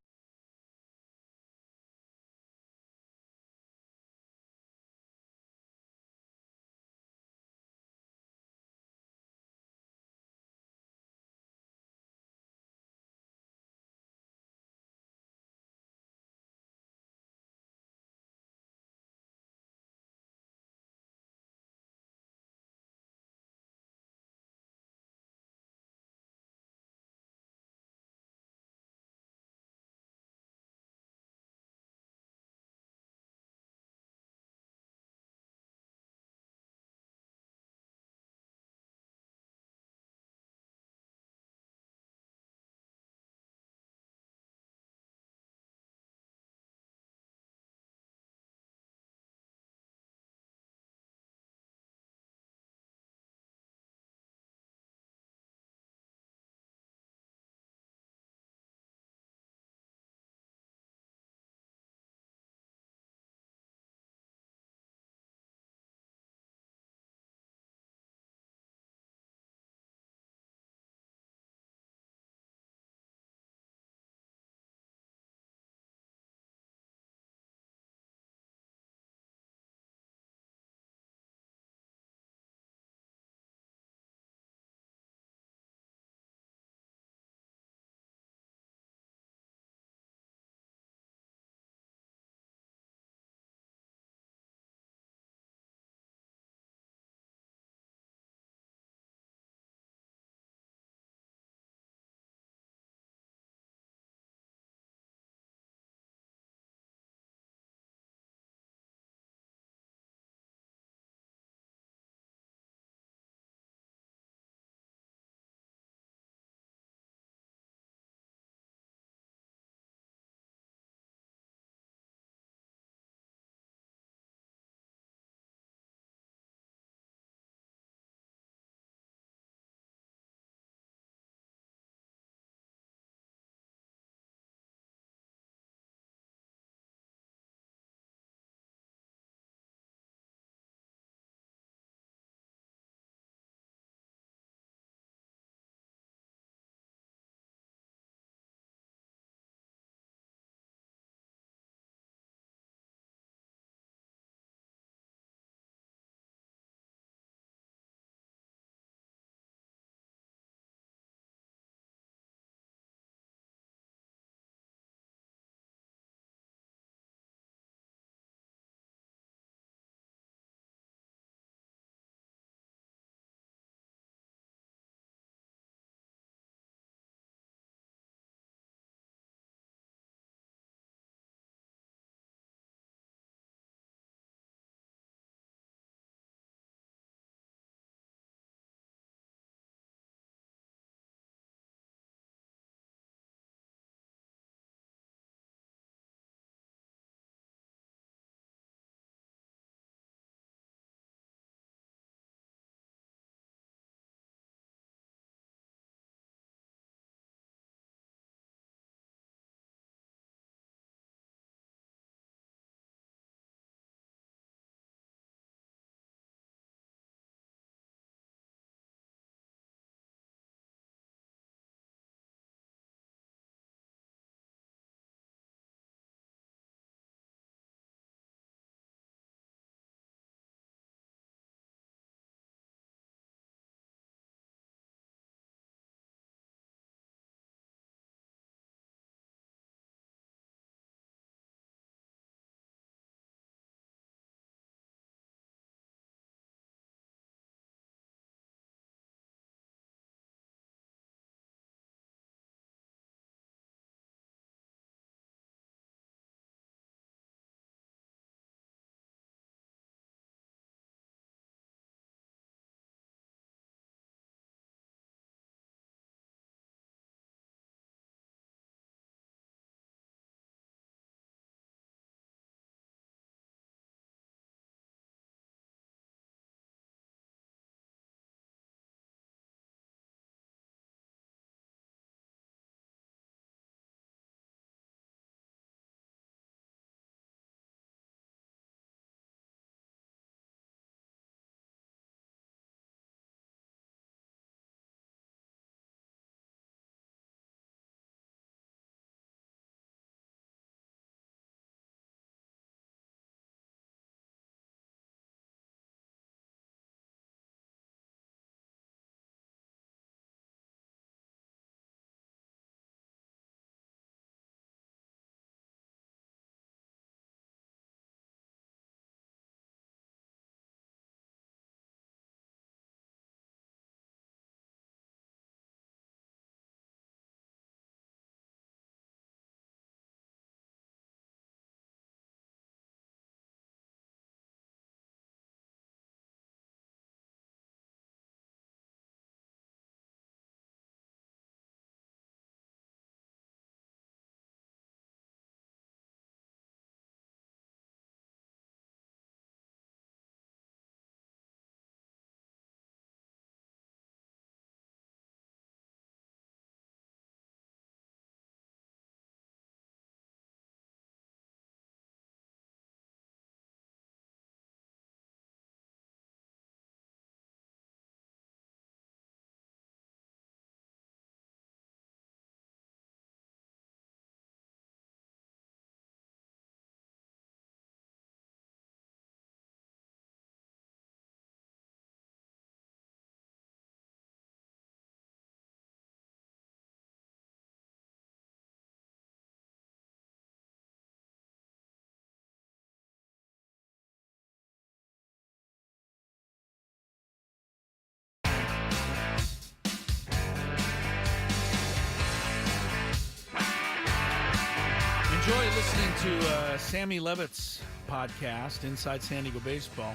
Enjoy listening to Sammy Levitt's podcast, Inside San Diego Baseball.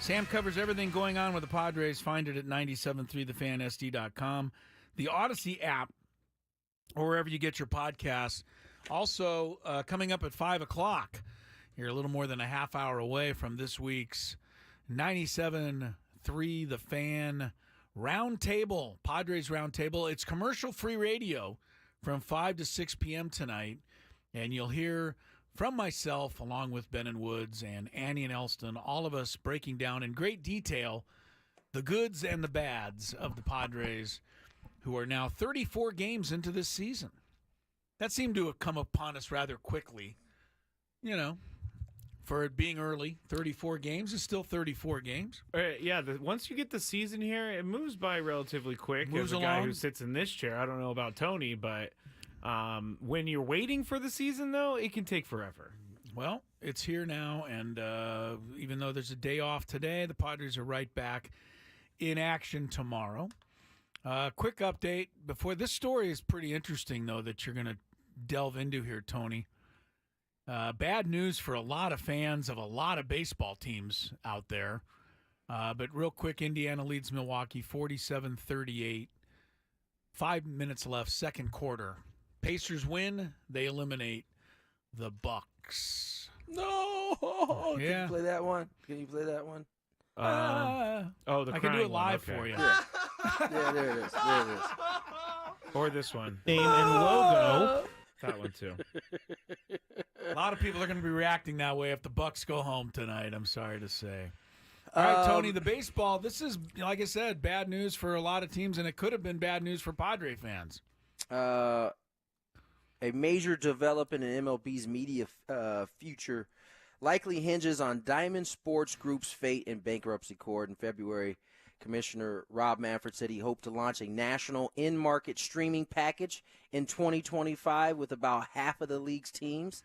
Sam covers everything going on with the Padres. Find it at 973thefansd.com, the Odyssey app, or wherever you get your podcasts. Also, coming up at 5 o'clock, you're a little more than a half hour away from this week's 97.3 The Fan Roundtable, Padres Roundtable. It's commercial-free radio from 5 to 6 p.m. tonight, and you'll hear from myself, along with Ben and Woods and Annie and Elston, all of us breaking down in great detail the goods and the bads of the Padres, who are now 34 games into this season. That seemed to have come upon us rather quickly. You know, for it being early, 34 games is still 34 games. Once you get the season here, it moves by relatively quick. Moves As a along. guy who sits in this chair, I don't know about Tony, but when you're waiting for the season, though, it can take forever. Well, it's here now, and even though there's a day off today, the Padres are right back in action tomorrow. Quick update before this story is pretty interesting, though, that you're going to delve into here, Tony. Bad news for a lot of fans of a lot of baseball teams out there. But real quick, Indiana leads Milwaukee 47-38. 5 minutes left, second quarter. Pacers win. They eliminate the Bucks. No! Can you play that one? The I can do it live for you. Yeah. Yeah, there it is. Or this one. Name and logo. That one, too. A lot of people are going to be reacting that way if the Bucks go home tonight, I'm sorry to say. All right, Tony, the baseball, this is, like I said, bad news for a lot of teams, and it could have been bad news for Padre fans. A major development in MLB's media future likely hinges on Diamond Sports Group's fate in bankruptcy court. In February, Commissioner Rob Manfred said he hoped to launch a national in-market streaming package in 2025 with about half of the league's teams.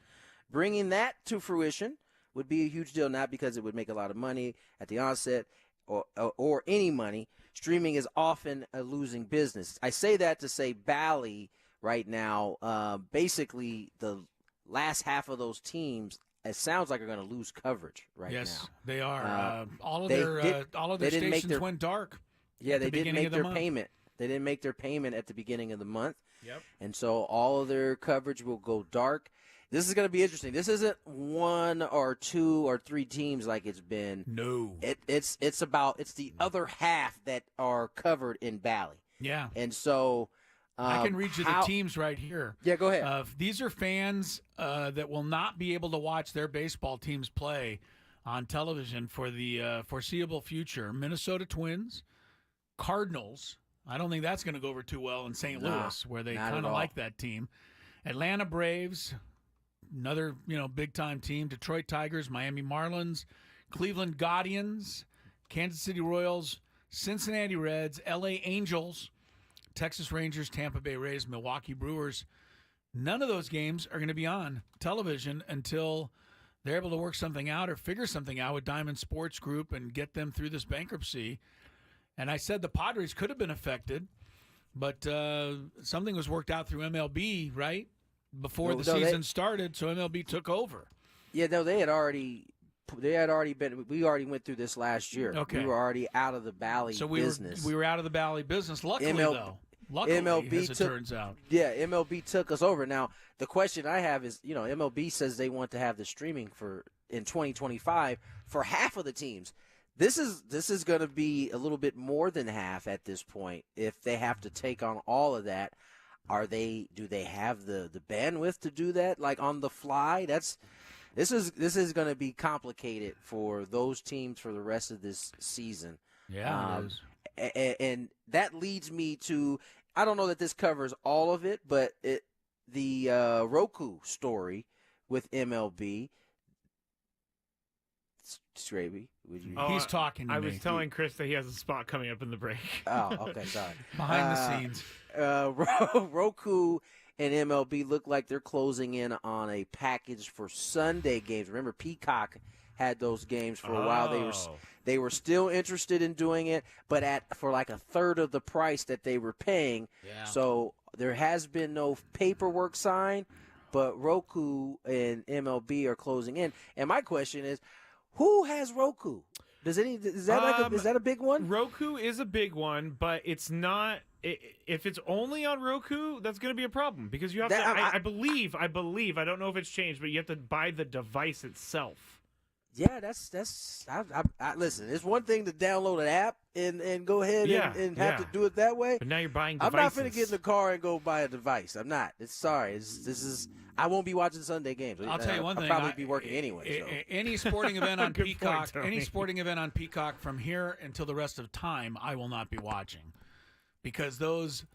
Bringing that to fruition would be a huge deal, not because it would make a lot of money at the onset or any money. Streaming is often a losing business. I say that to say Bally right now, basically the last half of those teams, it sounds like are going to lose coverage right now. Yes, they are. All of their stations went dark. Yeah, they didn't make their payment. They didn't make their payment at the beginning of the month. Yep. And so all of their coverage will go dark. This is going to be interesting. This isn't one or two or three teams like it's been. No. It's the other half that are covered in Bally. Yeah. And so I can read you the teams right here. Yeah, go ahead. These are fans that will not be able to watch their baseball teams play on television for the foreseeable future. Minnesota Twins, Cardinals. I don't think that's going to go over too well in St. Louis, where they kind of like that team. Atlanta Braves, another big-time team. Detroit Tigers, Miami Marlins, Cleveland Guardians, Kansas City Royals, Cincinnati Reds, L.A. Angels, Texas Rangers, Tampa Bay Rays, Milwaukee Brewers. None of those games are going to be on television until they're able to work something out or figure something out with Diamond Sports Group and get them through this bankruptcy. And I said the Padres could have been affected, but something was worked out through MLB, right, before the season started, so MLB took over. Yeah, no, they had already been. We already went through this last year. Okay. We were already out of the Bally business. We were out of the Bally business. Luckily, though. MLB as it turns out. Yeah, MLB took us over. Now, the question I have is, MLB says they want to have the streaming in 2025 for half of the teams. This is going to be a little bit more than half at this point. If they have to take on all of that, do they have the bandwidth to do that, like on the fly? This is going to be complicated for those teams for the rest of this season. Yeah, it is. And that leads me to, I don't know that this covers all of it, but the Roku story with MLB. Skraby, would you? He's talking to me. I was telling Chris that he has a spot coming up in the break. Oh, okay, sorry. Behind the scenes. Roku and MLB look like they're closing in on a package for Sunday games. Remember, Peacock had those games for a while. They were still interested in doing it, but for like a third of the price that they were paying. Yeah. So there has been no paperwork signed, but Roku and MLB are closing in. And my question is, who has Roku? Is that a big one? Roku is a big one, but it's not. If it's only on Roku, that's going to be a problem because you have to. I believe. I don't know if it's changed, but you have to buy the device itself. Yeah, that's. I listen. It's one thing to download an app and go ahead and have to do it that way. But now you're buying devices. I'm not going to get in the car and go buy a device. I'm not. I won't be watching Sunday games. I'll tell you one thing. I'll probably be working anyway. So. Any sporting event on Peacock, point, any sporting event on Peacock from here until the rest of time, I will not be watching, because those.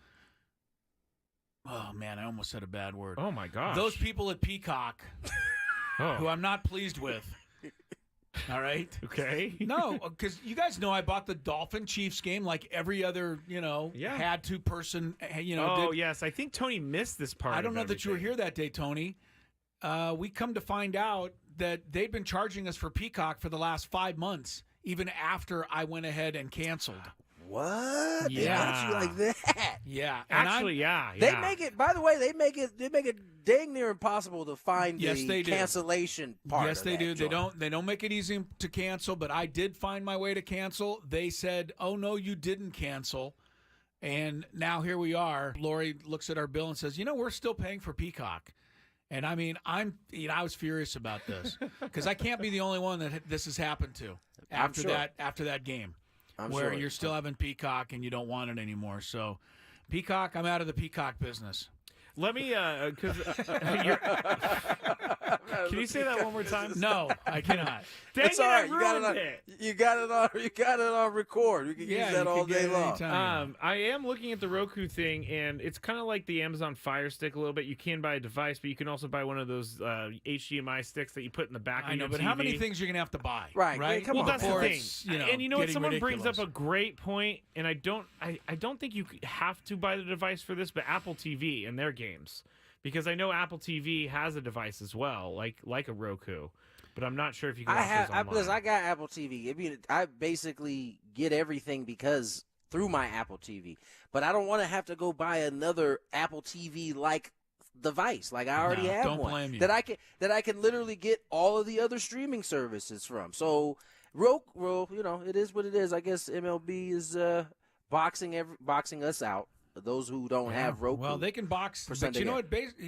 Oh man, I almost said a bad word. Oh my gosh. Those people at Peacock, who I'm not pleased with. All right. Okay. No, because you guys know I bought the Dolphin-Chiefs game like every other, had to person, yes. I think Tony missed this part. I don't know that you were here that day, Tony. We come to find out that they've been charging us for Peacock for the last 5 months, even after I went ahead and canceled. What? Yeah. They got you like that? Yeah. Actually, yeah. They make it. By the way, they make it dang near impossible to find the cancellation part. Yes, they do. They don't make it easy to cancel. But I did find my way to cancel. They said, "Oh no, you didn't cancel," and now here we are. Lori looks at our bill and says, "We're still paying for Peacock." And I mean, I was furious about this because I can't be the only one that this has happened to after that game. Where you're still having Peacock and you don't want it anymore. So, Peacock, I'm out of the Peacock business. Let me, because can you say that one more time? No, I cannot. Dang it's it, all right. You got it on record. You can use that all day long. I am looking at the Roku thing, and it's kind of like the Amazon Fire Stick a little bit. You can buy a device, but you can also buy one of those HDMI sticks that you put in the back of your TV. But how many things you're going to have to buy? Right. Come on. That's the thing. And you know what? Someone ridiculous. brings up a great point, and I don't think you have to buy the device for this, but Apple TV and their games. Because I know Apple TV has a device as well, like a Roku, but I'm not sure if you can watch those online. I got Apple TV. I mean, I basically get everything through my Apple TV, but I don't want to have to go buy another Apple TV like device. Like I already have don't one blame you. that I can literally get all of the other streaming services from. So Roku, it is what it is. I guess MLB is boxing us out. Those who don't have Roku. Well, they can box. But you know what?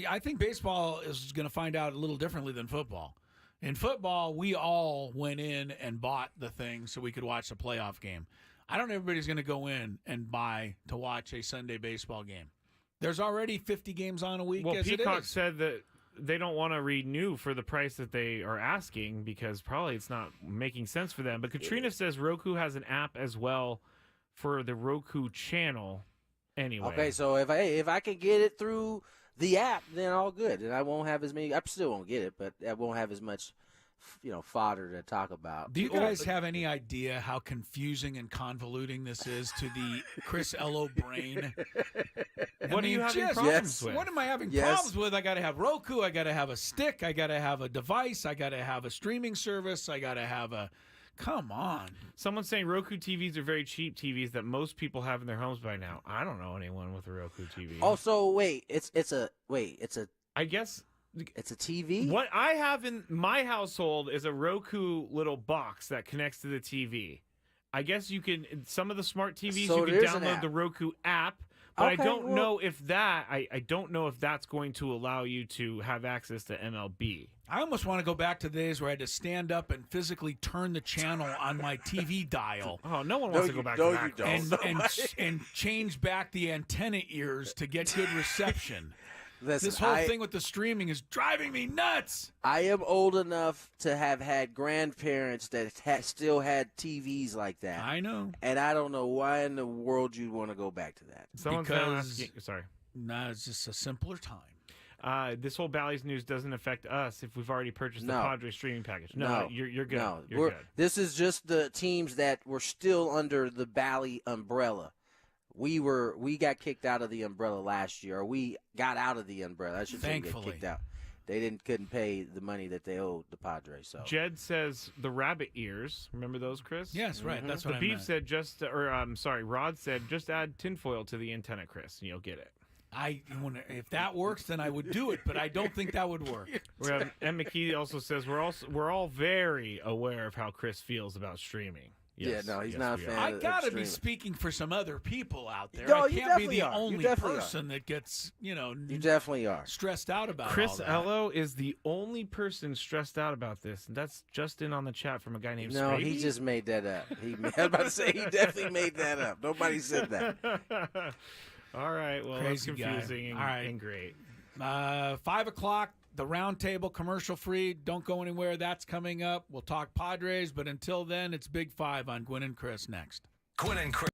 I think baseball is going to find out a little differently than football. In football, we all went in and bought the thing so we could watch the playoff game. I don't know if everybody's going to go in and buy to watch a Sunday baseball game. There's already 50 games on a week. Well, Peacock said that they don't want to renew for the price that they are asking because probably it's not making sense for them. But Katrina says Roku has an app as well for the Roku channel. Anyway. Okay, so if I can get it through the app, then all good, and I won't have as many. I still won't get it, but I won't have as much, fodder to talk about. Do you guys have any idea how confusing and convoluting this is to the Chris Ello brain? What are you having problems with? What am I having problems with? I got to have Roku. I got to have a stick. I got to have a device. I got to have a streaming service. I got to have a. Come on. Someone's saying Roku TVs are very cheap TVs that most people have in their homes by now. I don't know anyone with a Roku TV. Oh, so wait, it's a I guess it's a TV? What I have in my household is a Roku little box that connects to the TV. I guess you can some of the smart TVs you can download the Roku app. But I don't know if I don't know if that's going to allow you to have access to MLB. I almost want to go back to the days where I had to stand up and physically turn the channel on my TV dial. Oh, no one wants to go back to that. And change back the antenna ears to get good reception. Listen, this whole thing with the streaming is driving me nuts. I am old enough to have had grandparents that still had TVs like that. I know. And I don't know why in the world you'd want to go back to that. Someone's asking, sorry. No, it's just a simpler time. This whole Bally's news doesn't affect us if we've already purchased the Padres streaming package. No, you're good. No, you're good. This is just the teams that were still under the Bally umbrella. We got kicked out of the umbrella last year. Or we got out of the umbrella. I should say get kicked out. They couldn't pay the money that they owed the Padres. So Jed says the rabbit ears. Remember those, Chris? Yes, right. That's what I meant. Rod said just add tinfoil to the antenna, Chris, and you'll get it. If that works, then I would do it, but I don't think that would work. And McKee also says we're all very aware of how Chris feels about streaming. Yes, yeah, no, he's not a fan. I gotta be speaking for some other people out there. No, I you can't be definitely the are. You only definitely person that gets, You definitely are stressed out about Chris all that. Ello is the only person stressed out about this, and that's just in on the chat from a guy named No, Skraby. he just made that up. I was about to say he definitely made that up. Nobody said that. All right, well, Crazy that's confusing and great. 5 o'clock, the roundtable, commercial free. Don't go anywhere. That's coming up. We'll talk Padres, but until then, it's Big Five on Gwynn and Chris next. Gwynn and Chris.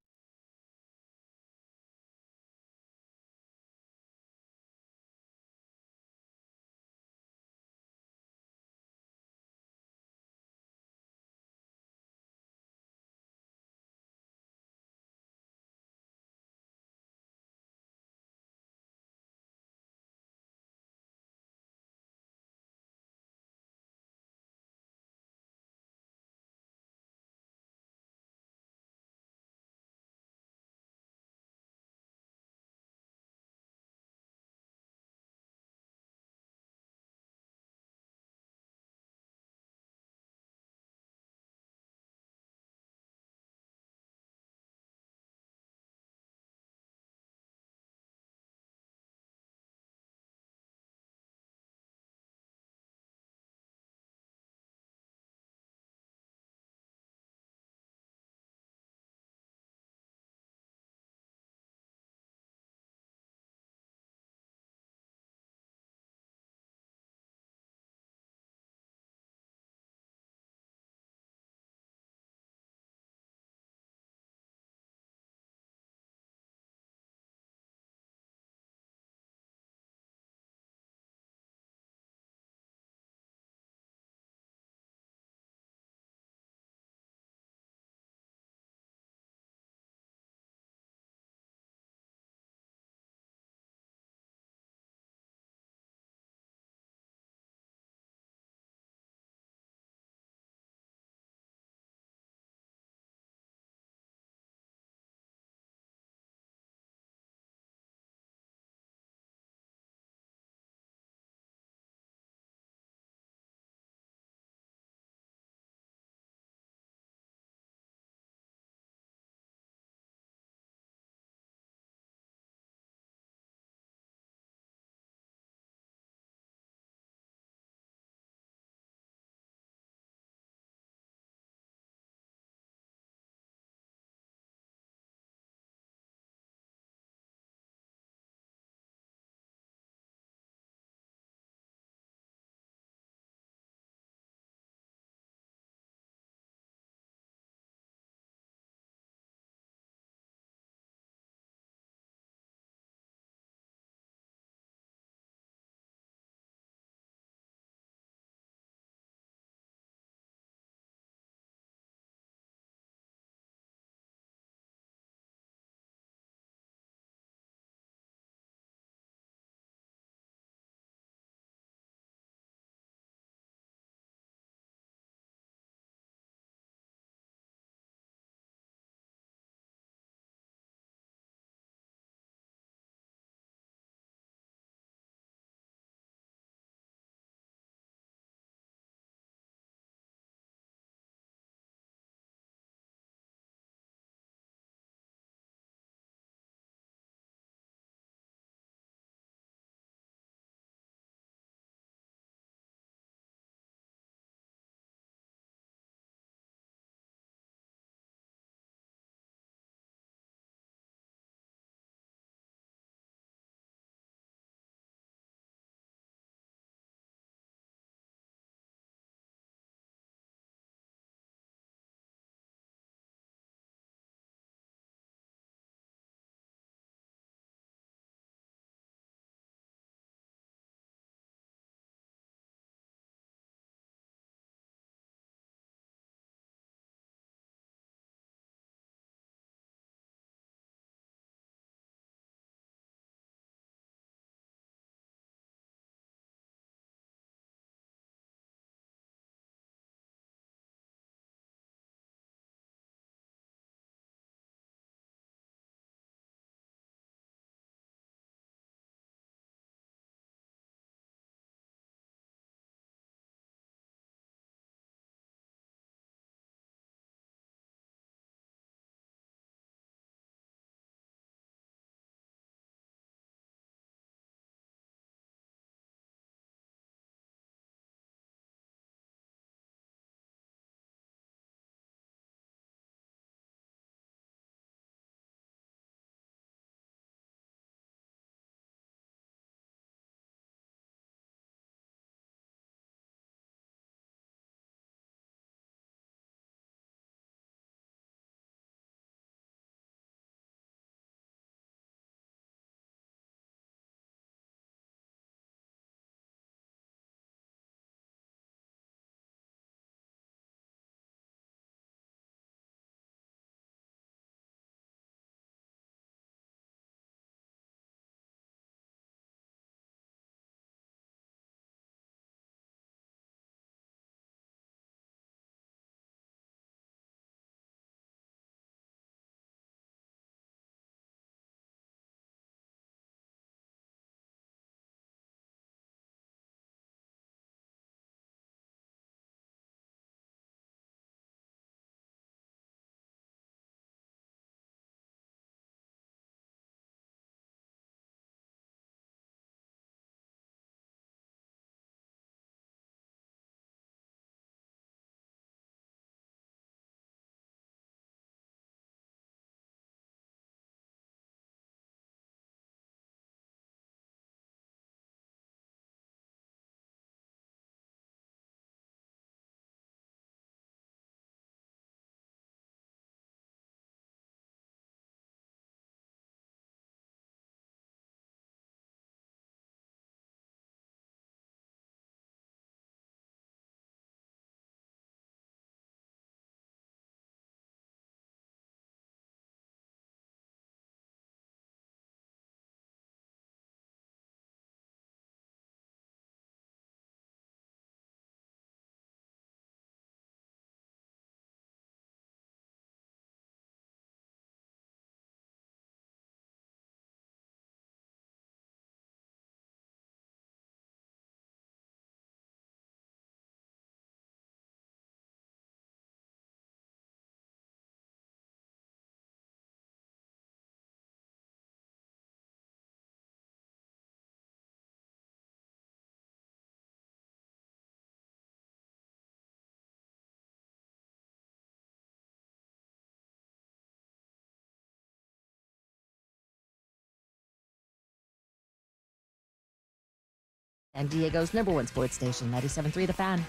San Diego's #1 sports station, 97.3 The Fan.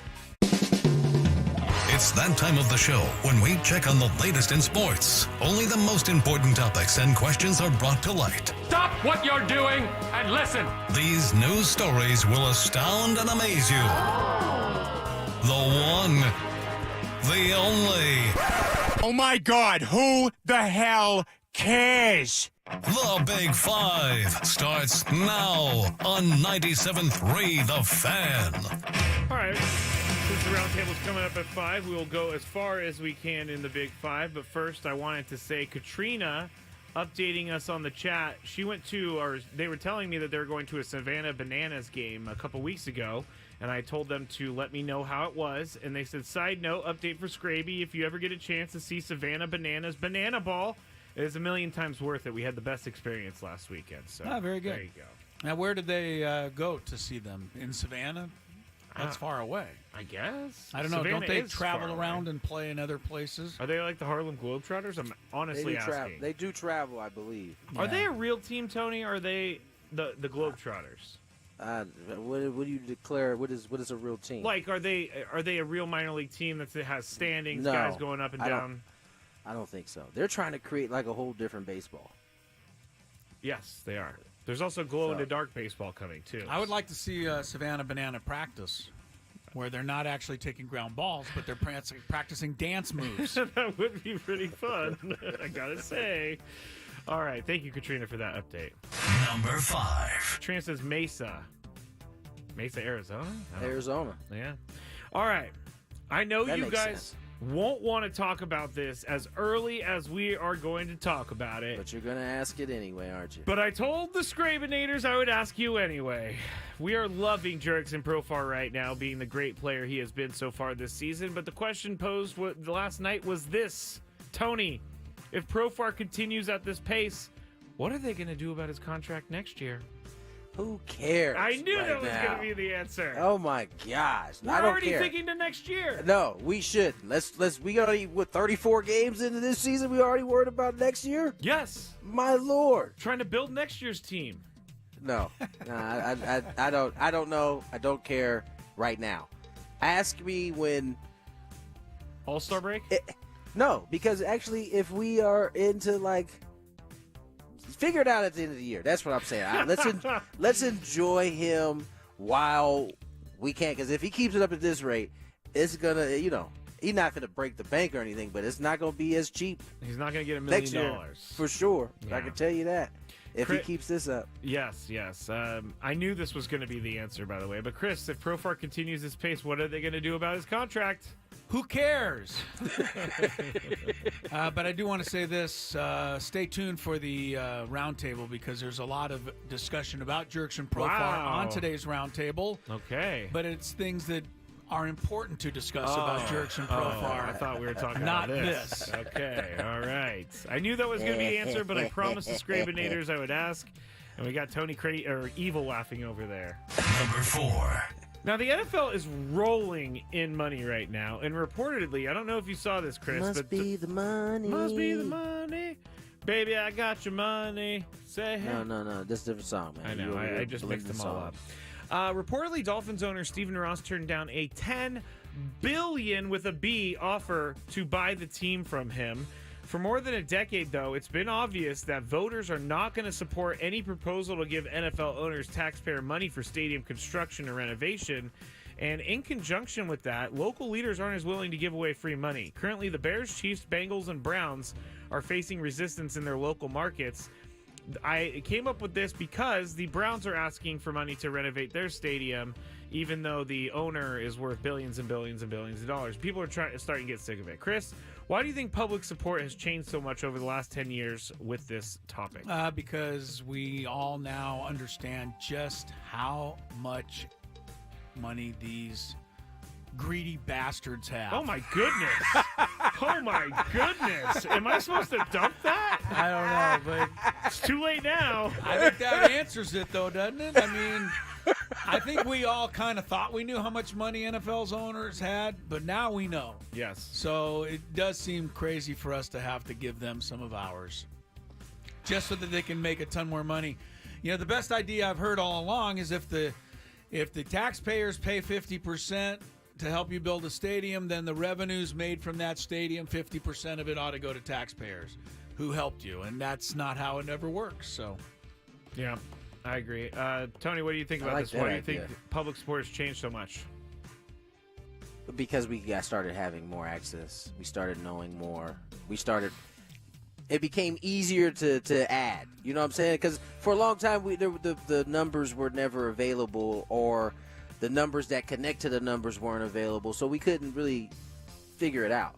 It's that time of the show when we check on the latest in sports. Only the most important topics and questions are brought to light. Stop what you're doing and listen. These news stories will astound and amaze you. The one, the only. Oh my God, who the hell cares? The Big Five starts now on 97.3 The Fan. All right. Since the roundtable's coming up at 5, we will go as far as we can in the Big Five. But first, I wanted to say Katrina updating us on the chat. She went to, or they were telling me that they were going to a Savannah Bananas game a couple weeks ago. And I told them to let me know how it was. And they said, side note, update for Skraby. If you ever get a chance to see Savannah Bananas Banana Ball, it is a million times worth it. We had the best experience last weekend. So very good. There you go. Now, where did they go to see them? In Savannah? That's far away. I guess. I don't know. Savannah Don't they is travel far around away. and play in other places? Are they like the Harlem Globetrotters? I'm honestly asking. They do travel, I believe. Are they a real team, Tony, or are they the Globetrotters? What do you declare? What is a real team? Like, are they a real minor league team that has standings, No, guys going up and down? I don't think so. They're trying to create like a whole different baseball. Yes, they are. There's also glow-in-the-dark baseball coming, too. I would like to see Savannah Banana practice, where they're not actually taking ground balls, but they're practicing dance moves. That would be pretty fun, I gotta say. All right, thank you, Katrina, for that update. Number 5. Katrina says Mesa, Arizona? Arizona. Yeah. All right. I know That you makes guys sense. won't want to talk about this as early as we are going to talk about it. But you're going to ask it anyway, aren't you? But I told the Scrabinators I would ask you anyway. We are loving Jurickson Profar right now, being the great player he has been so far this season. But the question posed last night was this. Tony, if Profar continues at this pace, what are they going to do about his contract next year? Who cares? I knew right that was now? going to be the answer. Oh my gosh! We're I don't already care. thinking to next year. No, we should. We already 34 games into this season. We already worried about next year. Yes. My lord. Trying to build next year's team. No, I don't know. I don't care right now. Ask me when All-Star break. No, because actually, if we are into figure it out at the end of the year. That's what I'm saying. Let's enjoy him while we can. Because if he keeps it up at this rate, it's gonna, he's not gonna break the bank or anything. But it's not gonna be as cheap. He's not gonna get $1 next million year for sure. Yeah. I can tell you that. If he keeps this up. Yes. I knew this was going to be the answer, by the way. But Chris, if Profar continues his pace, what are they going to do about his contract? Who cares? But I do want to say this. Stay tuned for the roundtable because there's a lot of discussion about Jurickson Profar on today's roundtable. Okay. But it's things that are important to discuss about Jurickson Profar. I thought we were talking Not about this. Okay, all right. I knew that was going to be the answer, but I promised the Scrabinators I would ask. And we got Tony Evil laughing over there. Number 4. Now, the NFL is rolling in money right now. And reportedly, I don't know if you saw this, Chris. Must be the money. Must be the money. Baby, I got your money. Say hey. No. That's a different song, man. I know. I just mixed them all up. Reportedly, Dolphins owner Stephen Ross turned down a $10 billion with a B offer to buy the team from him. For more than a decade, though, it's been obvious that voters are not going to support any proposal to give NFL owners taxpayer money for stadium construction or renovation. And in conjunction with that, local leaders aren't as willing to give away free money. Currently, the Bears, Chiefs, Bengals, and Browns are facing resistance in their local markets. I came up with this because the Browns are asking for money to renovate their stadium, even though the owner is worth billions and billions and billions of dollars. People are starting to get sick of it. Chris, why do you think public support has changed so much over the last 10 years with this topic? Because we all now understand just how much money these greedy bastards have. Oh my goodness. Oh my goodness. Am I supposed to dump that? I don't know, but it's too late now. I think that answers it, though, doesn't it? I mean, I think we all kind of thought we knew how much money NFL's owners had, but now we know. Yes. So it does seem crazy for us to have to give them some of ours just so that they can make a ton more money. The best idea I've heard all along is if the If the taxpayers pay 50% to help you build a stadium, then the revenues made from that stadium, 50% of it ought to go to taxpayers who helped you. And that's not how it ever works. So, yeah, I agree. Tony, what do you think about this? Why do you think public sports changed so much? Because we started having more access. We started knowing more. It became easier to add. You know what I'm saying? Because for a long time, the numbers were never available, or the numbers that connect to the numbers weren't available, so we couldn't really figure it out.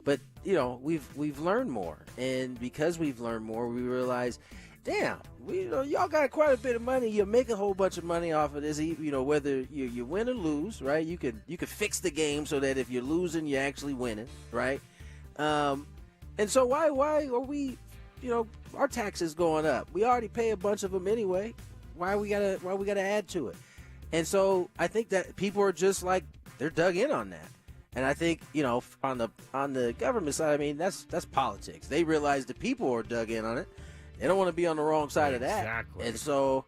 But we've learned more, and because we've learned more, we realize, damn, y'all got quite a bit of money. You make a whole bunch of money off of this. Whether you win or lose, right? You can fix the game so that if you're losing, you're actually winning, right? And so why are we, our taxes going up? We already pay a bunch of them anyway. Why we gotta add to it? And so I think that people are just like, they're dug in on that. And I think, on the government side, I mean, that's politics. They realize the people are dug in on it. They don't want to be on the wrong side of that. Exactly. And so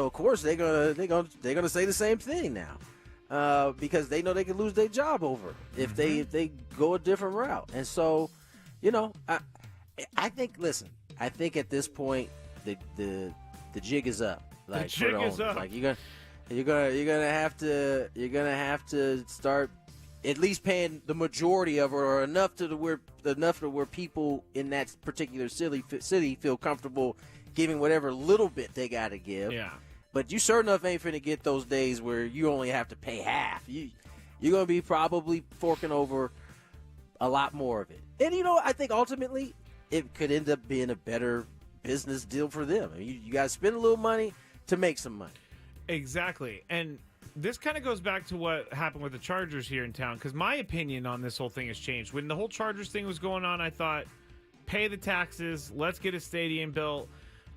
of course they're gonna say the same thing now, because they know they can lose their job over it if they go a different route. And so, I think at this point the jig is up. Like, the jig is up. Like you're gonna have to start at least paying the majority of it, or enough to where people in that particular city feel comfortable giving whatever little bit they got to give. Yeah. But you sure enough ain't finna get those days where you only have to pay half. You're gonna be probably forking over a lot more of it. And I think ultimately it could end up being a better business deal for them. I mean, you got to spend a little money to make some money. Exactly. And this kind of goes back to what happened with the Chargers here in town, because my opinion on this whole thing has changed. When the whole Chargers thing was going on, I thought, pay the taxes, let's get a stadium built.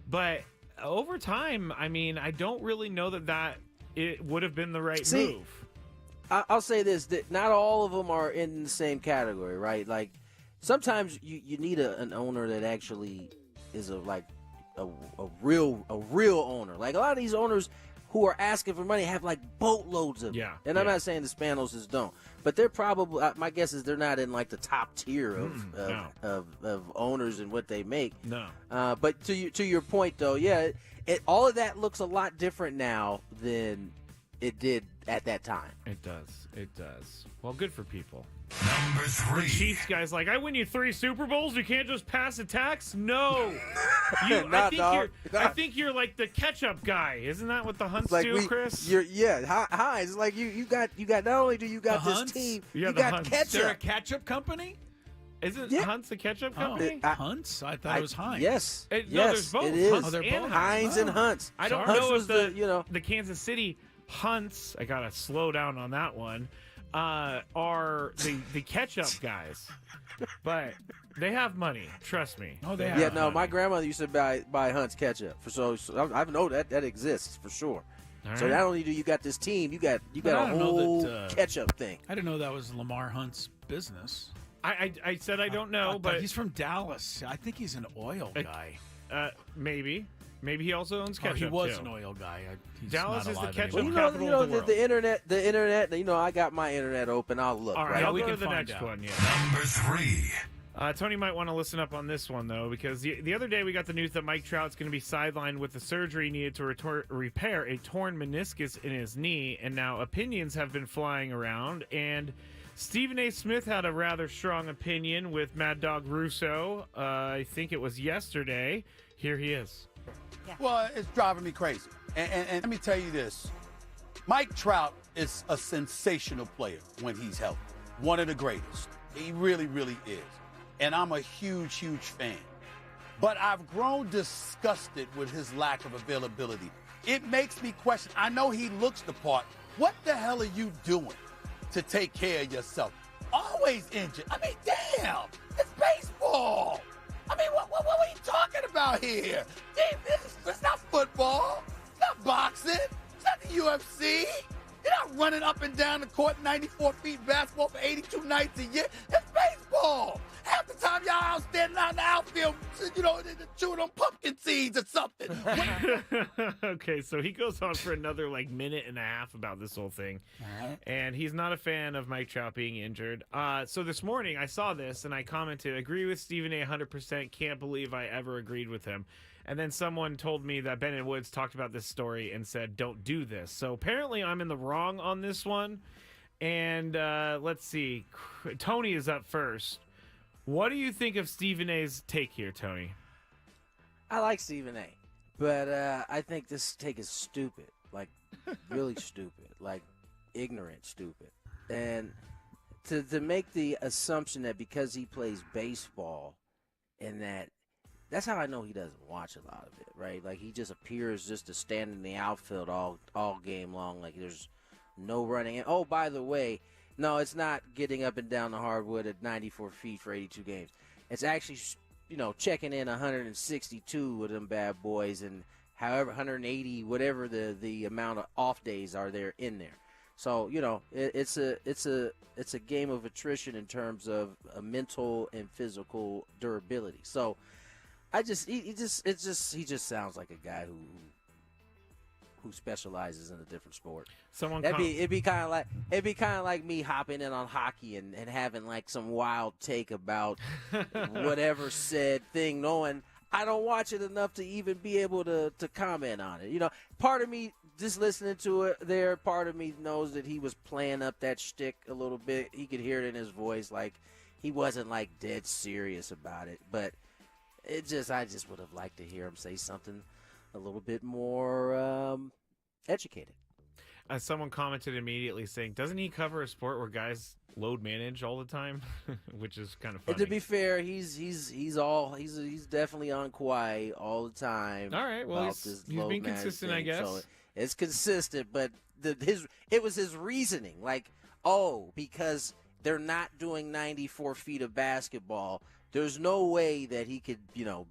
But over time, I mean, I don't really know that it would have been the right move. I'll say this, that not all of them are in the same category, right? Like, sometimes you need an owner that actually is a real owner. Like, a lot of these owners who are asking for money have like boatloads of it. Yeah. And I'm not saying the Spanoses don't, but they're probably, my guess is they're not in like the top tier of owners and what they make. No. But to your point though, yeah, all of that looks a lot different now than it did at that time. It does. Well, good for people. Number 3. The Chiefs guy's like, I win you 3 Super Bowls. You can't just pass a tax. No, I think you're like the ketchup guy. Isn't that what the Hunts do, Chris? Heinz. It's like you got. Not only do you got the this Hunts? team, you got Hunts. ketchup. They're a ketchup company? Isn't Hunts the ketchup company? Hunts? I thought it was Heinz. Yes. No, yes, there's both. it is. Hunts they're and both. Heinz and Hunts. I don't Hunts know was if the Kansas City Hunts, I gotta slow down on that one, are the ketchup guys, but they have money. Trust me. Oh, they have. Yeah, no, money. my grandmother used to buy Hunt's ketchup, so I know that exists for sure. All So right. not only do you got this team, you got I a don't know whole that, ketchup thing. I didn't know that was Lamar Hunt's business. I said I don't know, I but he's from Dallas. I think he's an oil guy. Maybe he also owns ketchup. He was too. an oil guy. He's Dallas not is the alive ketchup anymore. Well, capital of the world. the internet. I got my internet open. I'll look. All right, I'll we go to can the find next out. one. Yeah. Number 3. Tony might want to listen up on this one, though, because the other day we got the news that Mike Trout's going to be sidelined with the surgery needed to repair a torn meniscus in his knee, and now opinions have been flying around, and Stephen A. Smith had a rather strong opinion with Mad Dog Russo. I think it was yesterday. Here he is. Well, it's driving me crazy. And let me tell you this. Mike Trout is a sensational player when he's healthy. One of the greatest. He really, really is. And I'm a huge, huge fan. But I've grown disgusted with his lack of availability. It makes me question. I know he looks the part. What the hell are you doing to take care of yourself? Always injured. I mean, damn. It's baseball. I mean, what are you talking about here? It's not football. It's not boxing. It's not the UFC. You're not running up and down the court 94 feet basketball for 82 nights a year. It's baseball. Half the time y'all standing out in the outfield, chewing on pumpkin seeds or something. Okay, so he goes on for another minute and a half about this whole thing. And he's not a fan of Mike Trout being injured. So this morning I saw this and I commented, agree with Stephen A 100%, can't believe I ever agreed with him. And then someone told me that Ben and Woods talked about this story and said, don't do this. So apparently I'm in the wrong on this one. And let's see. Tony is up first. What do you think of Stephen A's take here, Tony? I like Stephen A, but I think this take is stupid. Really stupid. Ignorant stupid. And to make the assumption that because he plays baseball and that's how I know he doesn't watch a lot of it, right? He just appears just to stand in the outfield all game long. There's no running. And, oh, by the way, no, it's not getting up and down the hardwood at 94 feet for 82 games. It's actually, checking in 162 of them bad boys and however 180, whatever the amount of off days are there in there. So, it's a game of attrition in terms of mental and physical durability. So, he just sounds like a guy who specializes in a different sport. It'd be kind of like me hopping in on hockey and having some wild take about whatever said thing, knowing I don't watch it enough to even be able to comment on it. Part of me just listening to it there, part of me knows that he was playing up that shtick a little bit. He could hear it in his voice, he wasn't dead serious about it, but I just would have liked to hear him say something a little bit more educated. Someone commented immediately saying, doesn't he cover a sport where guys load manage all the time? Which is kind of funny. And to be fair, he's definitely on Kauai all the time. All right, well, he's been consistent, I guess. So it's consistent, but it was his reasoning. Because they're not doing 94 feet of basketball, there's no way that he could,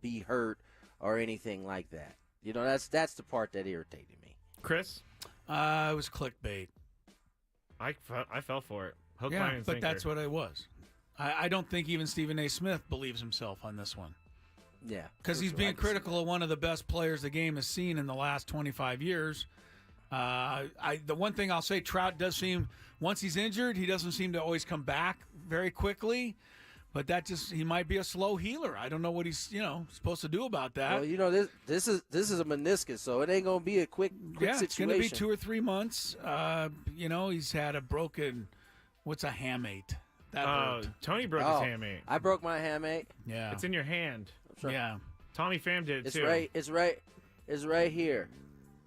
be hurt or anything like that. That's the part that irritated me. Chris? It was clickbait. I fell for it. Hook, yeah, line, and but sinker. that's what it was. I don't think even Stephen A. Smith believes himself on this one. Yeah. Because he's being critical of one of the best players the game has seen in the last 25 years. The one thing I'll say, Trout does seem, once he's injured, he doesn't seem to always come back very quickly. But he might be a slow healer. I don't know what he's, supposed to do about that. Well, this is a meniscus, so it ain't gonna be a quick situation. It's gonna be 2 or 3 months. He's had a broken, what's a hamate? Tony broke his hamate. I broke my hamate. Yeah, it's in your hand. Yeah, Tommy Pham did it too. It's right here.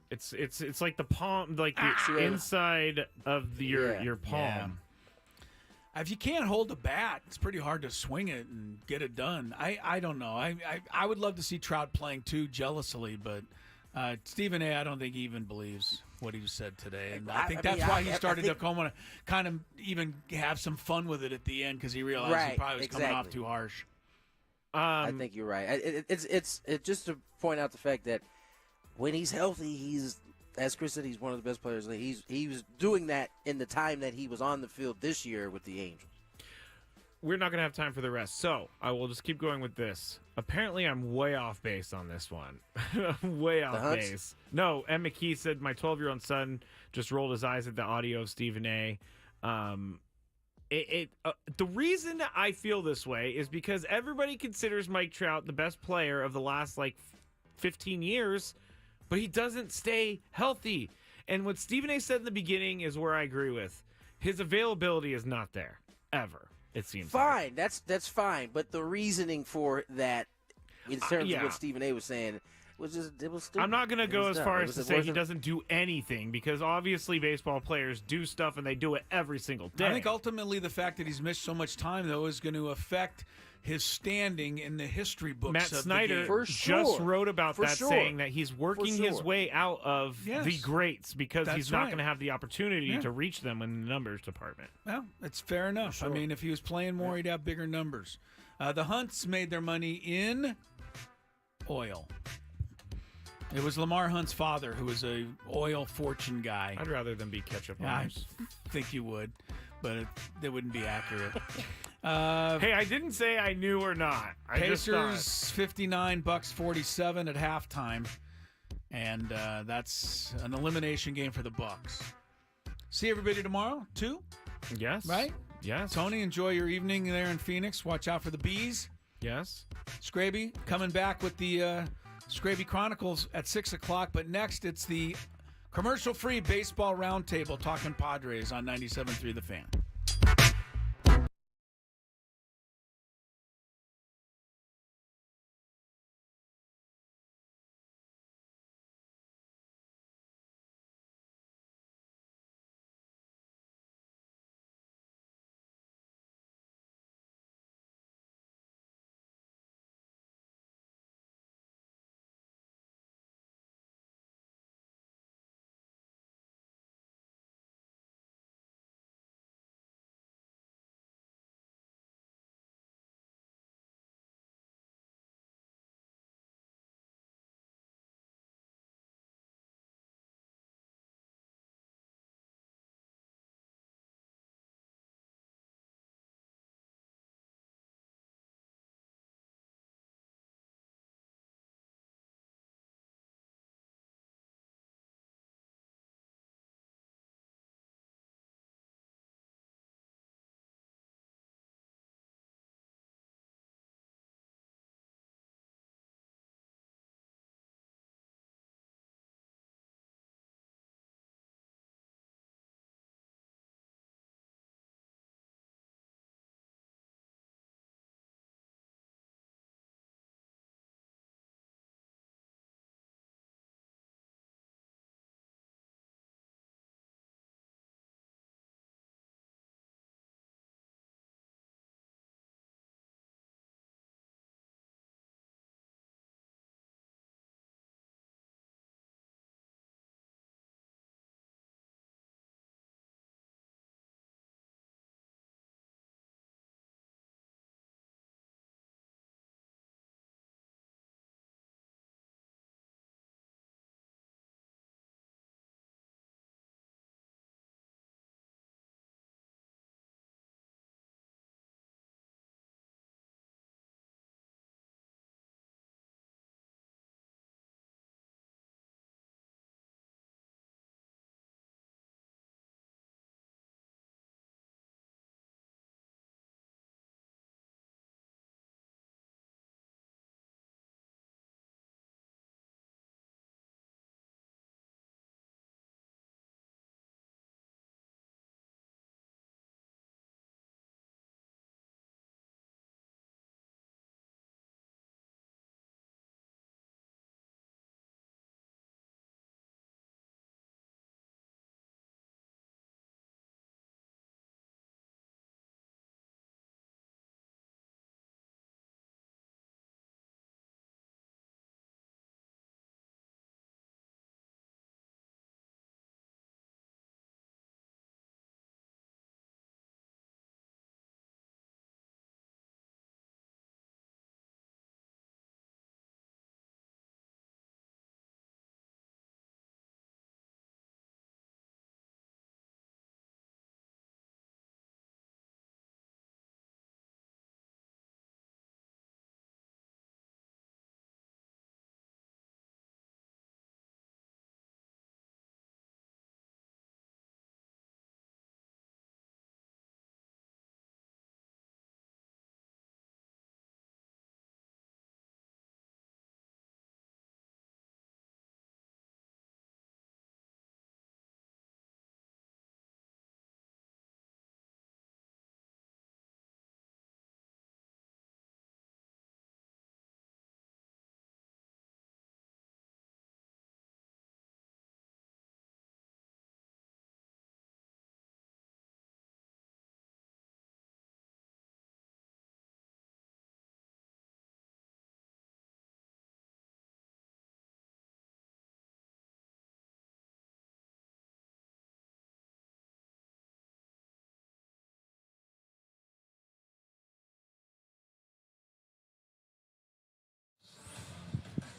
It's like the palm, the inside of your palm. Yeah. If you can't hold a bat, it's pretty hard to swing it and get it done. I don't know. I would love to see Trout playing too jealously, but Stephen A., I don't think he even believes what he said today. And I think that's why he started to kind of even have some fun with it at the end because he realized he probably was coming off too harsh. I think you're right. It's just to point out the fact that when he's healthy, he's, as Chris said, he's one of the best players. He was doing that in the time that he was on the field this year with the Angels. We're not going to have time for the rest, so I will just keep going with this. Apparently, I'm way off base on this one. Way off base. No, M. McKee said my 12-year-old son just rolled his eyes at the audio of Stephen A. The reason I feel this way is because everybody considers Mike Trout the best player of the last 15 years, but he doesn't stay healthy. And what Stephen A. said in the beginning is where I agree with. His availability is not there, ever, it seems fine. That's fine. But the reasoning for that, in terms of what Stephen A. was saying, was stupid. I'm not going to go as far as to say he doesn't do anything, because obviously baseball players do stuff and they do it every single day. I think ultimately the fact that he's missed so much time, though, is going to affect his standing in the history books. Matt of Snyder the game. just wrote about that, saying that he's working his way out of the greats because he's not going to have the opportunity to reach them in the numbers department. Well, it's fair enough. I mean, if he was playing more, he'd have bigger numbers. The Hunts made their money in oil. It was Lamar Hunt's father, who was a oil fortune guy. I'd rather than be ketchup I owners. think you would, but that wouldn't be accurate. Hey, I didn't say I knew or not. I Pacers just $59-47 at halftime, and that's an elimination game for the Bucks. See everybody tomorrow, too? Yes. Right? Yes. Tony, enjoy your evening there in Phoenix. Watch out for the bees. Yes. Skraby coming back with the Skraby Chronicles at 6 o'clock, but next it's the commercial-free baseball roundtable talking Padres on 97.3 The Fan.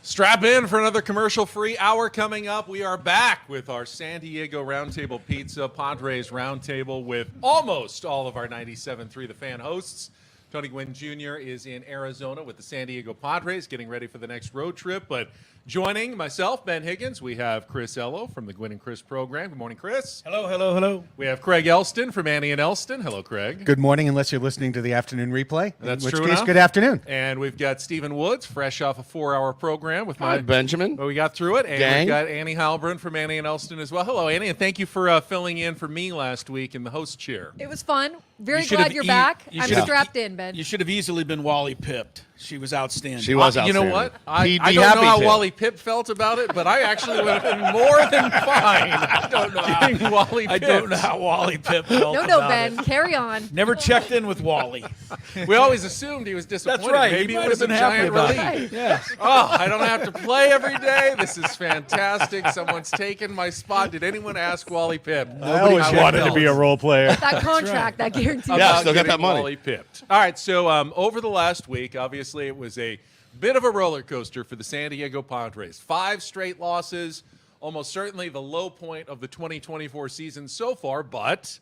Strap in for another commercial-free hour coming up. We are back with our San Diego Roundtable Pizza Padres Roundtable with almost all of our 97.3 The Fan hosts. Tony Gwynn Jr. is in Arizona with the San Diego Padres, getting ready for the next road trip. But joining myself, Ben Higgins, we have Chris Ello from the Gwynn and Chris program. Good morning, Chris. Hello, hello, hello. We have Craig Elston from Annie and Elston. Hello, Craig. Good morning, unless you're listening to the afternoon replay. That's in which true case, enough. good afternoon. And we've got Stephen Woods, fresh off a 4-hour program with Hi, Benjamin. Well, we got through it. And Gang. we've got Annie Heilbrunn from Annie and Elston as well. Hello, Annie, and thank you for filling in for me last week in the host chair. It was fun. Very You should glad have you're back. I'm should have- strapped in, Ben. You should have easily been Wally Pipped. She was outstanding. She was You know outstanding. what? I He'd don't be know happy how to. Wally Pipp felt about it, but I actually would have been more than fine. I don't know how Wally I Pipp. don't know how Wally Pipp felt No, about Ben. it. Carry on. Never checked in with Wally. We always assumed he was disappointed. That's right. Maybe He it might was a have been happy giant about relief. it. Yes. Oh, I don't have to play every day. This is fantastic. Someone's taken my spot. Did anyone ask Wally Pipp? I always how it wanted to felt. be a role player. That contract, that guarantee. About Yeah, still got getting that money. Wally pipped. All right, so over the last week, obviously it was a bit of a roller coaster for the San Diego Padres. 5 straight losses, almost certainly the low point of the 2024 season so far, but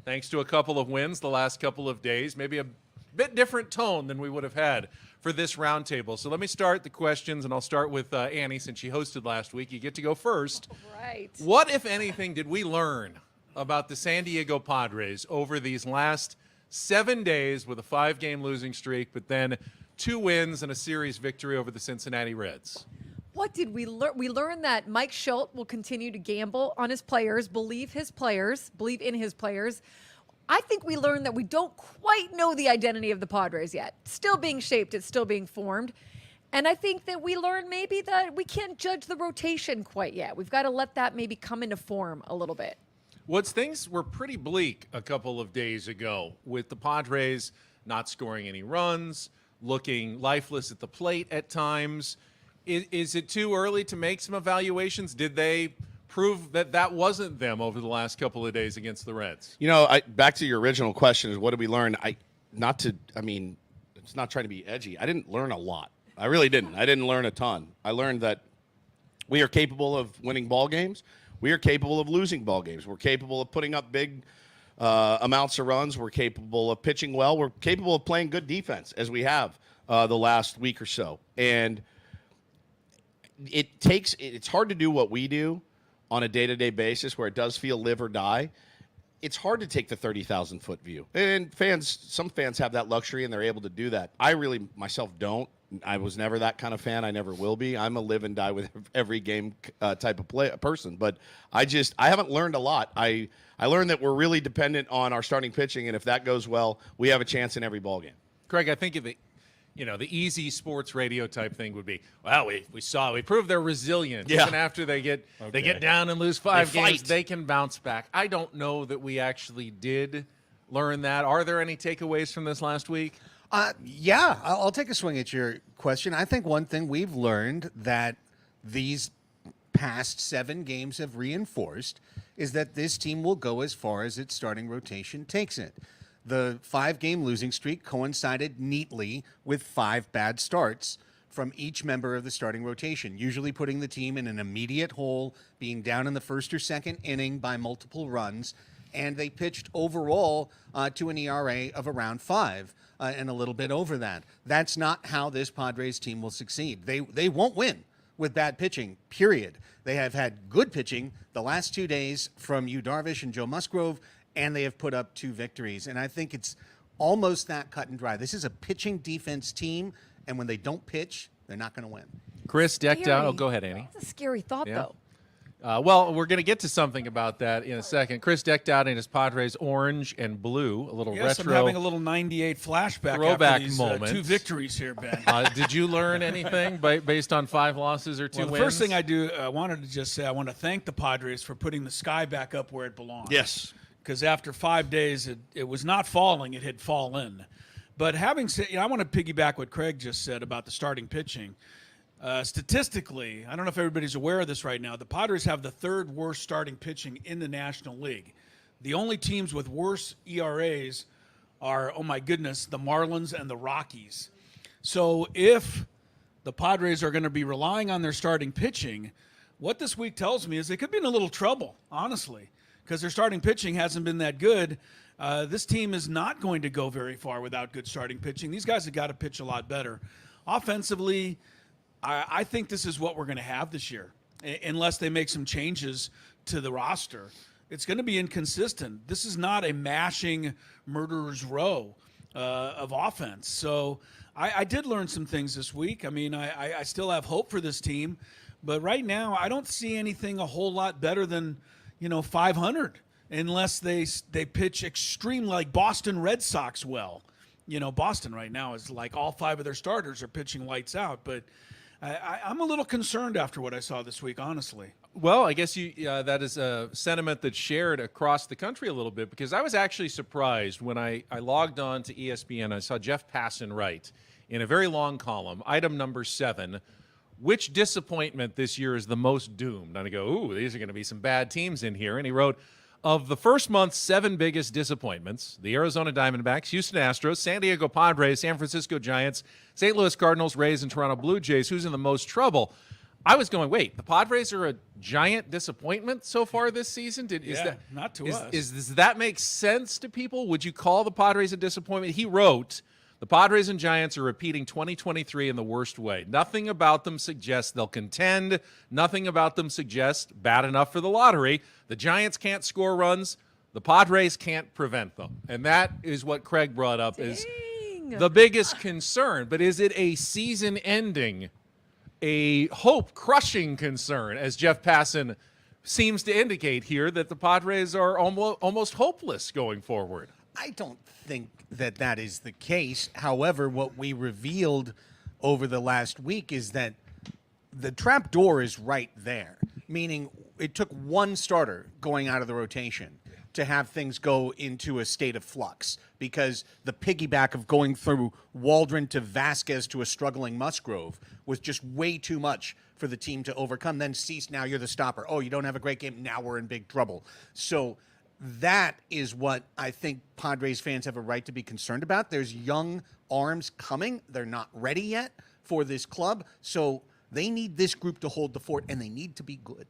thanks to a couple of wins the last couple of days, maybe a bit different tone than we would have had for this roundtable. So let me start the questions, and I'll start with Annie since she hosted last week. You get to go first. Right. What, if anything, did we learn about the San Diego Padres over these last 7 days with a 5-game losing streak, but then 2 wins and a series victory over the Cincinnati Reds? What did we learn? We learned that Mike Shildt will continue to gamble on his players, believe in his players. I think we learned that we don't quite know the identity of the Padres yet. It's still being shaped. It's still being formed. And I think that we learned maybe that we can't judge the rotation quite yet. We've got to let that maybe come into form a little bit. Things were pretty bleak a couple of days ago with the Padres not scoring any runs, looking lifeless at the plate at times. Is it too early to make some evaluations? Did they prove that wasn't them over the last couple of days against the Reds? You know, back to your original question is what did we learn? It's not trying to be edgy. I didn't learn a lot. I really didn't. I didn't learn a ton. I learned that we are capable of winning ball games. We are capable of losing ball games. We're capable of putting up big amounts of runs. We're capable of pitching well. We're capable of playing good defense, as we have the last week or so. And it's hard to do what we do on a day-to-day basis where it does feel live or die. It's hard to take the 30,000-foot view. And some fans have that luxury, and they're able to do that. I really, myself, don't. I was never that kind of fan. I never will be. I'm a live and die with every game type of person. But I haven't learned a lot. I learned that we're really dependent on our starting pitching, and if that goes well, we have a chance in every ball game. Craig, I think the easy sports radio type thing would be, well, we proved their resilience. Yeah. Even after they get down and lose 5 They games, fight. they can bounce back. I don't know that we actually did learn that. Are there any takeaways from this last week? Yeah, I'll take a swing at your question. I think one thing we've learned that these past 7 games have reinforced is that this team will go as far as its starting rotation takes it. The 5-game losing streak coincided neatly with 5 bad starts from each member of the starting rotation, usually putting the team in an immediate hole, being down in the first or second inning by multiple runs, and they pitched overall to an ERA of around 5 and a little bit over that. That's not how this Padres team will succeed. They won't win with bad pitching, period. They have had good pitching the last 2 days from Yu Darvish and Joe Musgrove, and they have put up 2 victories. And I think it's almost that cut and dry. This is a pitching defense team, and when they don't pitch, they're not going to win. Chris decked out. Oh, go ahead, Annie. That's a scary thought, though. Well, we're going to get to something about that in a second. Chris decked out in his Padres orange and blue, a little Yes, retro. I'm having a little 98 flashback throwback after these, moment. 2 victories here, Ben. Did you learn anything based on 5 losses or 2 Well, the wins? first thing I wanted to just say, I want to thank the Padres for putting the sky back up where it belongs. Yes. Because after 5 days, it was not falling, it had fallen. But having said, I want to piggyback what Craig just said about the starting pitching. Statistically, I don't know if everybody's aware of this right now, the Padres have the 3rd worst starting pitching in the National League. The only teams with worse ERAs are, oh my goodness, the Marlins and the Rockies. So if the Padres are going to be relying on their starting pitching, what this week tells me is they could be in a little trouble, honestly, because their starting pitching hasn't been that good. This team is not going to go very far without good starting pitching. These guys have got to pitch a lot better. Offensively, I think this is what we're going to have this year, unless they make some changes to the roster. It's going to be inconsistent. This is not a mashing murderer's row of offense. So I did learn some things this week. I mean, I still have hope for this team, but right now I don't see anything a whole lot better than 500, unless they pitch extreme like Boston Red Sox well. Boston right now is like all 5 of their starters are pitching lights out, but I'm a little concerned after what I saw this week, honestly. Well, I guess that is a sentiment that's shared across the country a little bit, because I was actually surprised when I logged on to ESPN. I saw Jeff Passan write in a very long column, item number 7, which disappointment this year is the most doomed? And I go, ooh, these are going to be some bad teams in here. And he wrote, of the first month's 7 biggest disappointments, the Arizona Diamondbacks, Houston Astros, San Diego Padres, San Francisco Giants, St. Louis Cardinals, Rays, and Toronto Blue Jays, who's in the most trouble? I was going, wait, the Padres are a giant disappointment so far this season? Not to us. Does that make sense to people? Would you call the Padres a disappointment? He wrote, the Padres and Giants are repeating 2023 in the worst way. Nothing about them suggests they'll contend. Nothing about them suggests bad enough for the lottery. The Giants can't score runs. The Padres can't prevent them. And that is what Craig brought up as the biggest concern. But is it a season-ending, a hope-crushing concern, as Jeff Passan seems to indicate here, that the Padres are almost hopeless going forward? I don't think that is the case. However, what we revealed over the last week is that the trap door is right there, meaning it took one starter going out of the rotation to have things go into a state of flux, because the piggyback of going through Waldron to Vasquez to a struggling Musgrove was just way too much for the team to overcome. Then Cease, now you're the stopper. Oh, you don't have a great game. Now we're in big trouble. So that is what I think Padres fans have a right to be concerned about. There's young arms coming. They're not ready yet for this club. So they need this group to hold the fort, and they need to be good.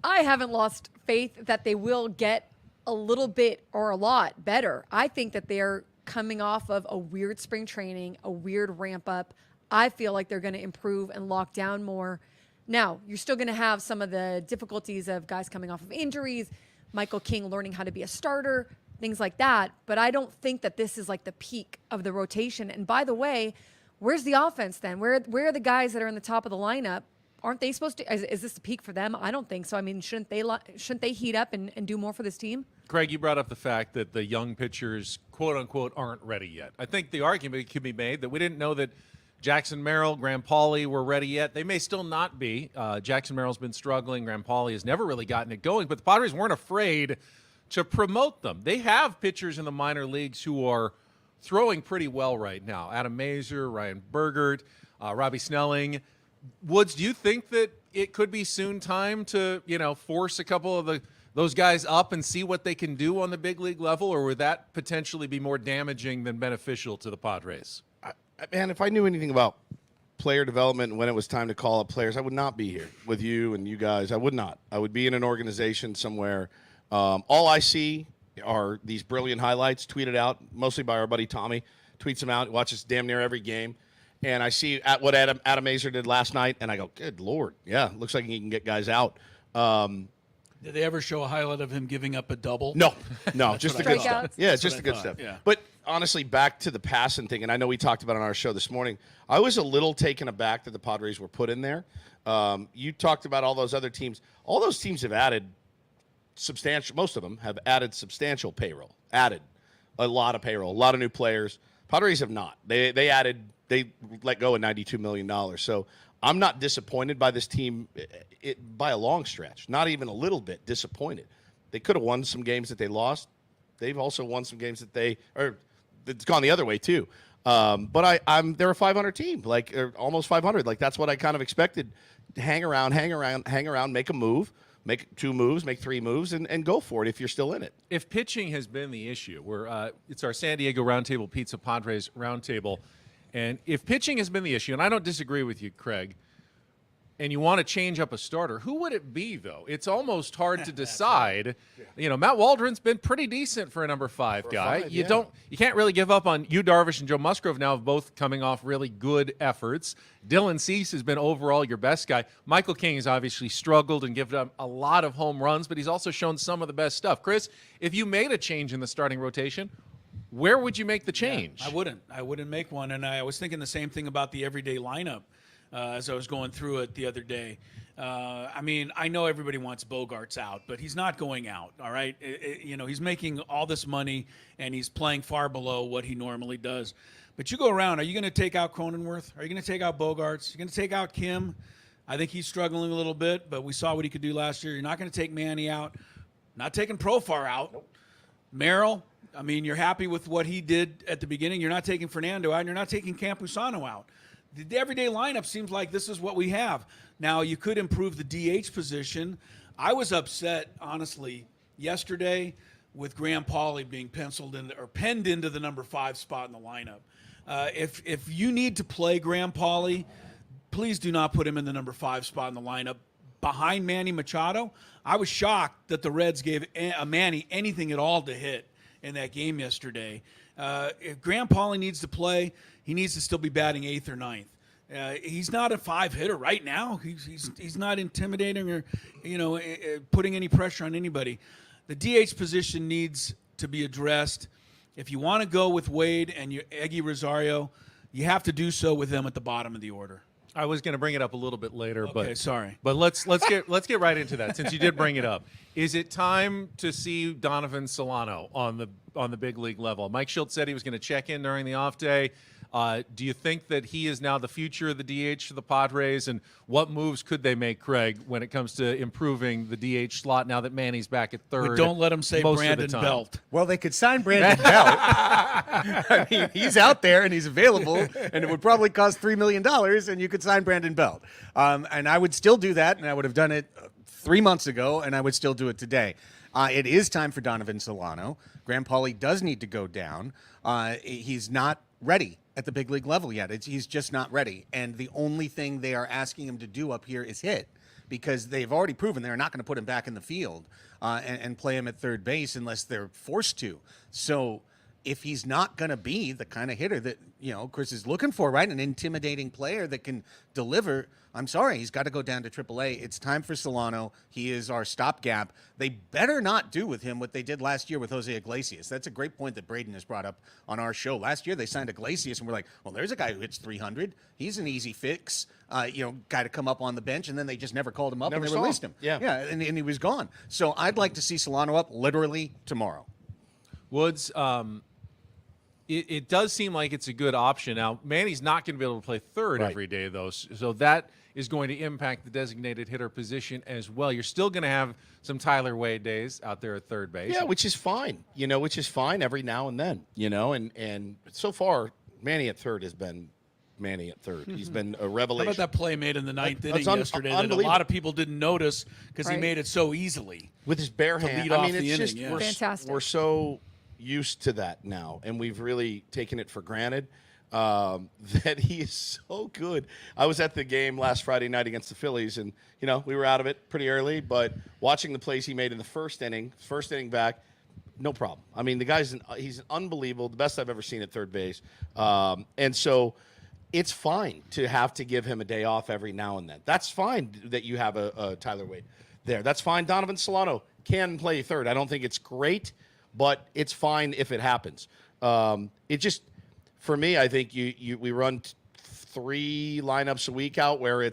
I haven't lost faith that they will get a little bit or a lot better. I think that they're coming off of a weird spring training, a weird ramp up. I feel like they're going to improve and lock down more. Now, you're still going to have some of the difficulties of guys coming off of injuries, Michael King learning how to be a starter, things like that. But I don't think that this is like the peak of the rotation. And by the way, where's the offense then? Where are the guys that are in the top of the lineup? Aren't they supposed to? Is this the peak for them? I don't think so. I mean, shouldn't they heat up and do more for this team? Craig, you brought up the fact that the young pitchers, quote unquote, aren't ready yet. I think the argument could be made that we didn't know that Jackson Merrill, Graham Pauley were ready yet. They may still not be. Jackson Merrill's been struggling. Graham Pauley has never really gotten it going, but the Padres weren't afraid to promote them. They have pitchers in the minor leagues who are throwing pretty well right now. Adam Mazur, Ryan Bergert, Robbie Snelling. Woods, do you think that it could be soon time to, force a couple of those guys up and see what they can do on the big league level, or would that potentially be more damaging than beneficial to the Padres? Man, if I knew anything about player development and when it was time to call up players, I would not be here with you and you guys. I would not. I would be in an organization somewhere. All I see are these brilliant highlights tweeted out, mostly by our buddy Tommy. Tweets them out, watches damn near every game. And I see what Adam Mazur did last night, and I go, good Lord. Yeah, looks like he can get guys out. Did they ever show a highlight of him giving up a double? No, just the good stuff. Yeah, That's just what the I good thought, stuff. yeah. But honestly, back to the Passan thing, and I know we talked about it on our show this morning. I was a little taken aback that the Padres were put in there. You talked about all those other teams. All those teams have added substantial. Most of them have added substantial payroll. Added a lot of payroll, a lot of new players. Padres have not. They let go of $92 million. So I'm not disappointed by this team by a long stretch. Not even a little bit disappointed. They could have won some games that they lost. They've also won some games that it's gone the other way too. But they're a 500 team, or almost 500. Like that's what I kind of expected. Hang around, make a move, make 2 moves, make 3 moves, and go for it if you're still in it. If pitching has been the issue, it's our San Diego Roundtable Pizza Padres Roundtable. And if pitching has been the issue, and I don't disagree with you, Craig, and you want to change up a starter, who would it be, though? It's almost hard to decide. Right. You know, Matt Waldron's been pretty decent for a number 5 guy. You can't really give up on Yu Darvish and Joe Musgrove now, both coming off really good efforts. Dylan Cease has been overall your best guy. Michael King has obviously struggled and given up a lot of home runs, but he's also shown some of the best stuff. Chris, if you made a change in the starting rotation, where would you make the change? Yeah, I wouldn't make one, and I was thinking the same thing about the everyday lineup. As I was going through it the other day. I mean, I know everybody wants Bogarts out, but he's not going out, all right? You know, he's making all this money, and he's playing far below what he normally does. But you go around, are you going to take out Cronenworth? Are you going to take out Bogarts? Are you going to take out Kim? I think he's struggling a little bit, but we saw what he could do last year. You're not going to take Manny out. Not taking Profar out. Nope. Merrill, I mean, you're happy with what he did at the beginning. You're not taking Fernando out, and you're not taking Campusano out. The everyday lineup seems like this is what we have. Now, you could improve the DH position. I was upset, honestly, yesterday with Graham Pauley being penned into the number 5 spot in the lineup. If you need to play Graham Pauley, please do not put him in the number 5 spot in the lineup behind Manny Machado. I was shocked that the Reds gave Manny anything at all to hit in that game yesterday. If Graham Pauley needs to play, he needs to still be batting 8th or 9th. He's not a 5 hitter right now. He's not intimidating or putting any pressure on anybody. The DH position needs to be addressed. If you want to go with Wade and Eggy Rosario, you have to do so with them at the bottom of the order. I was going to bring it up a little bit later, okay, sorry. But let's get right into that since you did bring it up. Is it time to see Donovan Solano on the big league level? Mike Shildt said he was going to check in during the off day. Do you think that he is now the future of the DH for the Padres? And what moves could they make, Craig, when it comes to improving the DH slot now that Manny's back at third? But don't let him say Brandon Belt. Well, they could sign Brandon Belt. I mean, he's out there and he's available, and it would probably cost $3 million, and you could sign Brandon Belt. And I would still do that, and I would have done it 3 months ago, and I would still do it today. It is time for Donovan Solano. Graham Pauley does need to go down. He's not ready at the big league level yet. He's just not ready. And the only thing they are asking him to do up here is hit, because they've already proven they're not going to put him back in the field and play him at third base unless they're forced to. So if he's not going to be the kind of hitter that, Chris is looking for, right? An intimidating player that can deliver, I'm sorry, he's got to go down to AAA. It's time for Solano. He is our stopgap. They better not do with him what they did last year with Jose Iglesias. That's a great point that Braden has brought up on our show. Last year they signed Iglesias, and we're like, well, there's a guy who hits 300. He's an easy fix, guy to come up on the bench, and then they just never called him up and they released him. Yeah, and he was gone. So I'd like to see Solano up literally tomorrow. Woods, it does seem like it's a good option. Now, Manny's not going to be able to play third every day, though, so that is going to impact the designated hitter position as well. You're still going to have some Tyler Wade days out there at third base. Yeah, which is fine, every now and then, and so far, Manny at third has been Manny at third. He's been a revelation. How about that play made in the ninth inning yesterday that a lot of people didn't notice because he made it so easily. With his bare hand. I mean, it's just, fantastic. We're so used to that now, and we've really taken it for granted that he is so good. I was at the game last Friday night against the Phillies, and we were out of it pretty early, but watching the plays he made in the first inning back, no problem. I mean, the guy's he's unbelievable, the best I've ever seen at third base, and so it's fine to have to give him a day off every now and then. That's fine that you have a Tyler Wade there. That's fine. Donovan Solano can play third. I don't think it's great, but it's fine if it happens. It just, for me, I think we run 3 lineups a week out where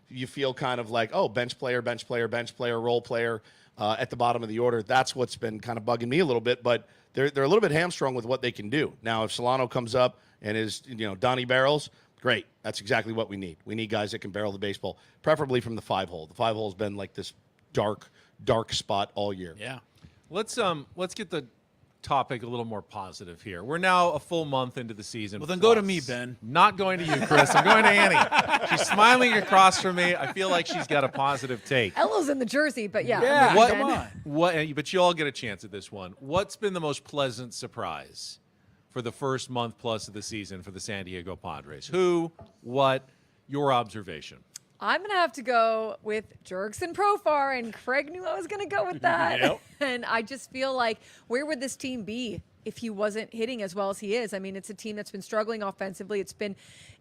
you feel kind of like, oh, bench player, role player at the bottom of the order. That's what's been kind of bugging me a little bit, but they're a little bit hamstrung with what they can do. Now, if Solano comes up and is, Donnie barrels, great. That's exactly what we need. We need guys that can barrel the baseball, preferably from the 5-hole. The 5-hole's been like this dark spot all year. Yeah. Let's get the topic a little more positive here. We're now a full month into the season. Well, then go to me, Ben. Not going to you, Chris. I'm going to Annie. She's smiling across from me. I feel like she's got a positive take. Ella's in the jersey, but yeah. Come on. But you all get a chance at this one. What's been the most pleasant surprise for the first month plus of the season for the San Diego Padres? Who, what, your observation? I'm going to have to go with Jurickson Profar, and Craig knew I was going to go with that. Yep. And I just feel like, where would this team be if he wasn't hitting as well as he is? I mean, it's a team that's been struggling offensively. It's been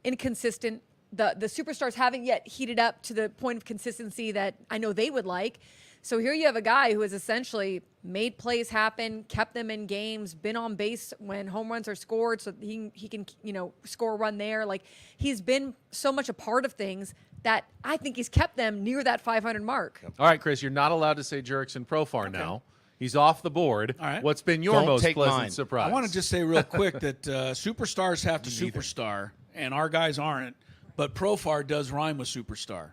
inconsistent. The superstars haven't yet heated up to the point of consistency that I know they would like. So here you have a guy who has essentially made plays happen, kept them in games, been on base when home runs are scored, so he can score a run there. Like, he's been so much a part of things that I think he's kept them near that 500 mark. All right, Chris, you're not allowed to say Jurickson Profar now. He's off the board. All right. What's been your Don't most take pleasant mine. surprise? I want to just say real quick that superstars have to superstar, and our guys aren't. But Profar does rhyme with superstar.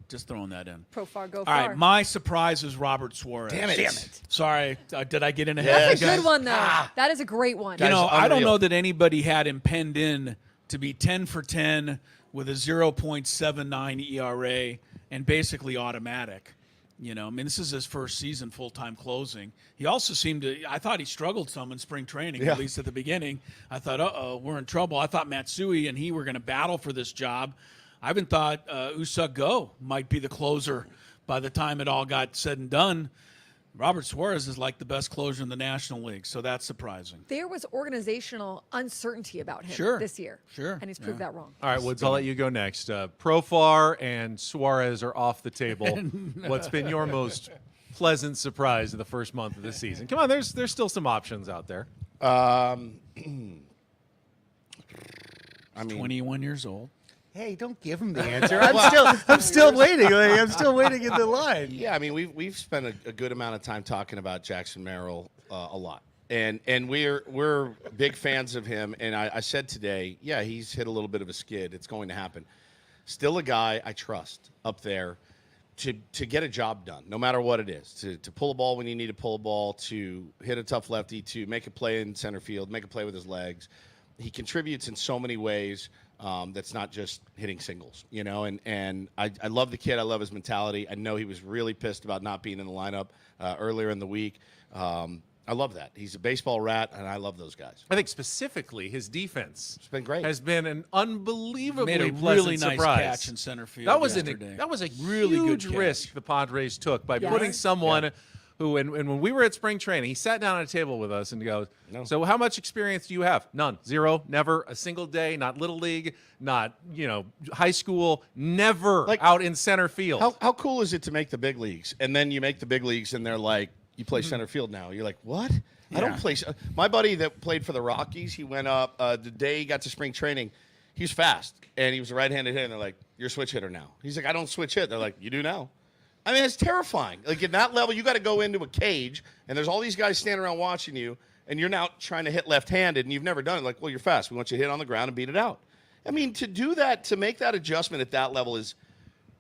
Just throwing that in. Profar, go All far. right, my surprise is Robert Suarez. Damn it. Sorry, did I get in ahead? That's of a you good guys? one, though. That is a great one. You know, I don't unreal. know that anybody had him penned in to be 10 for 10 with a 0.79 ERA and basically automatic. You know, I mean, this is his first season full-time closing. He also seemed to – I thought he struggled some in spring training, at least at the beginning. I thought, we're in trouble. I thought Matsui and he were going to battle for this job. I even thought Usuk Go might be the closer by the time it all got said and done. Robert Suarez is like the best closer in the National League, so that's surprising. There was organizational uncertainty about him this year. Sure. And he's proved that wrong. All right, Woods, I'll let you go next. Profar and Suarez are off the table. What's been your most pleasant surprise of the first month of the season? Come on, there's still some options out there. I mean, 21 years old. Hey, don't give him the answer. I'm still waiting. Like, I'm still waiting in the line. Yeah, I mean, we've spent a good amount of time talking about Jackson Merrill a lot, and we're big fans of him. And I said today, yeah, he's hit a little bit of a skid. It's going to happen. Still a guy I trust up there to get a job done, no matter what it is. To pull a ball when you need to pull a ball, to hit a tough lefty, to make a play in center field, make a play with his legs. He contributes in so many ways. That's not just hitting singles, you know, and I love the kid. I love his mentality. I know he was really pissed about not being in the lineup earlier in the week. I love that. He's a baseball rat, and I love those guys. I think specifically his defense It's been great. has been an unbelievably Made a pleasant really nice surprise. catch in center field That was yesterday. that was a Really good huge catch. risk the Padres took by Yes. putting someone who, and when we were at spring training, he sat down at a table with us and goes, "So how much experience do you have?" None, zero, never, a single day, not little league, not high school, never out in center field. How cool is it to make the big leagues, and then you make the big leagues, and they're like, you play center field now. You're like, what? I don't play. My buddy that played for the Rockies, he went up the day he got to spring training. He was fast, and he was a right-handed hitter. And they're like, "You're a switch hitter now." He's like, "I don't switch hit." They're like, "You do now." I mean, it's terrifying. Like, at that level, you got to go into a cage, and there's all these guys standing around watching you, and you're now trying to hit left-handed, and you've never done it. Like, well, you're fast. We want you to hit on the ground and beat it out. I mean, to do that, to make that adjustment at that level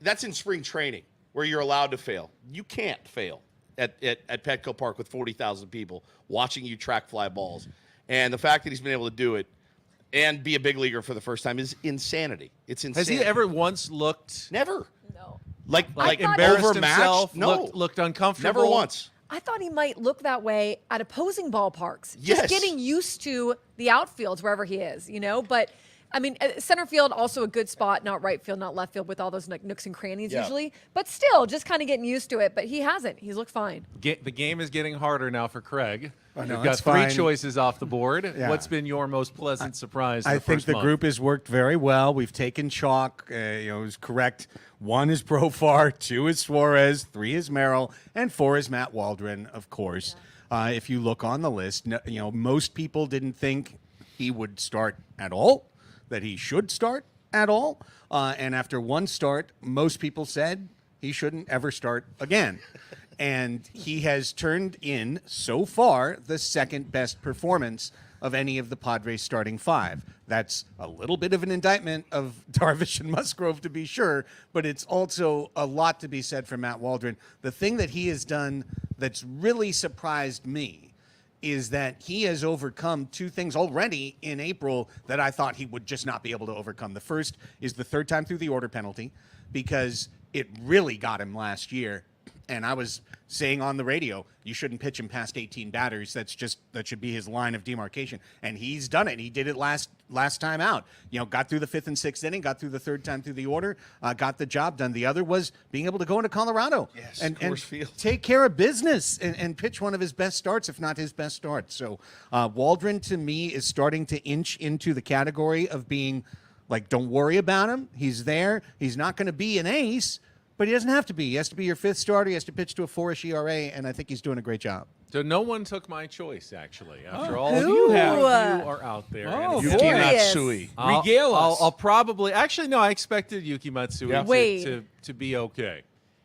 that's in spring training where you're allowed to fail. You can't fail at Petco Park with 40,000 people watching you track fly balls. And the fact that he's been able to do it and be a big leaguer for the first time is insanity. It's insane. Has he ever once looked Never. No. Like embarrassed overmatched? himself? No. Looked uncomfortable? Never once. I thought he might look that way at opposing ballparks. Yes. Just getting used to the outfields wherever he is, But, I mean, center field, also a good spot, not right field, not left field, with all those nooks and crannies usually. But still, just kind of getting used to it. But he hasn't. He's looked fine. The game is getting harder now for Craig. Oh, no, We've got that's three fine. choices off the board. Yeah. What's been your most pleasant surprise? in I the think first the month? group has worked very well. We've taken chalk. It was correct. 1 is Profar, 2 is Suarez, 3 is Merrill, and 4 is Matt Waldron, of course. If you look on the list, most people didn't think he would start at all, that he should start at all. And after one start, most people said he shouldn't ever start again. And he has turned in, so far, the second best performance of any of the Padres starting 5. That's a little bit of an indictment of Darvish and Musgrove, to be sure, but it's also a lot to be said for Matt Waldron. The thing that he has done that's really surprised me is that he has overcome 2 things already in April that I thought he would just not be able to overcome. The first is the third time through the order penalty, because it really got him last year, And I was saying on the radio, you shouldn't pitch him past 18 batters. That should be his line of demarcation. And he's done it. He did it last time out. Got through the 5th and 6th inning, got through the 3rd time through the order, got the job done. The other was being able to go into Colorado and take care of business and pitch one of his best starts, if not his best start. So Waldron, to me, is starting to inch into the category of being like, don't worry about him. He's there. He's not going to be an ace, but he doesn't have to be. He has to be your 5th starter. He has to pitch to a 4-ish ERA, and I think he's doing a great job. So no one took my choice, actually. After all of you are out there. Yuki Matsui. Regale us. I'll probably – actually, no, I expected Yuki Matsui to be okay.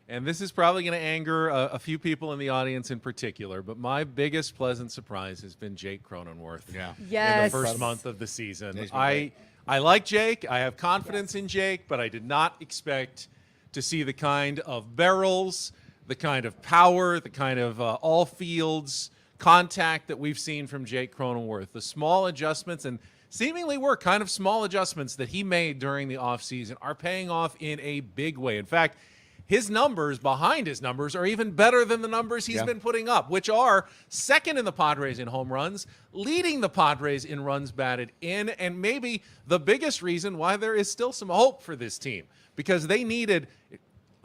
And this is probably going to anger a few people in the audience in particular, but my biggest pleasant surprise has been Jake Cronenworth in the first month of the season. I like Jake. I have confidence in Jake, but I did not expect – to see the kind of barrels, the kind of power, the kind of all fields contact that we've seen from Jake Cronenworth. The small adjustments, and seemingly were kind of small adjustments that he made during the offseason, are paying off in a big way. In fact, his numbers behind his numbers are even better than the numbers he's been putting up, which are second in the Padres in home runs, leading the Padres in runs batted in, and maybe the biggest reason why there is still some hope for this team. Because they needed,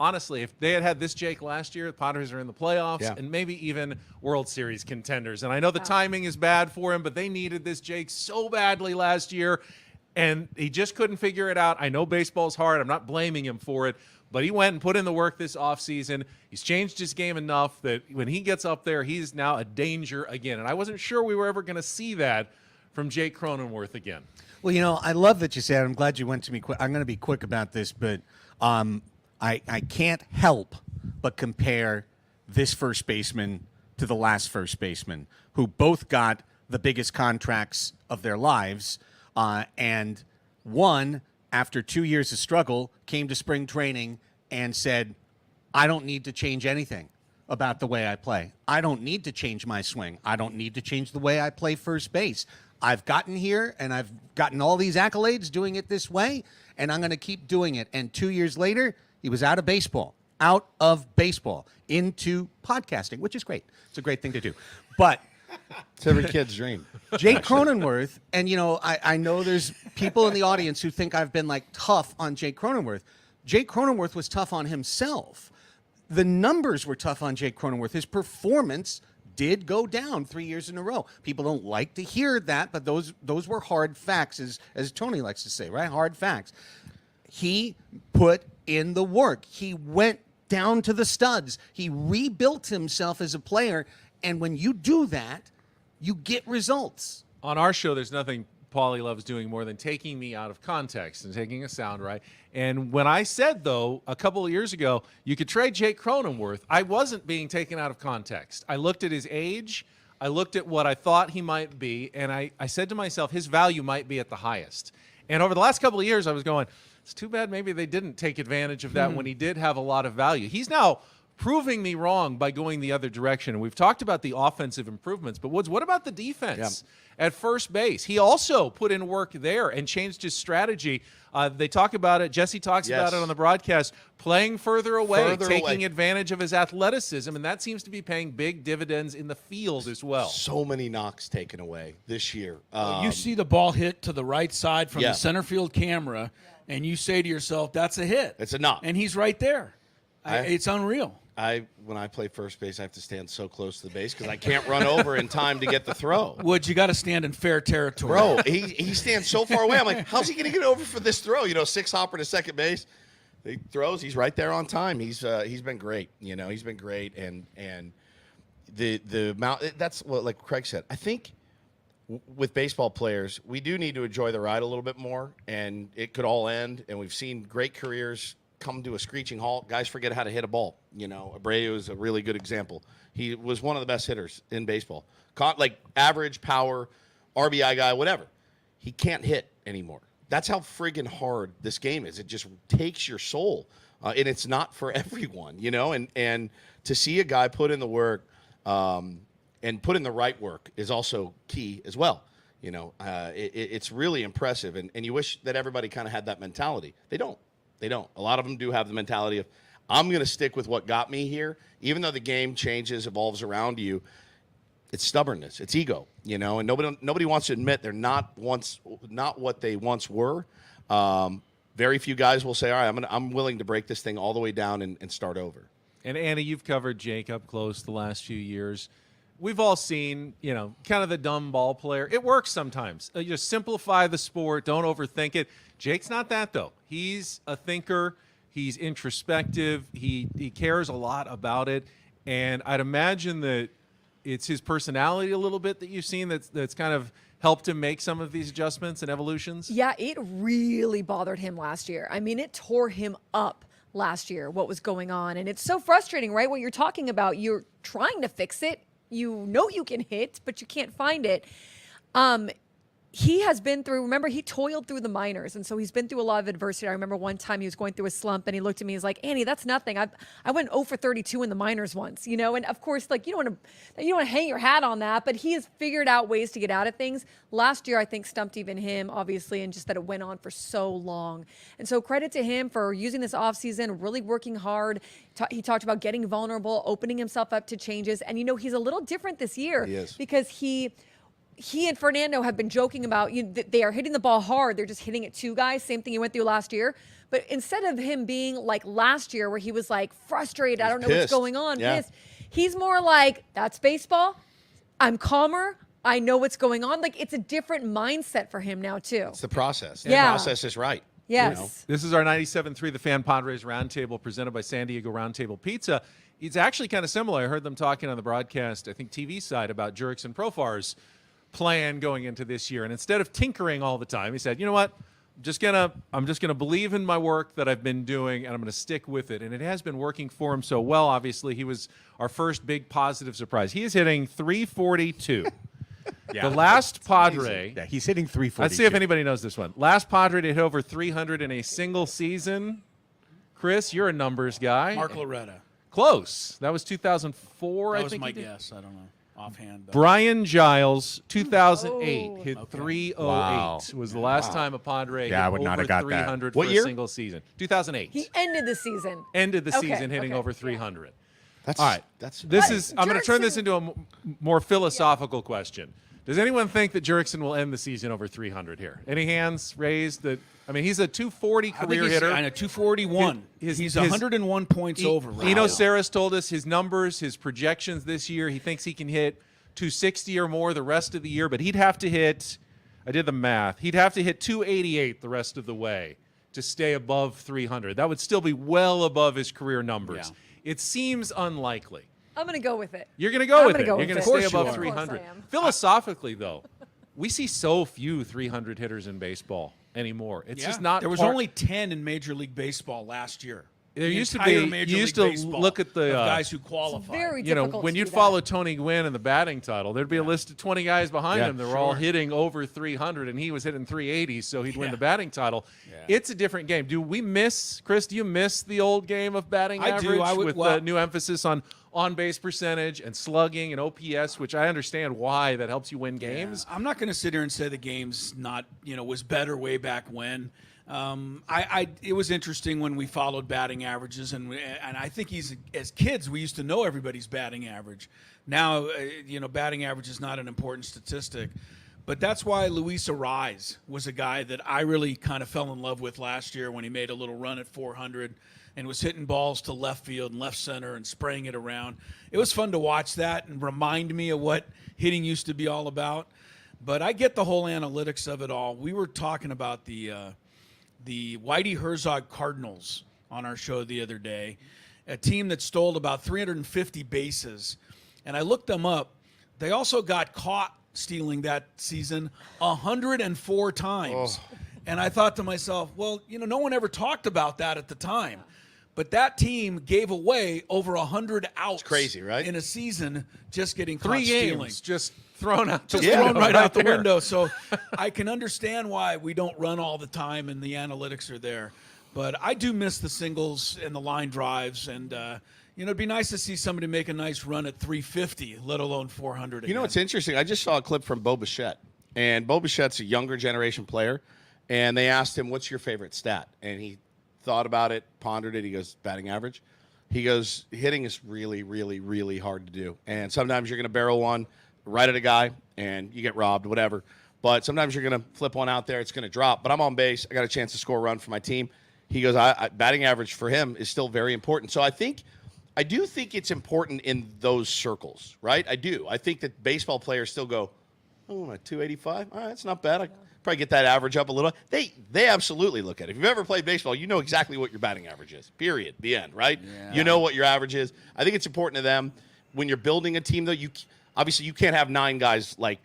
honestly, if they had this Jake last year, the Padres are in the playoffs and maybe even World Series contenders. And I know the timing is bad for him, but they needed this Jake so badly last year, and he just couldn't figure it out. I know baseball's hard. I'm not blaming him for it, but he went and put in the work this offseason. He's changed his game enough that when he gets up there, he's now a danger again. And I wasn't sure we were ever going to see that from Jake Cronenworth again. Well, I love that you said, I'm glad you went to me quick. I'm going to be quick about this, but I can't help but compare this first baseman to the last first baseman, who both got the biggest contracts of their lives, and one, after 2 years of struggle, came to spring training and said, I don't need to change anything about the way I play. I don't need to change my swing. I don't need to change the way I play first base. I've gotten here, and I've gotten all these accolades doing it this way, and I'm going to keep doing it. And 2 years later, he was out of baseball into podcasting, which is great. It's a great thing to do. But it's every kid's dream. Jake Cronenworth, and I know there's people in the audience who think I've been tough on Jake Cronenworth. Jake Cronenworth was tough on himself. The numbers were tough on Jake Cronenworth. His performance did go down 3 years in a row. People don't like to hear that, but those were hard facts, as Tony likes to say, right? Hard facts. He put in the work. He went down to the studs. He rebuilt himself as a player, and when you do that, you get results. On our show, there's nothing Paulie loves doing more than taking me out of context and taking a sound right. And when I said, though, a couple of years ago, you could trade Jake Cronenworth, I wasn't being taken out of context. I looked at his age, I looked at what I thought he might be, and I said to myself, his value might be at the highest. And over the last couple of years, I was going, it's too bad maybe they didn't take advantage of that when he did have a lot of value. He's now proving me wrong by going the other direction. And we've talked about the offensive improvements, but Woods, what about the defense at first base? He also put in work there and changed his strategy. They talk about it. Jesse talks about it on the broadcast, playing further away, taking advantage of his athleticism, and that seems to be paying big dividends in the field as well. So many knocks taken away this year. You see the ball hit to the right side from the center field camera, and you say to yourself, that's a hit. It's a knock. And he's right there. It's unreal. When I play first base, I have to stand so close to the base because I can't run over in time to get the throw. Wood, you got to stand in fair territory. Bro, he stands so far away. I'm like, how's he going to get over for this throw? 6-hopper to second base. He throws. He's right there on time. He's been great. He's been great. And the amount, that's what, like Craig said, I think with baseball players, we do need to enjoy the ride a little bit more, and it could all end. And we've seen great careers come to a screeching halt. Guys forget how to hit a ball. Abreu is a really good example. He was one of the best hitters in baseball. Like average, power, RBI guy, whatever. He can't hit anymore. That's how friggin' hard this game is. It just takes your soul, and it's not for everyone, And to see a guy put in the work and put in the right work is also key as well. It's really impressive, and you wish that everybody kind of had that mentality. They don't. A lot of them do have the mentality of, I'm going to stick with what got me here. Even though the game changes, evolves around you, it's stubbornness, it's ego, you know, and nobody wants to admit they're not what they once were. Very few guys will say, all right, I'm willing to break this thing all the way down and start over. And Annie, you've covered Jake up close the last few years. We've all seen, kind of the dumb ball player. It works sometimes. You just simplify the sport. Don't overthink it. Jake's not that, though. He's a thinker. He's introspective. He cares a lot about it. And I'd imagine that it's his personality a little bit that you've seen that's kind of helped him make some of these adjustments and evolutions. Yeah, it really bothered him last year. I mean, it tore him up last year, what was going on. And it's so frustrating, right? What you're talking about, you're trying to fix it. You know you can hit, but you can't find it. He has been through, remember, he toiled through the minors, and so he's been through a lot of adversity. I remember one time he was going through a slump, and he looked at me, he's like, Annie, that's nothing. I went 0 for 32 in the minors once, and of course, like, you don't want to hang your hat on that, but he has figured out ways to get out of things. Last year, I think, stumped even him, obviously, and just that it went on for so long. And so credit to him for using this offseason, really working hard. He talked about getting vulnerable, opening himself up to changes, and, he's a little different this year. He is. Because he and Fernando have been joking about they are hitting the ball hard. They're just hitting it two guys. Same thing he went through last year. But instead of him being like last year where he was like frustrated, I don't know what's going on, pissed, he's more like, that's baseball. I'm calmer. I know what's going on. Like, it's a different mindset for him now, too. It's the process. Yeah. The process is right. Yes. This is our 97.3 The Fan Padres Roundtable presented by San Diego Roundtable Pizza. It's actually kind of similar. I heard them talking on the broadcast, I think TV side, about Jurickson Profar's plan going into this year. And instead of tinkering all the time, he said, you know what? I'm just gonna believe in my work that I've been doing, and I'm gonna stick with it. And it has been working for him so well. Obviously, he was our first big positive surprise. He is hitting 342. The last Padre. Yeah, he's hitting 342. Let's see if anybody knows this one. Last Padre to hit over 300 in a single season. Chris, you're a numbers guy. Mark Loretta. Close. That was 2004, That I think. was my guess. I don't know. Offhand. But. Brian Giles, 2008, hit 308. Wow. Was the last time a Padre hit I would not over have got 300 that. What for year? a single season. 2008. He ended the season. Ended the Okay, season hitting okay. over 300. That's, all right. I'm going to turn this into a more philosophical question. Does anyone think that Jurickson will end the season over 300 here? Any hands raised? He's a 240 career hitter. And a 241. He's 101 points over. Right? Eno Saris told us his numbers, his projections this year. He thinks he can hit 260 or more the rest of the year, but he'd have to hit, I did the math, he'd have to hit 288 the rest of the way to stay above 300. That would still be well above his career numbers. Yeah. It seems unlikely. I'm going to go with it. You're going to go with it. You're going to stay above 300. Philosophically, though, we see so few 300 hitters in baseball anymore. It's just not. There was only 10 in Major League Baseball last year. There used to be. You used to look at the guys who qualify. Very difficult. When you'd follow Tony Gwynn in the batting title, there'd be a list of 20 guys behind him that were all hitting over 300, and he was hitting 380, so he'd win the batting title. Yeah. It's a different game. Do we miss, Chris? Do you miss the old game of batting average with the new emphasis on on-base percentage and slugging and OPS, which I understand why that helps you win games? I'm not going to sit here and say the game's not, was better way back when. It was interesting when we followed batting averages, and I think as kids we used to know everybody's batting average. Now, batting average is not an important statistic, but that's why Luis Arraez was a guy that I really kind of fell in love with last year when he made a little run at 400 and was hitting balls to left field and left center and spraying it around. It was fun to watch that and remind me of what hitting used to be all about. But I get the whole analytics of it all. We were talking about the Whitey Herzog Cardinals on our show the other day, a team that stole about 350 bases. And I looked them up. They also got caught stealing that season 104 times. Oh. And I thought to myself, well, no one ever talked about that at the time. But that team gave away over 100 outs. It's crazy, right? In a season just getting caught 3 stealing. games just thrown out the thrown right out the there. window. So I can understand why we don't run all the time and the analytics are there. But I do miss the singles and the line drives. And, it'd be nice to see somebody make a nice run at 350, let alone 400 again. It's interesting. I just saw a clip from Bo Bichette. And Bo Bichette's a younger generation player. And they asked him, what's your favorite stat? And he thought about it, pondered it. He goes, batting average. He goes, hitting is really, really, really hard to do. And sometimes you're going to barrel one right at a guy and you get robbed, whatever. But sometimes you're going to flip one out there, it's going to drop. But I'm on base. I got a chance to score a run for my team. He goes, batting average for him is still very important. So I do think it's important in those circles, right? I do. I think that baseball players still go, oh, my 285? All right, that's not bad. I probably get that average up a little. They absolutely look at it. If you've ever played baseball, you know exactly what your batting average is, period, the end, right? Yeah. You know what your average is. I think it's important to them. When you're building a team, though, obviously you can't have 9 guys like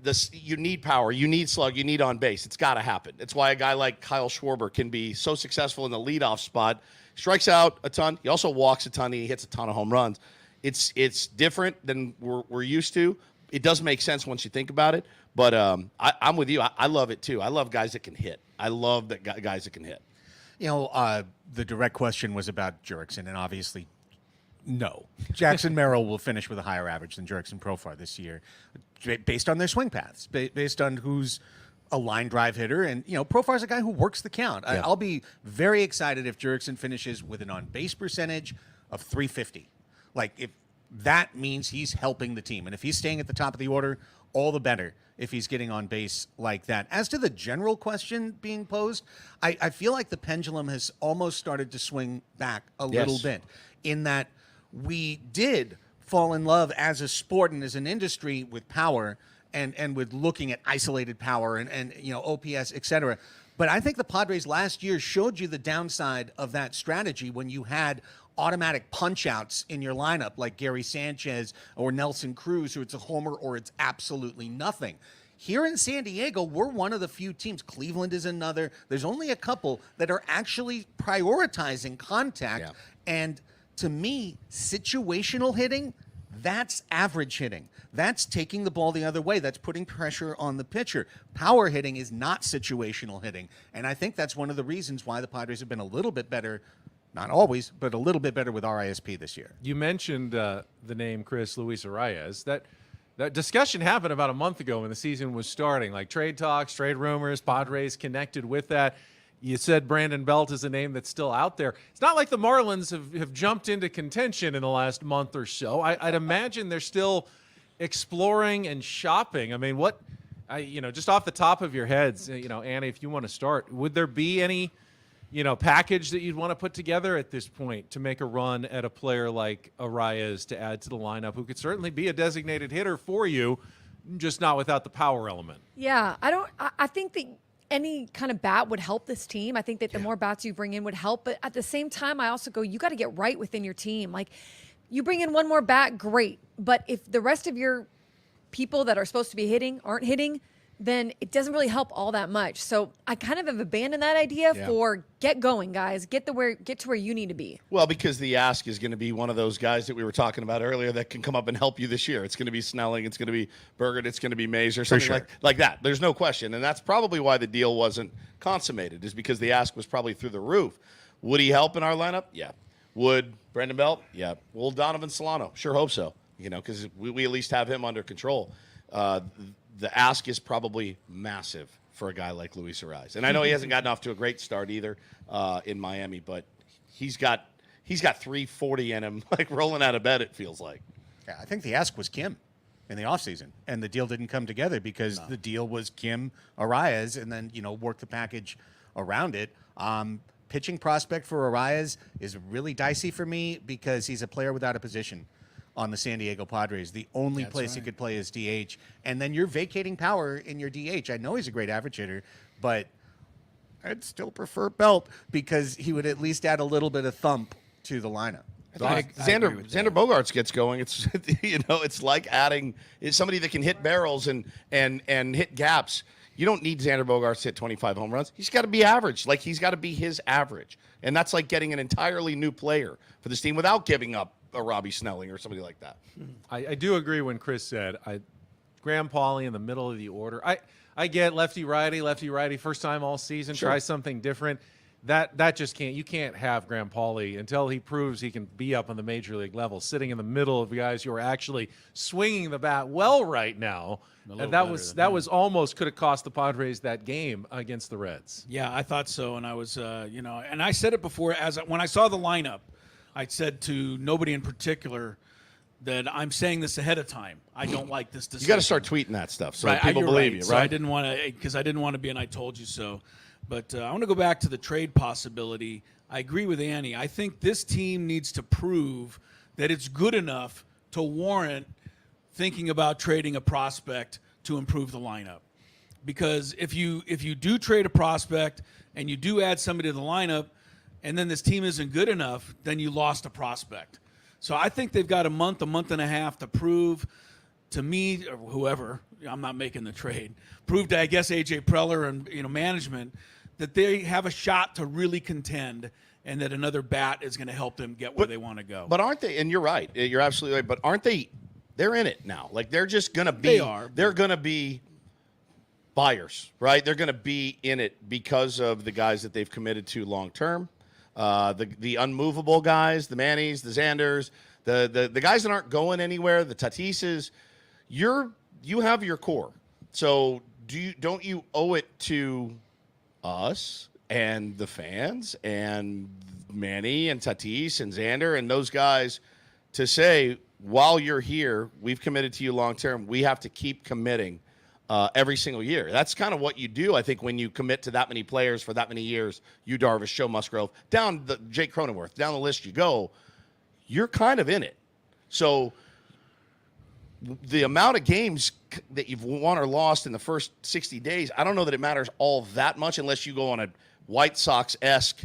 this. You need power, you need slug, you need on base. It's got to happen. That's why a guy like Kyle Schwarber can be so successful in the leadoff spot. Strikes out a ton. He also walks a ton. And he hits a ton of home runs. It's different than we're used to. It does make sense once you think about it. But I'm with you. I love it too. I love guys that can hit. I love that guys that can hit. You know, the direct question was about Jurickson, and obviously, no. Jackson Merrill will finish with a higher average than Jurickson Profar this year, based on their swing paths, based on who's a line drive hitter. And, you know, Profar's a guy who works the count. Yeah. I'll be very excited if Jurickson finishes with an on-base percentage of 350. Like, if that means he's helping the team. And if he's staying at the top of the order, all the better if he's getting on base like that. As to the general question being posed, I feel like the pendulum has almost started to swing back a little bit, in that we did fall in love as a sport and as an industry with power and with looking at isolated power and you know, OPS, et cetera. But I think the Padres last year showed you the downside of that strategy when you had automatic punch-outs in your lineup like Gary Sanchez or Nelson Cruz, who it's a homer or it's absolutely nothing. Here in San Diego, we're one of the few teams. Cleveland is another. There's only a couple that are actually prioritizing contact. Yeah. And to me, situational hitting, that's average hitting. That's taking the ball the other way. That's putting pressure on the pitcher. Power hitting is not situational hitting. And I think that's one of the reasons why the Padres have been a little bit better, not always, but a little bit better with RISP this year. You mentioned the name Chris Luis Arias. That discussion happened about a month ago when the season was starting, like trade talks, trade rumors, Padres connected with that. You said Brandon Belt is a name that's still out there. It's not like the Marlins have jumped into contention in the last month or so. I'd imagine they're still exploring and shopping. I mean, just off the top of your heads, Annie, if you want to start, would there be any, package that you'd want to put together at this point to make a run at a player like Arias to add to the lineup, who could certainly be a designated hitter for you, just not without the power element? Yeah, I think that any kind of bat would help this team. I think that the more bats you bring in would help. But at the same time, I also go, you got to get right within your team. Like, you bring in one more bat, great. But if the rest of your people that are supposed to be hitting aren't hitting, then it doesn't really help all that much. So I kind of have abandoned that idea for get going, guys. Get to where you need to be. Well, because the ask is going to be one of those guys that we were talking about earlier that can come up and help you this year. It's going to be Snelling. It's going to be Bergert. It's going to be Mays or something like that. There's no question. And that's probably why the deal wasn't consummated, is because the ask was probably through the roof. Would he help in our lineup? Yeah. Would Brandon Belt? Yeah. Will Donovan Solano? Sure hope so, because we at least have him under control. The ask is probably massive for a guy like Luis Arias. And I know he hasn't gotten off to a great start either in Miami, but he's got 340 in him, like rolling out of bed, it feels like. Yeah, I think the ask was Kim in the offseason, and the deal didn't come together because the deal was Kim Arias and then, work the package around it. Pitching prospect for Arias is really dicey for me because he's a player without a position on the San Diego Padres. The only place he could play is DH. And then you're vacating power in your DH. I know he's a great average hitter, but I'd still prefer Belt because he would at least add a little bit of thump to the lineup. Xander Bogaerts gets going. It's it's like adding somebody that can hit barrels and hit gaps. You don't need Xander Bogaerts to hit 25 home runs. He's got to be average. Like, he's got to be his average. And that's like getting an entirely new player for this team without giving up a Robbie Snelling or somebody like that. I do agree when Chris said Graham Pauley in the middle of the order. I get lefty-righty, first time all season, try something different. That just can't. You can't have Graham Pauley until he proves he can be up on the major league level, sitting in the middle of guys who are actually swinging the bat well right now. And that was almost could have cost the Padres that game against the Reds. Yeah, I thought so, and I was and I said it before when I saw the lineup. I said to nobody in particular that I'm saying this ahead of time. I don't like this decision. You got to start tweeting that stuff so Right, people you're believe right. you, So right? I didn't want to, because I didn't want to be an I told you so. But I want to go back to the trade possibility. I agree with Annie. I think this team needs to prove that it's good enough to warrant thinking about trading a prospect to improve the lineup. Because if you do trade a prospect and you do add somebody to the lineup, and then this team isn't good enough, then you lost a prospect. So I think they've got a month and a half to prove to me or whoever, I'm not making the trade, prove to I guess AJ Preller and management that they have a shot to really contend and that another bat is going to help them get where they want to go. But aren't they? And you're right. You're absolutely right. But aren't they? They're in it now. Like they're just going to be. They are. They're going to be buyers, right? They're going to be in it because of the guys that they've committed to long term. The unmovable guys, the Mannies, the Xanders, the guys that aren't going anywhere, the Tatises. You have your core. So don't you owe it to us and the fans and Manny and Tatis and Xander and those guys to say, while you're here, we've committed to you long term. We have to keep committing every single year. That's kind of what you do, I think, when you commit to that many players for that many years. You, Darvish, Joe Musgrove, down the Jake Cronenworth, down the list you go. You're kind of in it. So the amount of games that you've won or lost in the first 60 days, I don't know that it matters all that much unless you go on a White Sox-esque,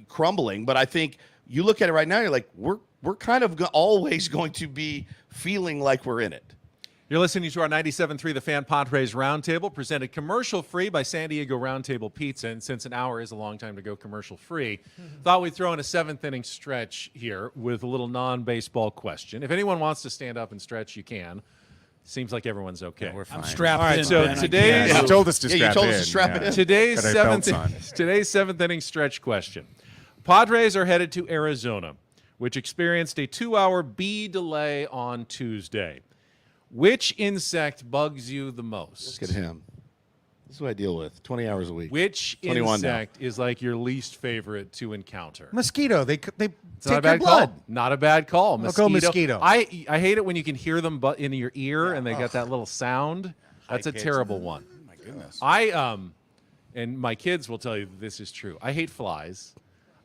crumbling. But I think you look at it right now, you're like, we're kind of always going to be feeling like we're in it. You're listening to our 97.3 The Fan Padres Roundtable, presented commercial-free by San Diego Roundtable Pizza. And since an hour is a long time to go commercial-free, thought we'd throw in a seventh-inning stretch here with a little non-baseball question. If anyone wants to stand up and stretch, you can. Seems like everyone's okay. Yeah, we're fine. I'm strapped All right, in. so Ben. today's you told us to strap you told in. us to strap it in. Today's Got our belts on. today's seventh-inning stretch question. Padres are headed to Arizona, which experienced a 2-hour bee delay on Tuesday. Which insect bugs you the most? Look at him. This is what I deal with. 20 hours a week. Which 21 insect is like your least favorite to encounter? Mosquito. They It's take not a your bad blood. call. Not a bad call. I'll go mosquito. I hate it when you can hear them in your ear and they got that little sound. That's a pitch. terrible one. My goodness. And my kids will tell you that this is true. I hate flies.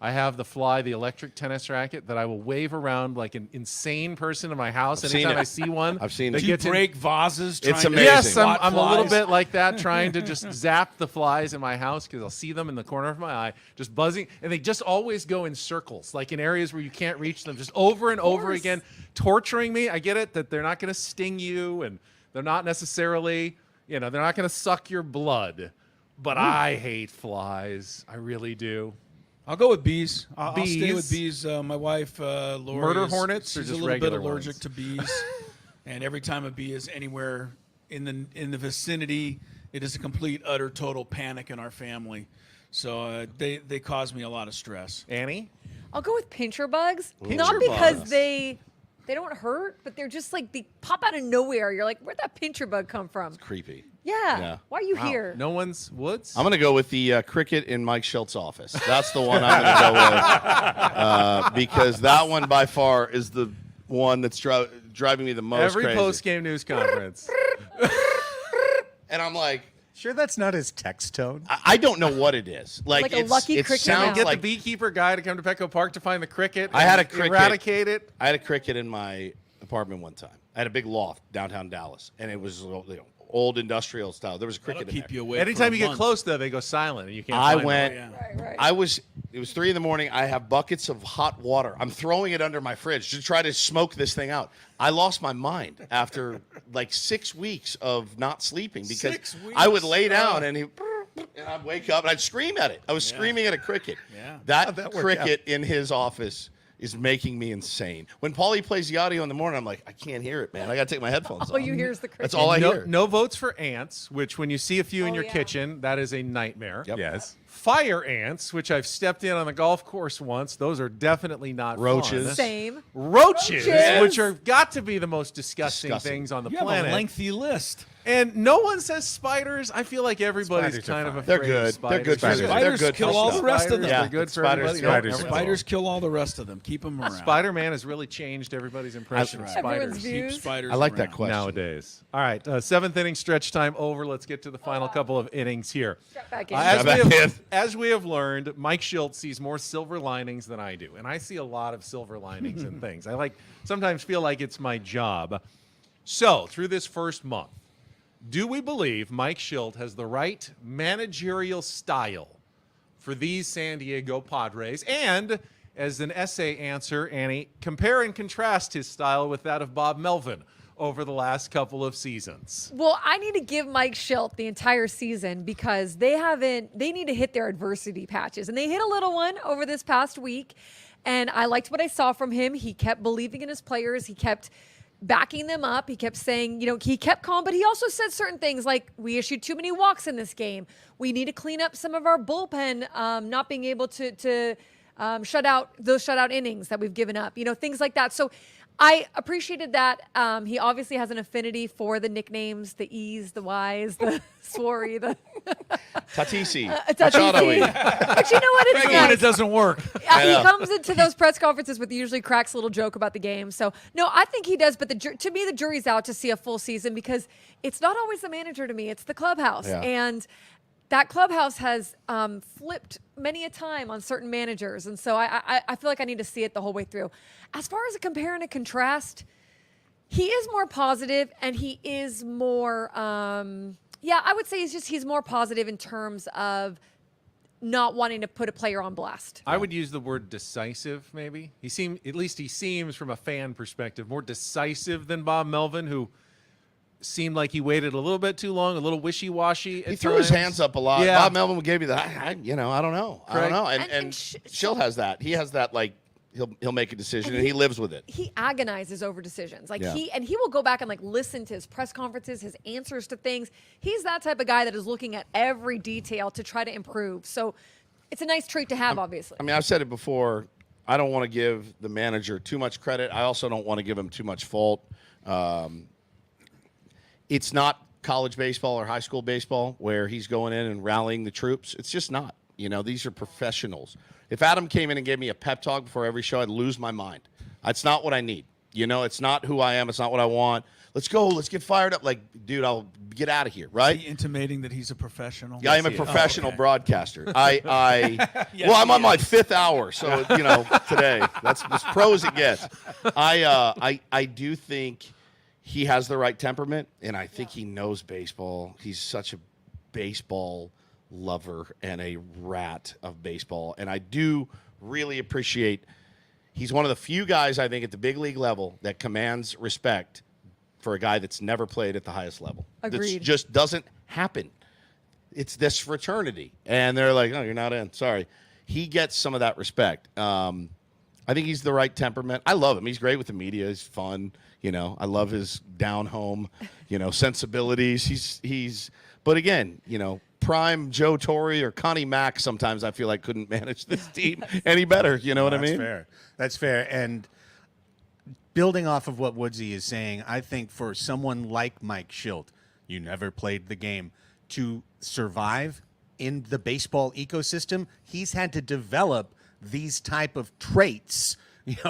I have the electric tennis racket that I will wave around like an insane person in my house. I've seen Anytime it. I see one, I've seen that it. Do you gets in- break vases? It's trying to amazing. Yes, swat I'm a little flies? bit like that, trying to just zap the flies in my house because I'll see them in the corner of my eye, just buzzing, and they just always go in circles, like in areas where you can't reach them, just over and over again, torturing me. I get it that they're not going to sting you, and they're not necessarily, they're not going to suck your blood, but I hate flies. I really do. I'll go with bees. I'll stay Bees? with bees. My wife, Lori, Murder hornets or she's just a little bit regular allergic ones? to bees, and every time a bee is anywhere in the vicinity, it is a complete, utter, total panic in our family. So they cause me a lot of stress. Annie? I'll go with pincher bugs. Pincher Not because bugs. they don't hurt, but they're just like they pop out of nowhere. You're like, where'd that pincher bug come from? Creepy. Yeah. Yeah. Why are you Wow. here? No one's woods? I'm going to go with the cricket in Mike Shilt's office. That's the one I'm going to go with because that one by far is the one that's driving me the most Every crazy. post-game news conference. And I'm like, Sure, that's not his text tone. I don't know what it is. Like a lucky it cricket sounds mouse. Get like the beekeeper guy to come to Petco Park to find the cricket. I had a and cricket. Eradicate it. I had a cricket in my apartment one time. I had a big loft downtown Dallas, and it was old industrial style. There was a cricket That'll in keep there. you away. Anytime for you a get month. close, though, they go silent, and you can't I find went. them. Right. It was 3 a.m. I have buckets of hot water. I'm throwing it under my fridge to try to smoke this thing out. I lost my mind after like 6 weeks of not sleeping because 6 weeks? I would lay down and I'd wake up and I'd scream at it. I was screaming at a cricket. Yeah. That cricket in his office is making me insane. When Paulie plays the audio in the morning, I'm like, I can't hear it, man. I got to take my headphones All off. you hear is the cricket. That's all I hear. No votes for ants, which when you see a few in Oh, your yeah. kitchen, that is a nightmare. Yep. Yes. fire ants, which I've stepped in on the golf course once. Those are definitely not Roaches. fun. Same. Roaches, which are got to be the most disgusting things on the You planet. have a lengthy list. And no one says spiders. I feel like everybody's Spiders are kind of fine. afraid They're of good. spiders. They're good. Spiders They're good kill for all stuff. the rest of them. They're Yeah, good for spiders- everybody. spiders Everyone- Spiders kill all the rest of them. Keep them around. Spider-Man has really changed everybody's impression of Everyone's spiders. views. Keep spiders I like that around. question. Nowadays. All right, seventh inning stretch time over. Let's get to the final couple of innings here. Strap back in. As we have learned, Mike Shildt sees more silver linings than I do, and I see a lot of silver linings in things. I sometimes feel like it's my job. So, through this first month, do we believe Mike Shildt has the right managerial style for these San Diego Padres? And as an essay answer, Annie, compare and contrast his style with that of Bob Melvin over the last couple of seasons. Well, I need to give Mike Shildt the entire season because they need to hit their adversity patches. And they hit a little one over this past week. And I liked what I saw from him. He kept believing in his players. He kept backing them up. He kept saying, he kept calm, but he also said certain things like, we issued too many walks in this game. We need to clean up some of our bullpen, not being able to shut out those shutout innings that we've given up, things like that. So I appreciated that. He obviously has an affinity for the nicknames, the E's, the Y's, the Swarry, the Tatisi. Tatisi. But you know what? It's When nice. it doesn't work. He comes into those press conferences with usually cracks a little joke about the game. So, no, I think he does. But to me, the jury's out to see a full season because it's not always the manager to me. It's the clubhouse. Yeah. And that clubhouse has flipped many a time on certain managers. And so I feel like I need to see it the whole way through. As far as a compare and a contrast, he is more positive and he is more, I would say he's more positive in terms of not wanting to put a player on blast. I would use the word decisive, maybe. He seems from a fan perspective more decisive than Bob Melvin, who seemed like he waited a little bit too long, a little wishy-washy. He threw his hands up a lot. Yeah. Bob Melvin gave you that. I don't know. I don't know. And Shildt has that. He has that, like, he'll make a decision and he lives with it. He agonizes over decisions. Yeah. He will go back and listen to his press conferences, his answers to things. He's that type of guy that is looking at every detail to try to improve. So it's a nice trait to have, obviously. I mean, I've said it before. I don't want to give the manager too much credit. I also don't want to give him too much fault. It's not college baseball or high school baseball where he's going in and rallying the troops. It's just not. These are professionals. If Adam came in and gave me a pep talk before every show, I'd lose my mind. That's not what I need. It's not who I am. It's not what I want. Let's go. Let's get fired up. Like, dude, I'll get out of here, right? Is he intimating that he's a professional? Yeah, I am a professional broadcaster. I'm on my 5th hour, so today that's as pro as it gets. I do think he has the right temperament, and I think he knows baseball. He's such a baseball lover and a rat of baseball, and I do really appreciate. He's one of the few guys I think at the big league level that commands respect for a guy that's never played at the highest level. Agreed. That just doesn't happen. It's this fraternity, and they're like, "Oh, you're not in. Sorry." He gets some of that respect. I think he's the right temperament. I love him. He's great with the media. He's fun. I love his down home, sensibilities. But again, prime Joe Torre or Connie Mack sometimes I feel like couldn't manage this team any better. You know what I mean? That's fair. And building off of what Woodsy is saying, I think for someone like Mike Shildt, you never played the game, to survive in the baseball ecosystem, he's had to develop these type of traits.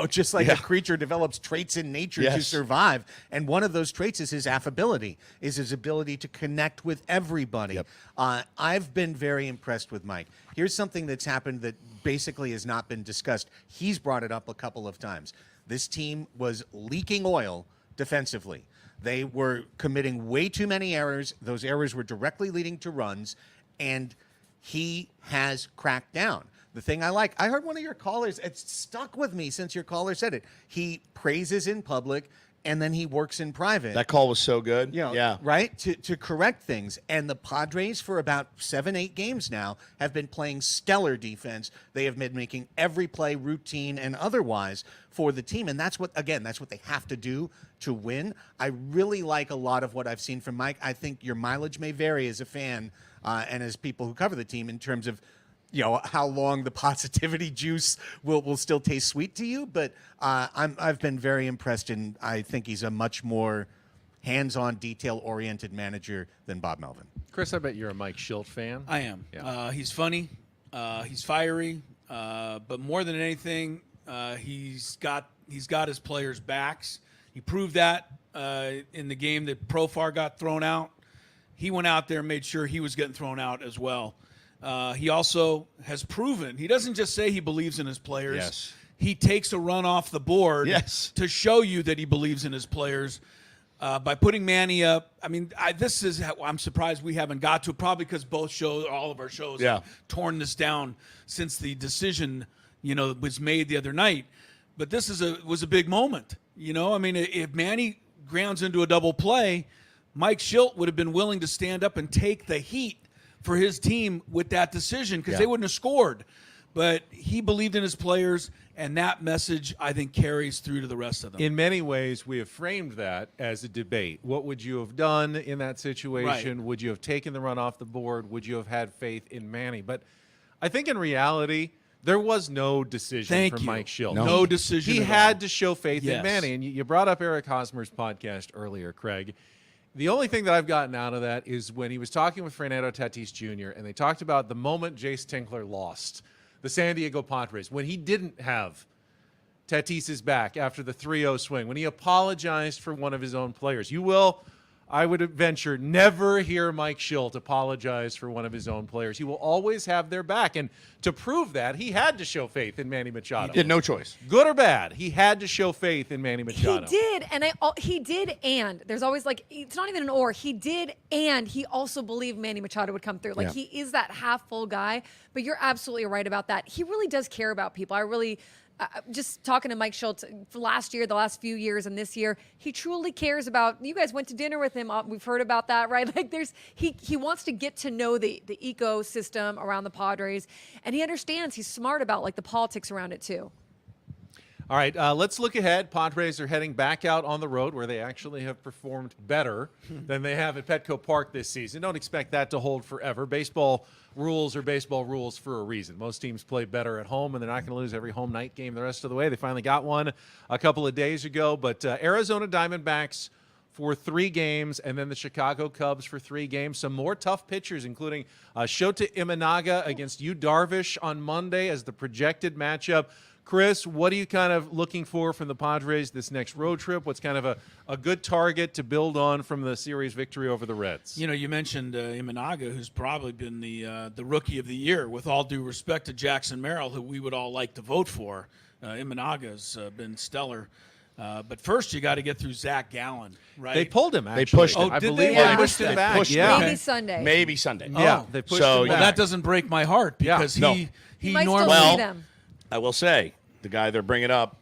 Just like a creature develops traits in nature to survive. And one of those traits is his affability, is his ability to connect with everybody. I've been very impressed with Mike. Here's something that's happened that basically has not been discussed. He's brought it up a couple of times. This team was leaking oil defensively. They were committing way too many errors. Those errors were directly leading to runs, and he has cracked down. The thing I like, I heard one of your callers, it's stuck with me since your caller said it. He praises in public, and then he works in private. That call was so good. Yeah. Right? To correct things. And the Padres, for about 7-8 games now, have been playing stellar defense. They have been making every play routine and otherwise for the team. And that's what they have to do to win. I really like a lot of what I've seen from Mike. I think your mileage may vary as a fan and as people who cover the team in terms of how long the positivity juice will still taste sweet to you. But I've been very impressed, and I think he's a much more hands-on, detail-oriented manager than Bob Melvin. Chris, I bet you're a Mike Shildt fan. I am. Yeah. He's funny. He's fiery. But more than anything, he's got his players' backs. He proved that in the game that Profar got thrown out. He went out there and made sure he was getting thrown out as well. He also has proven he doesn't just say he believes in his players. Yes. He takes a run off the board to show you that he believes in his players. By putting Manny up, I mean, I'm surprised we haven't got to it, probably because all of our shows have torn this down since the decision, was made the other night. But this was a big moment. I mean, if Manny grounds into a double play, Mike Shildt would have been willing to stand up and take the heat for his team with that decision because they wouldn't have scored. But he believed in his players, and that message, I think, carries through to the rest of them. In many ways, we have framed that as a debate. What would you have done in that situation? Right. Would you have taken the run off the board? Would you have had faith in Manny? But I think in reality, there was no decision from Mike Shildt. No decision He at had all. to show faith in Yes. Manny. And you brought up Eric Hosmer's podcast earlier, Craig. The only thing that I've gotten out of that is when he was talking with Fernando Tatis Jr., and they talked about the moment Jace Tinkler lost the San Diego Padres, when he didn't have Tatis's back after the 3-0 swing, when he apologized for one of his own players. You will, I would venture, never hear Mike Shildt apologize for one of his own players. He will always have their back. And to prove that, he had to show faith in Manny Machado. He had no choice. Good or bad, he had to show faith in Manny Machado. He did, and there's always it's not even an or. He did, and he also believed Manny Machado would come through. He is that half full guy. But you're absolutely right about that. He really does care about people. I really. Just talking to Mike Shildt last year, the last few years, and this year, he truly cares about. You guys went to dinner with him. We've heard about that, right? He wants to get to know the ecosystem around the Padres, and he understands. He's smart about the politics around it too. All right, let's look ahead. Padres are heading back out on the road where they actually have performed better than they have at Petco Park this season. Don't expect that to hold forever. Baseball rules are baseball rules for a reason. Most teams play better at home, and they're not going to lose every home night game the rest of the way. They finally got one a couple of days ago. But Arizona Diamondbacks for 3 games, and then the Chicago Cubs for 3 games. Some more tough pitchers, including Shota Imanaga against Yu Darvish on Monday as the projected matchup. Chris, what are you kind of looking for from the Padres this next road trip? What's kind of a good target to build on from the series victory over the Reds? You mentioned Imanaga, who's probably been the rookie of the year, with all due respect to Jackson Merrill, who we would all like to vote for. Imanaga's been stellar. But first, you got to get through Zach Gallen, right? They pulled him, actually. They pushed him. Oh, I did believe they? they pushed him back. Maybe Sunday. Maybe Sunday. Yeah, they pushed him back. Well, that doesn't break my heart because he might normally. still see them. I will say, the guy they're bringing up,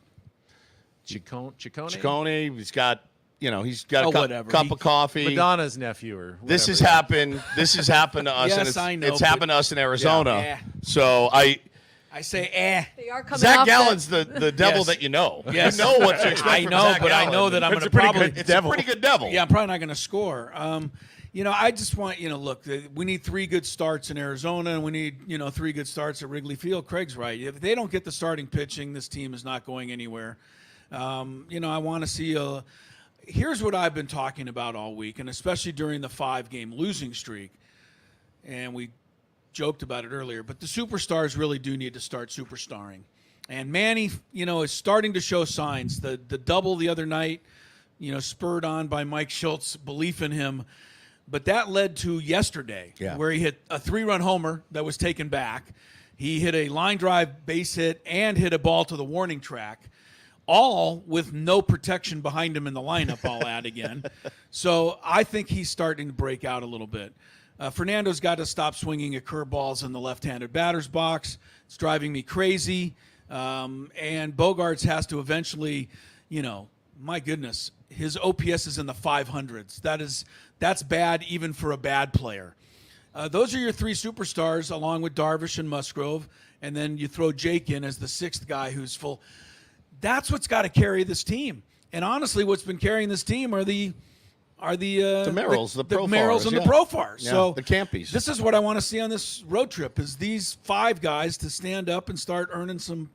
Ciccone? he's got a cup of coffee. Madonna's nephew or whatever. This has happened to us. Yes, and I know, it's happened to us in Arizona. Yeah. So I say, They are coming Zach off Gallen's the devil that you know. Yes. You know what to expect I from know, Zach but I Gallen. know that I'm going to It's a pretty probably. good It's a pretty good devil. Yeah, I'm probably not going to score. I just want, look, we need 3 good starts in Arizona, and we need, 3 good starts at Wrigley Field. Craig's right. If they don't get the starting pitching, this team is not going anywhere. I want to see here's what I've been talking about all week, and especially during the 5-game losing streak, and we joked about it earlier, but the superstars really do need to start superstarring. And Manny, is starting to show signs. The double the other night, spurred on by Mike Shildt's belief in him. But that led to yesterday, where he hit a 3-run homer that was taken back. He hit a line drive base hit and hit a ball to the warning track, all with no protection behind him in the lineup, I'll add again. So I think he's starting to break out a little bit. Fernando's got to stop swinging at curveballs in the left-handed batter's box. It's driving me crazy. And Bogarts has to eventually, my goodness, his OPS is in the 500s. That's bad even for a bad player. Those are your 3 superstars, along with Darvish and Musgrove, and then you throw Jake in as the 6th guy who's full. That's what's got to carry this team. And honestly, what's been carrying this team are the are the Merrills, the Profars, Merrills and yeah. the Profars. Yeah, So the Campies. This is what I want to see on this road trip: is these 5 guys to stand up and start earning some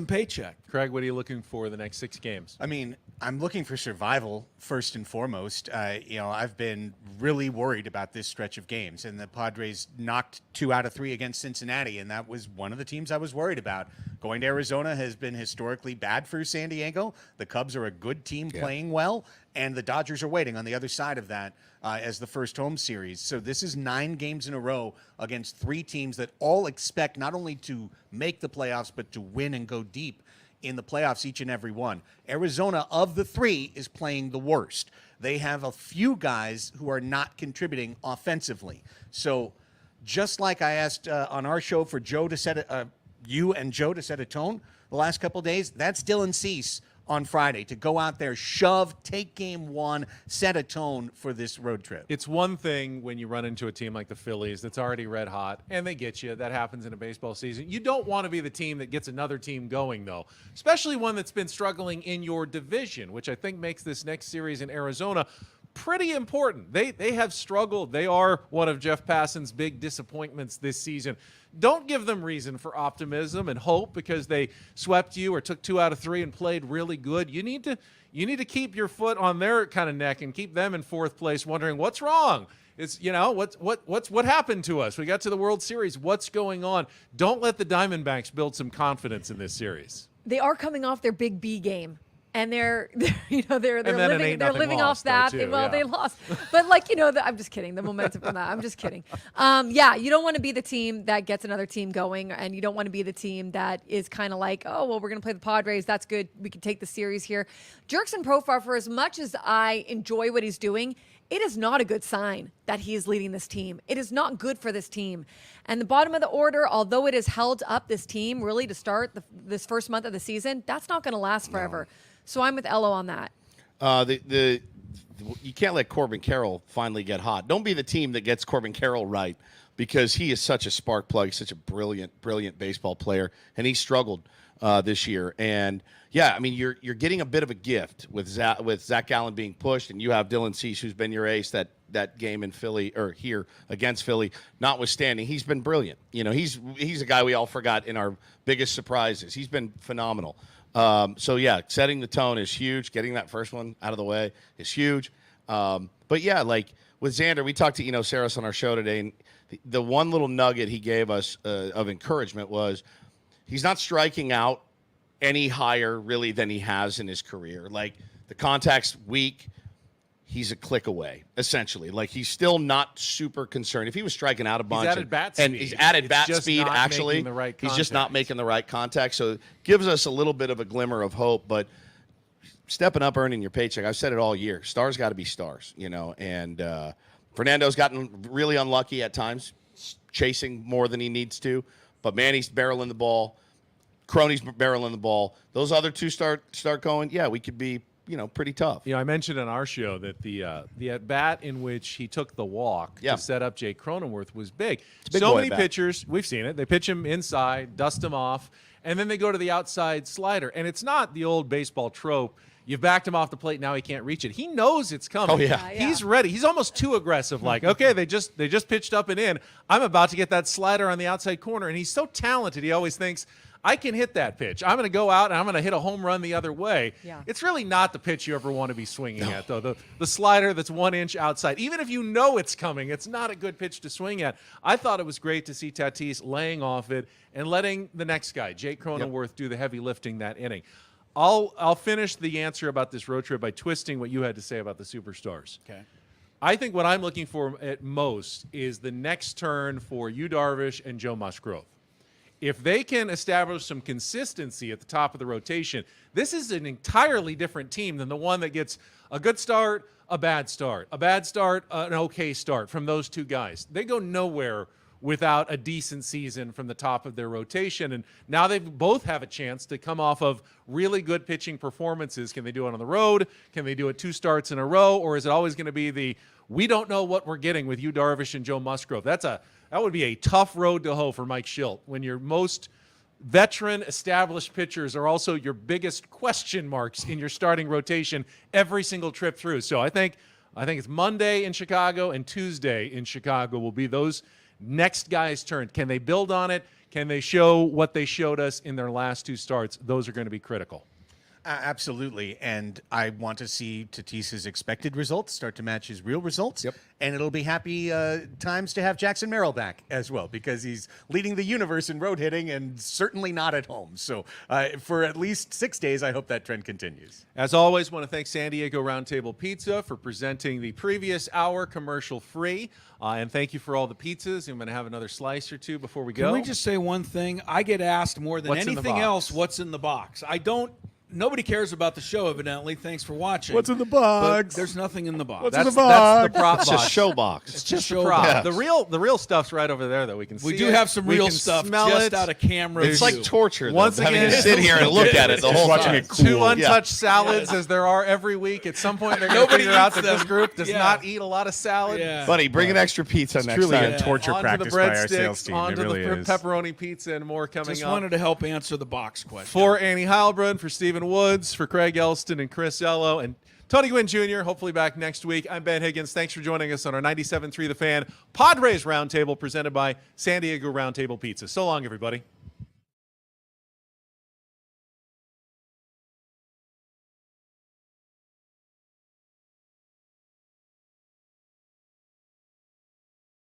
paycheck. Craig, what are you looking for the next 6 games? I mean, I'm looking for survival first and foremost. I've been really worried about this stretch of games, and the Padres knocked 2 out of 3 against Cincinnati, and that was one of the teams I was worried about. Going to Arizona has been historically bad for San Diego. The Cubs are a good team playing well, and the Dodgers are waiting on the other side of that as the first home series. So this is 9 games in a row against 3 teams that all expect not only to make the playoffs, but to win and go deep in the playoffs, each and every one. Arizona, of the 3, is playing the worst. They have a few guys who are not contributing offensively. So just like I asked on our show for Joe to set you and Joe to set a tone the last couple of days, that's Dylan Cease on Friday to go out there, shove, take game 1, set a tone for this road trip. It's one thing when you run into a team like the Phillies that's already red hot and they get you. That happens in a baseball season. You don't want to be the team that gets another team going, though, especially one that's been struggling in your division, which I think makes this next series in Arizona pretty important. They have struggled. They are one of Jeff Passan's big disappointments this season. Don't give them reason for optimism and hope because they swept you or took 2 out of 3 and played really good. You need to keep your foot on their kind of neck and keep them in 4th place, wondering what's wrong. It's what happened to us. We got to the World Series. What's going on? Don't let the Diamondbacks build some confidence in this series. They are coming off their big B game. And they're living off lost, that. though, too, They lost, but I'm just kidding. The momentum from that. I'm just kidding. You don't want to be the team that gets another team going, and you don't want to be the team that is kind of like, oh well, we're going to play the Padres. That's good. We can take the series here. Jurickson Profar, for as much as I enjoy what he's doing, it is not a good sign that he is leading this team. It is not good for this team. And the bottom of the order, although it has held up this team really to start this first month of the season, that's not going to last forever. No. So I'm with Ello on that. You can't let Corbin Carroll finally get hot. Don't be the team that gets Corbin Carroll right because he is such a spark plug, such a brilliant baseball player, and he struggled this year. And yeah, I mean you're getting a bit of a gift with Zach Gallen being pushed, and you have Dylan Cease, who's been your ace that game in Philly or here against Philly. Notwithstanding, he's been brilliant. He's a guy we all forgot in our biggest surprises. He's been phenomenal. So yeah, setting the tone is huge. Getting that first one out of the way is huge. But yeah, like with Xander, we talked to Saris on our show today, and the one little nugget he gave us of encouragement was he's not striking out any higher really than he has in his career. Like the contact's weak. He's a click away, essentially. Like he's still not super concerned. If he was striking out a bunch, he's added bat speed. He's added bat speed. Actually, he's just not making the right contact. So it gives us a little bit of a glimmer of hope. But stepping up, earning your paycheck. I've said it all year. Stars got to be stars, And Fernando's gotten really unlucky at times, chasing more than he needs to. But Manny's barreling the ball. Crony's barreling the ball. Those other two start going. Yeah, we could be. Pretty tough. I mentioned on our show that the at bat in which he took the walk to set up Jake Cronenworth was big. So many pitchers, we've seen it. They pitch him inside, dust him off, and then they go to the outside slider. And it's not the old baseball trope. You've backed him off the plate, now he can't reach it. He knows it's coming. Oh, yeah. He's ready. He's almost too aggressive. Like, okay, they just pitched up and in. I'm about to get that slider on the outside corner. And he's so talented, he always thinks, I can hit that pitch. I'm going to go out and I'm going to hit a home run the other way. Yeah. It's really not the pitch you ever want to be swinging at, though. The slider that's 1 inch outside. Even if you know it's coming, it's not a good pitch to swing at. I thought it was great to see Tatis laying off it and letting the next guy, Jake Cronenworth, do the heavy lifting that inning. I'll finish the answer about this road trip by twisting what you had to say about the superstars. Okay. I think what I'm looking for at most is the next turn for Yu Darvish and Joe Musgrove. If they can establish some consistency at the top of the rotation, this is an entirely different team than the one that gets a good start, a bad start, an okay start from those two guys. They go nowhere without a decent season from the top of their rotation, and now they both have a chance to come off of really good pitching performances. Can they do it on the road? Can they do it 2 starts in a row? Or is it always going to be we don't know what we're getting with Yu Darvish and Joe Musgrove? That would be a tough road to hoe for Mike Shildt when your most veteran, established pitchers are also your biggest question marks in your starting rotation every single trip through. So I think I think it's Monday in Chicago and Tuesday in Chicago will be those next guys' turn. Can they build on it? Can they show what they showed us in their last 2 starts? Those are going to be critical. Absolutely. And I want to see Tatis's expected results start to match his real results. Yep. And it'll be happy times to have Jackson Merrill back as well, because he's leading the universe in road hitting and certainly not at home. So for at least 6 days, I hope that trend continues. As always, want to thank San Diego Roundtable Pizza for presenting the previous hour commercial-free. And thank you for all the pizzas. I'm going to have another slice or two before we go. Can we just say one thing? I get asked more than What's in the anything box? else, what's in the box? Nobody cares about the show, evidently. Thanks for watching. What's in the But box? there's nothing in the box. What's in the That's box? the prop It's box. a show box. It's a just show a prop. box. The real stuff's right over there, though. We can see We do it. have some We real can stuff smell just it. out of camera. It's view. like torture, though, Once having again, to sit here and look at it the whole watching time. it cool. 2 untouched Yeah. salads, as there are every week. At some point, they're going to Nobody figure out eats that this them. group does Yeah. not eat a lot of salad. Yeah. Buddy, bring an extra pizza next truly time. a torture Onto practice the by our sales breadsticks, team. onto It really the is. pepperoni pizza, and more coming Just up. wanted to help answer the box question. For Annie Heilbrunn, for Stephen Woods, for Craig Elston and Chris Ello, and Tony Gwynn Jr., hopefully back next week. I'm Ben Higgins. Thanks for joining us on our 97.3 The Fan Padres Roundtable presented by San Diego Roundtable Pizza. So long, everybody.